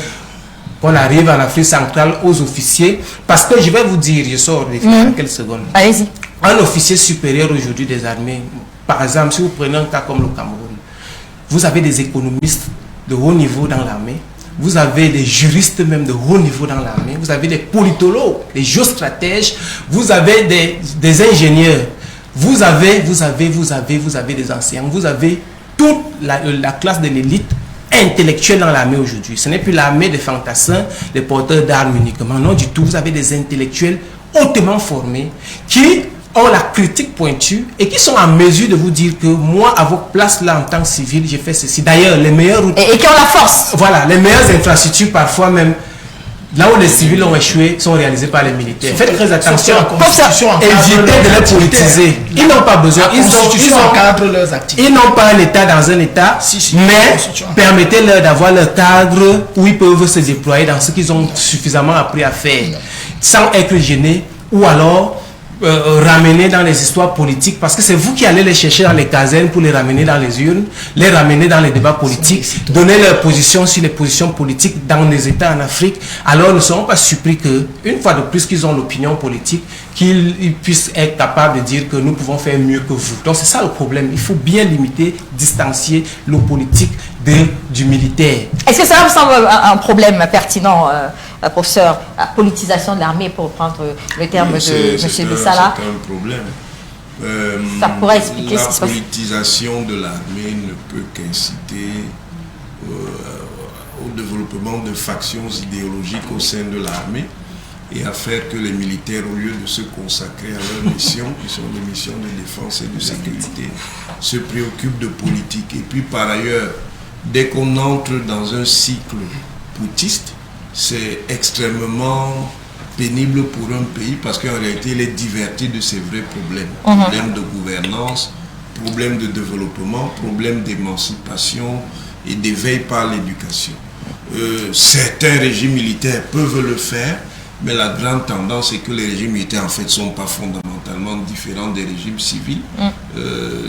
qu'on arrive en Afrique centrale aux officiers. Parce que je vais vous dire, je sors des en quelques secondes. Allez-y. Un officier supérieur aujourd'hui des armées, par exemple, si vous prenez un cas comme le Cameroun, vous avez des économistes de haut niveau dans l'armée, vous avez des juristes même de haut niveau dans l'armée, vous avez des politologues, des géostratèges, vous avez des ingénieurs, vous avez des enseignants, vous avez toute la classe de l'élite intellectuelle dans l'armée aujourd'hui. Ce n'est plus l'armée des fantassins, des porteurs d'armes uniquement, non du tout. Vous avez des intellectuels hautement formés qui ont la critique pointue et qui sont en mesure de vous dire que moi, à votre place là en tant que civil, j'ai fait ceci. D'ailleurs, les meilleures routes... Et qui ont la force. Voilà, les meilleures infrastructures parfois même, là où les civils ont échoué, sont réalisées par les militaires. Faites très attention. Évitez de les politiser. Ils n'ont pas besoin. Ils n'ont pas un État dans un État, mais permettez-leur d'avoir leur cadre où ils peuvent se déployer dans ce qu'ils ont suffisamment appris à faire, sans être gênés ou alors ramener dans les histoires politiques, parce que c'est vous qui allez les chercher dans les casernes pour les ramener dans les urnes, les ramener dans les débats politiques, donner leur position sur les positions politiques dans les États en Afrique. Alors nous ne serons pas surpris que, une fois de plus qu'ils ont l'opinion politique, qu'ils puissent être capables de dire que nous pouvons faire mieux que vous. Donc c'est ça le problème. Il faut bien limiter, distancier le politique du militaire. Est-ce que ça vous semble un problème pertinent, professeur, la politisation de l'armée, pour prendre le terme de M. Bissala? C'est un problème. Ça pourrait expliquer ce qui se passe. La politisation de l'armée ne peut qu'inciter au développement de factions idéologiques au sein de l'armée et à faire que les militaires, au lieu de se consacrer à leurs missions, qui sont des missions de défense et de sécurité, se préoccupent de politique. Et puis par ailleurs, dès qu'on entre dans un cycle poutiste, c'est extrêmement pénible pour un pays parce qu'en réalité, il est diverti de ses vrais problèmes. Problèmes de gouvernance, problèmes de développement, problèmes d'émancipation et d'éveil par l'éducation. Certains régimes militaires peuvent le faire, mais la grande tendance est que les régimes militaires en fait ne sont pas fondamentalement différents des régimes civils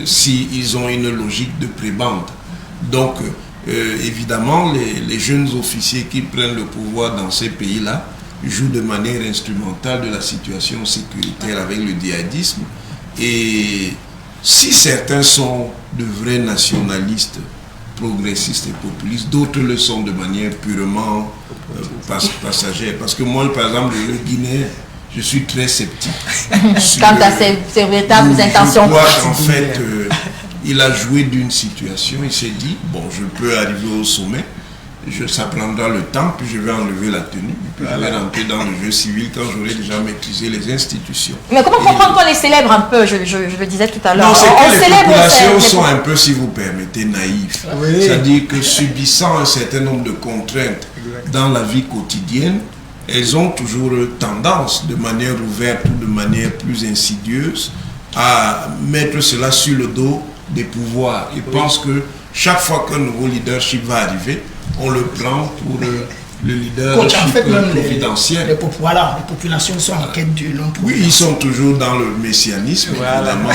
s'ils ont une logique de prébende. Donc, évidemment, les jeunes officiers qui prennent le pouvoir dans ces pays-là jouent de manière instrumentale de la situation sécuritaire avec le djihadisme. Et si certains sont de vrais nationalistes, progressistes et populistes, d'autres le sont de manière purement passagère. Parce que moi, par exemple, le Guinéen, je suis très sceptique. Quant à ses véritables intentions. Je crois qu'en fait, il a joué d'une situation, il s'est dit, bon, je peux arriver au sommet, ça prendra le temps, puis je vais enlever la tenue, puis je vais rentrer dans le jeu civil quand j'aurai déjà maîtrisé les institutions. Mais comment comprendre qu'on les célèbre un peu, je le disais tout à l'heure. Non, c'est que les populations sont un peu, si vous permettez, naïfs. C'est-à-dire que subissant un certain nombre de contraintes dans la vie quotidienne, elles ont toujours tendance, de manière ouverte ou de manière plus insidieuse, à mettre cela sur le dos des pouvoirs. Ils pensent que chaque fois qu'un nouveau leadership va arriver, on le prend pour le leadership providentiel. Les populations sont en quête du long pouvoir. Oui, ils sont toujours dans le messianisme, évidemment.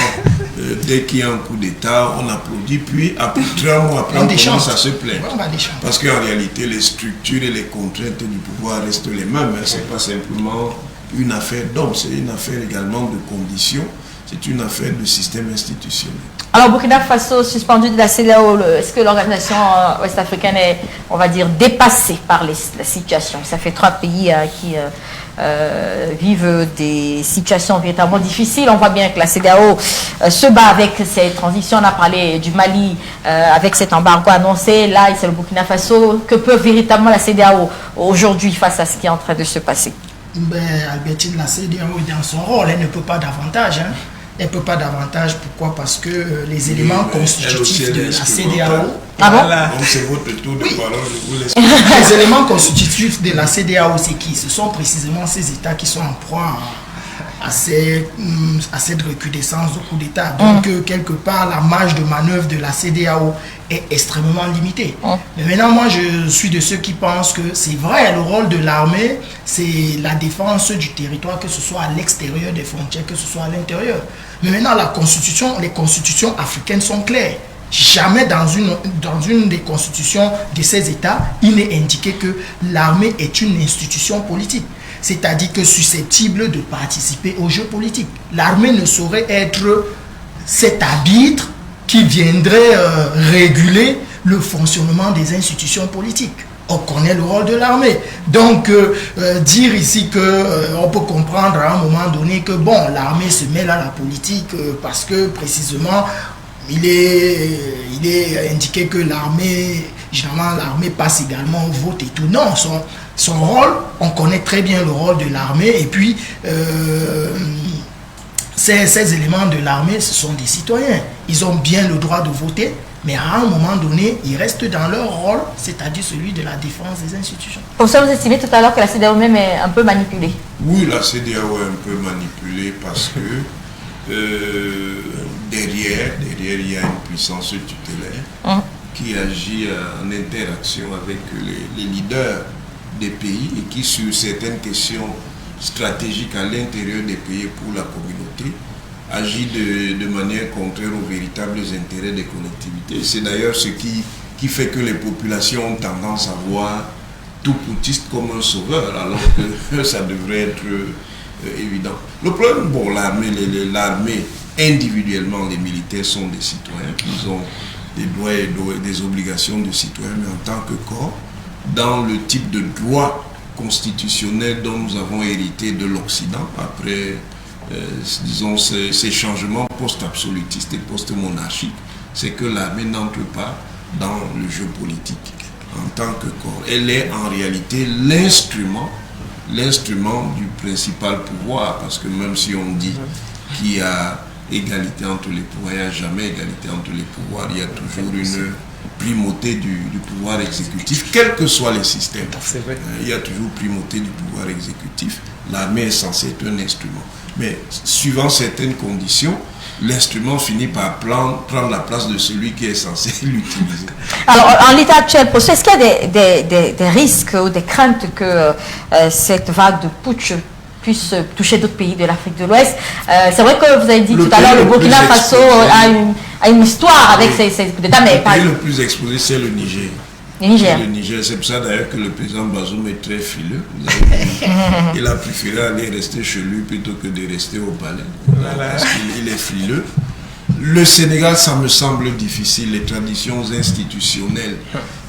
Dès qu'il y a un coup d'État, on applaudit, puis après 3 mois après, on commence à se plaindre. Parce qu'en réalité, les structures et les contraintes du pouvoir restent les mêmes. Ce n'est pas simplement une affaire d'hommes, c'est une affaire également de conditions. C'est une affaire de système institutionnel. Alors, Burkina Faso, suspendu de la CEDEAO, est-ce que l'organisation ouest-africaine est, on va dire, dépassée par la situation? Ça fait 3 pays qui vivent des situations véritablement difficiles. On voit bien que la CEDEAO se bat avec ces transitions. On a parlé du Mali avec cet embargo annoncé. Là, c'est le Burkina Faso. Que peut véritablement la CEDEAO aujourd'hui face à ce qui est en train de se passer? Albertine, la CEDEAO est dans son rôle. Elle ne peut pas davantage. Elle ne peut pas davantage. Pourquoi? Parce que les éléments constitutifs de la CEDEAO... Ah bon? C'est votre tour de parole, je vous laisse. Les éléments constitutifs de la CEDEAO, c'est qui? Ce sont précisément ces États qui sont en proie à cette recrudescence de coup d'État. Donc, quelque part, la marge de manœuvre de la CEDEAO est extrêmement limitée. Mais maintenant, moi, je suis de ceux qui pensent que c'est vrai, le rôle de l'armée, c'est la défense du territoire, que ce soit à l'extérieur des frontières, que ce soit à l'intérieur. Mais maintenant, les constitutions africaines sont claires. Jamais dans une des constitutions de ces États, il n'est indiqué que l'armée est une institution politique, c'est-à-dire que susceptible de participer aux jeux politiques. L'armée ne saurait être cet arbitre qui viendrait réguler le fonctionnement des institutions politiques. On connaît le rôle de l'armée. Donc, dire ici qu'on peut comprendre à un moment donné que, bon, l'armée se mêle à la politique parce que, précisément, il est indiqué que l'armée, généralement, l'armée passe également au vote et tout. Non, son rôle, on connaît très bien le rôle de l'armée. Et puis, ces éléments de l'armée, ce sont des citoyens. Ils ont bien le droit de voter. Mais à un moment donné, ils restent dans leur rôle, c'est-à-dire celui de la défense des institutions. Pour ça, vous estimez tout à l'heure que la CEDEAO même est un peu manipulée? Oui, la CEDEAO est un peu manipulée parce que derrière, il y a une puissance tutélaire qui agit en interaction avec les leaders des pays et qui, sur certaines questions stratégiques à l'intérieur des pays pour la communauté, agit de manière contraire aux véritables intérêts des collectivités. C'est d'ailleurs ce qui fait que les populations ont tendance à voir tout putiste comme un sauveur, alors que ça devrait être évident. Le problème, bon, l'armée, individuellement, les militaires sont des citoyens, ils ont des droits et des obligations de citoyens, mais en tant que corps, dans le type de droit constitutionnel dont nous avons hérité de l'Occident, après disons ces changements post-absolutistes et post-monarchiques, c'est que l'armée n'entre pas dans le jeu politique en tant que corps. Elle est en réalité l'instrument du principal pouvoir, parce que même si on dit qu'il y a égalité entre les pouvoirs, il n'y a jamais égalité entre les pouvoirs, il y a toujours une primauté du pouvoir exécutif, quels que soient les systèmes. Il y a toujours primauté du pouvoir exécutif. L'armée est censée être un instrument. Mais suivant certaines conditions, l'instrument finit par prendre la place de celui qui est censé l'utiliser. Alors, en l'état actuel, est-ce qu'il y a des risques ou des craintes que cette vague de putsch puisse toucher d'autres pays de l'Afrique de l'Ouest? C'est vrai que vous avez dit tout à l'heure, le Burkina Faso a une histoire avec ces coups d'État, mais le pays le plus exposé, c'est le Niger. Le Niger. C'est pour ça d'ailleurs que le président Bazoum est très fileux. Il a préféré aller rester chez lui plutôt que de rester au palais. Parce qu'il est frileux. Le Sénégal, ça me semble difficile. Les traditions institutionnelles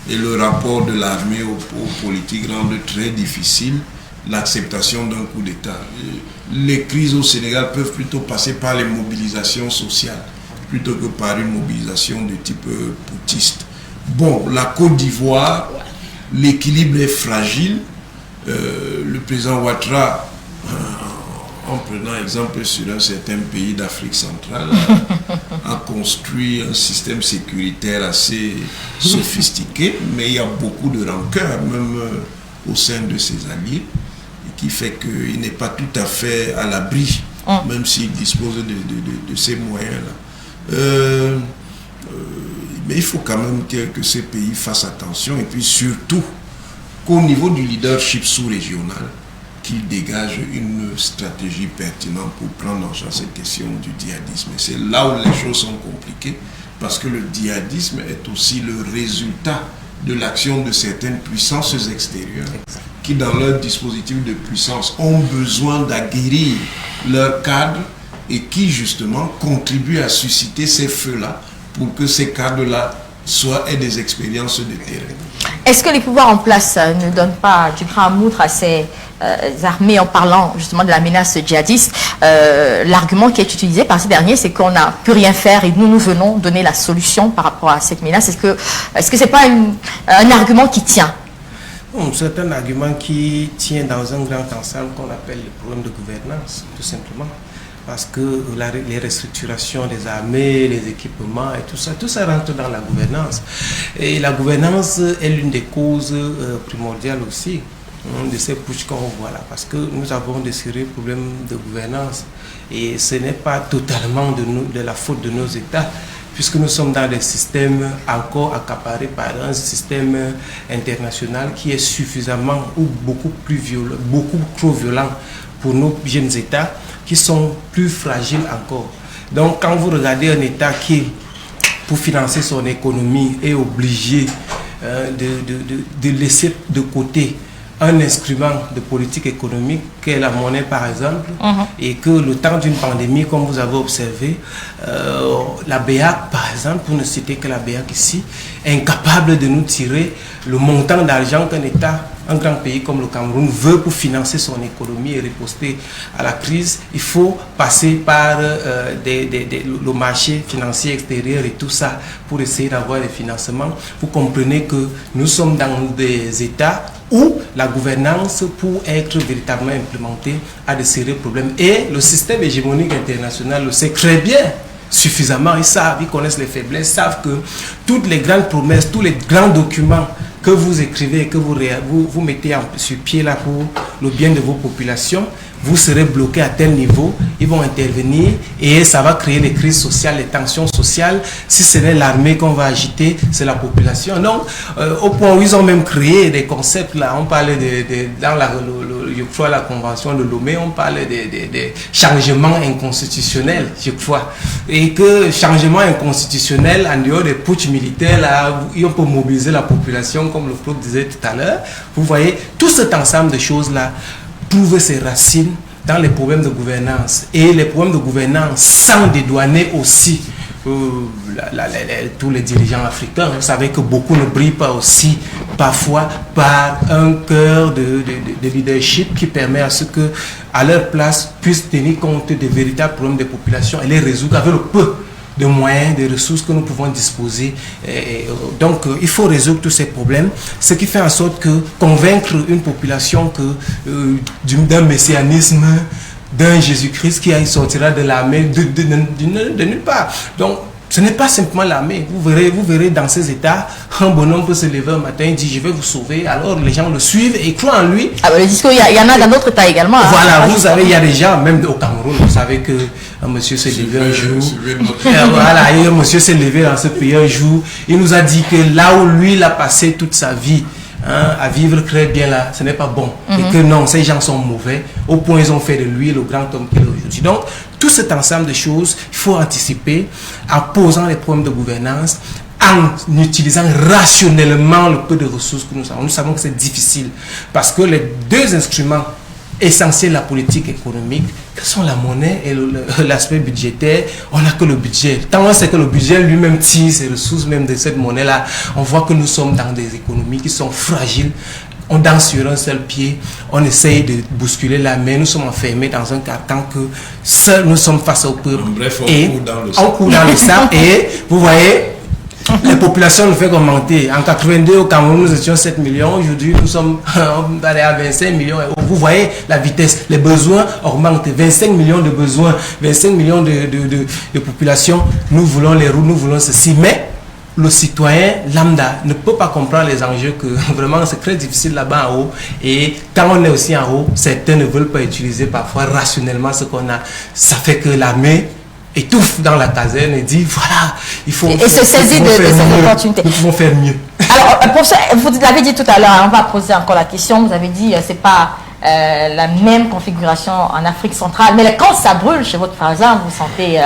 et le rapport de l'armée aux politiques rendent très difficile l'acceptation d'un coup d'État. Les crises au Sénégal peuvent plutôt passer par les mobilisations sociales plutôt que par une mobilisation de type putschiste. Bon, la Côte d'Ivoire, l'équilibre est fragile. Le président Ouattara, en prenant exemple sur un certain pays d'Afrique centrale, a construit un système sécuritaire assez sophistiqué, mais il y a beaucoup de rancœur, même au sein de ses alliés, qui fait qu'il n'est pas tout à fait à l'abri, même s'il dispose de ces moyens-là. Mais il faut quand même que ces pays fassent attention, et puis surtout qu'au niveau du leadership sous-régional, qu'il dégage une stratégie pertinente pour prendre en charge cette question du djihadisme. Et c'est là où les choses sont compliquées, parce que le djihadisme est aussi le résultat de l'action de certaines puissances extérieures qui, dans leur dispositif de puissance, ont besoin d'aguerrir leur cadre et qui, justement, contribuent à susciter ces feux-là pour que ces cadres-là aient des expériences de terrain. Est-ce que les pouvoirs en place ne donnent pas du grain à moudre à ces armées en parlant justement de la menace djihadiste? L'argument qui est utilisé par ces derniers, c'est qu'on n'a pu rien faire et nous venons donner la solution par rapport à cette menace. Est-ce que ce n'est pas un argument qui tient? C'est un argument qui tient dans un grand ensemble qu'on appelle le problème de gouvernance, tout simplement. Parce que les restructurations des armées, les équipements et tout ça rentre dans la gouvernance. Et la gouvernance est l'une des causes primordiales aussi de ces putschs qu'on voit là. Parce que nous avons des sérieux problèmes de gouvernance. Et ce n'est pas totalement de la faute de nos États, puisque nous sommes dans des systèmes encore accaparés par un système international qui est suffisamment ou beaucoup trop violent pour nos jeunes États, qui sont plus fragiles encore. Donc quand vous regardez un État qui pour financer son économie, est obligé de laisser de côté un instrument de politique économique qu'est la monnaie par exemple, et que le temps d'une pandémie, comme vous avez observé, la BEAC par exemple, pour ne citer que la BEAC ici, est incapable de nous tirer le montant d'argent qu'un État, un grand pays comme le Cameroun veut pour financer son économie et riposter à la crise. Il faut passer par le marché financier extérieur et tout ça pour essayer d'avoir des financements. Vous comprenez que nous sommes dans des États où la gouvernance, pour être véritablement implémentée, a de sérieux problèmes. Et le système hégémonique international le sait très bien, suffisamment. Ils savent, ils connaissent les faiblesses, savent que toutes les grandes promesses, tous les grands documents que vous écrivez, que vous mettez sur pied là pour le bien de vos populations, vous serez bloqué à tel niveau, ils vont intervenir et ça va créer des crises sociales, des tensions sociales. Si ce n'est l'armée qu'on va agiter, c'est la population. Donc, au point où ils ont même créé des concepts là, on parlait dans je crois la convention de Lomé, on parlait des changements inconstitutionnels, je crois. Et que changement inconstitutionnel, en dehors des putsch militaires, là, on peut mobiliser la population, comme le Claude disait tout à l'heure. Vous voyez, tout cet ensemble de choses-là trouve ses racines dans les problèmes de gouvernance. Et les problèmes de gouvernance sans dédouaner aussi tous les dirigeants africains. Vous savez que beaucoup ne brillent pas aussi parfois par un cœur de leadership qui permet à ceux que, à leur place, puissent tenir compte des véritables problèmes des populations et les résoudre avec le peu de moyens, de ressources que nous pouvons disposer. Donc, il faut résoudre tous ces problèmes, ce qui fait en sorte que convaincre une population que d'un messianisme, d'un Jésus-Christ qui sortira de l'armée de nulle part. Donc, ce n'est pas simplement l'armée. Vous verrez dans ces états, un bonhomme peut se lever un matin et dire je vais vous sauver. Alors les gens le suivent et croient en lui. Ah bah, le discours, il y en a dans d'autres états également. Voilà, vous savez, il y a des gens, même au Cameroun, vous savez que un monsieur s'est levé un jour. Voilà, et un monsieur s'est levé dans ce pays un jour. Il nous a dit que là où lui, il a passé toute sa vie, à vivre très bien là, ce n'est pas bon. Et que non, ces gens sont mauvais, au point ils ont fait de lui le grand homme qu'il est aujourd'hui. Donc, tout cet ensemble de choses, il faut anticiper en posant les problèmes de gouvernance, en utilisant rationnellement le peu de ressources que nous avons. Nous savons que c'est difficile parce que les deux instruments essentiels de la politique économique, que sont la monnaie et l'aspect budgétaire, on n'a que le budget. Tant on sait que le budget lui-même tire ses ressources même de cette monnaie-là, on voit que nous sommes dans des économies qui sont fragiles. On danse sur un seul pied, on essaye de bousculer la main, nous sommes enfermés dans un carcan que seuls nous sommes face au peuple. Bref, on court dans le sable et vous voyez, les populations nous font augmenter. En 82 au Cameroun, nous étions 7 millions. Aujourd'hui, nous sommes allés à 25 millions. Vous voyez la vitesse. Les besoins augmentent. 25 millions de besoins, 25 millions de population. Nous voulons les routes, nous voulons ceci. Mais le citoyen lambda ne peut pas comprendre les enjeux, que vraiment c'est très difficile là-bas en haut. Et quand on est aussi en haut, certains ne veulent pas utiliser parfois rationnellement ce qu'on a. Ça fait que l'armée étouffe dans la caserne et dit voilà, il faut se saisir de cette opportunité. Nous pouvons faire mieux. Alors, professeur, vous l'avez dit tout à l'heure, on va poser encore la question. Vous avez dit c'est pas la même configuration en Afrique centrale, mais quand ça brûle chez votre voisin, vous vous sentez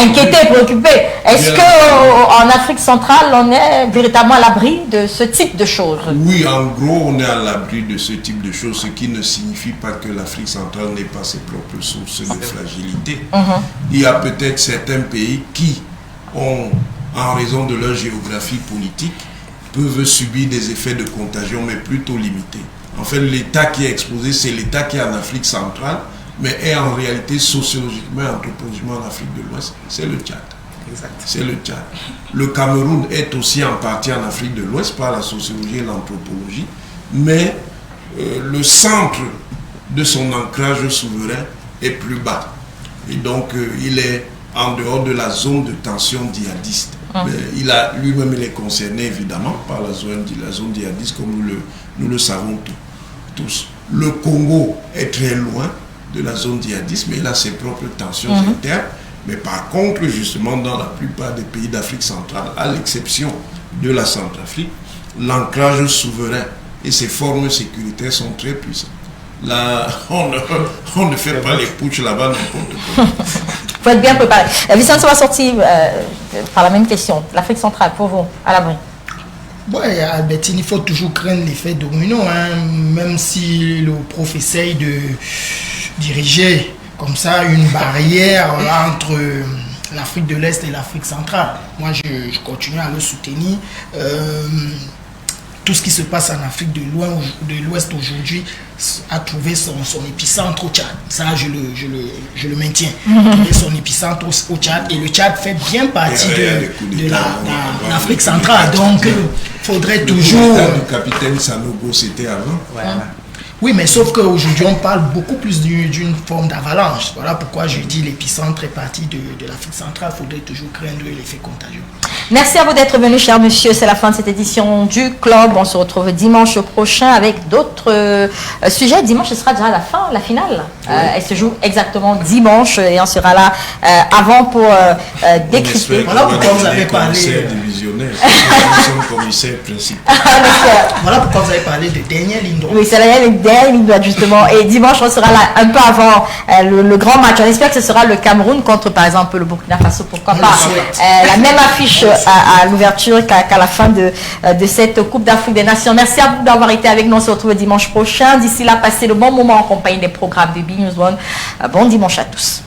inquiété, préoccupé. Est-ce qu'en Afrique centrale, on est véritablement à l'abri de ce type de choses? Oui, en gros, on est à l'abri de ce type de choses, ce qui ne signifie pas que l'Afrique centrale n'ait pas ses propres sources de fragilité. Il y a peut-être certains pays qui ont, en raison de leur géographie politique, peuvent subir des effets de contagion, mais plutôt limités. En fait, l'État qui est exposé, c'est l'État qui est en Afrique centrale, mais est en réalité sociologiquement et anthropologiquement en Afrique de l'Ouest. C'est le Tchad. C'est le Tchad. Le Cameroun est aussi en partie en Afrique de l'Ouest par la sociologie et l'anthropologie, mais le centre de son ancrage souverain est plus bas. Et donc, il est en dehors de la zone de tension djihadiste. Lui-même, il est concerné évidemment par la zone djihadiste, comme nous le savons tous. Le Congo est très loin de la zone djihadiste, mais il a ses propres tensions internes. Mais par contre, justement, dans la plupart des pays d'Afrique centrale, à l'exception de la Centrafrique, l'ancrage souverain et ses formes sécuritaires sont très puissants. Là, on ne fait pas les putsch là-bas n'importe quoi. faut être bien préparé. Vicente va sortir par la même question. L'Afrique centrale, pour vous, à l'abri. Ouais, Albertine, il faut toujours craindre l'effet domino, hein, même si le prof essaye de diriger comme ça une barrière entre l'Afrique de l'Est et l'Afrique centrale. Moi, je continue à le soutenir. Tout ce qui se passe en Afrique de l'Ouest aujourd'hui a trouvé son épicentre au Tchad. Ça, je le maintiens. Trouvé son épicentre au Tchad. Et le Tchad fait bien partie de l'Afrique centrale. Donc, il faudrait toujours... Le capitaine Sanogo, c'était avant. Voilà. Oui, mais sauf qu'aujourd'hui, on parle beaucoup plus d'une forme d'avalanche. Voilà pourquoi je dis l'épicentre est parti de l'Afrique centrale. Il faudrait toujours craindre l'effet contagieux. Merci à vous d'être venu, cher monsieur. C'est la fin de cette édition du Club. On se retrouve dimanche prochain avec d'autres sujets. Dimanche, ce sera déjà la finale. Oui. Elle se joue exactement dimanche et on sera là avant pour décrypter. Voilà pourquoi vous avez parlé... commissaire principal. Voilà pourquoi vous avez parlé de dernière ligne droite. Oui, c'est la dernière ligne droite justement. Et dimanche, on sera là un peu avant le grand match. On espère que ce sera le Cameroun contre, par exemple, le Burkina Faso. Pourquoi pas la même affiche à l'ouverture qu'à la fin de cette Coupe d'Afrique des Nations. Merci à vous d'avoir été avec nous. On se retrouve dimanche prochain. D'ici là, passez le bon moment en compagnie des programmes de B News One. Bon dimanche à tous.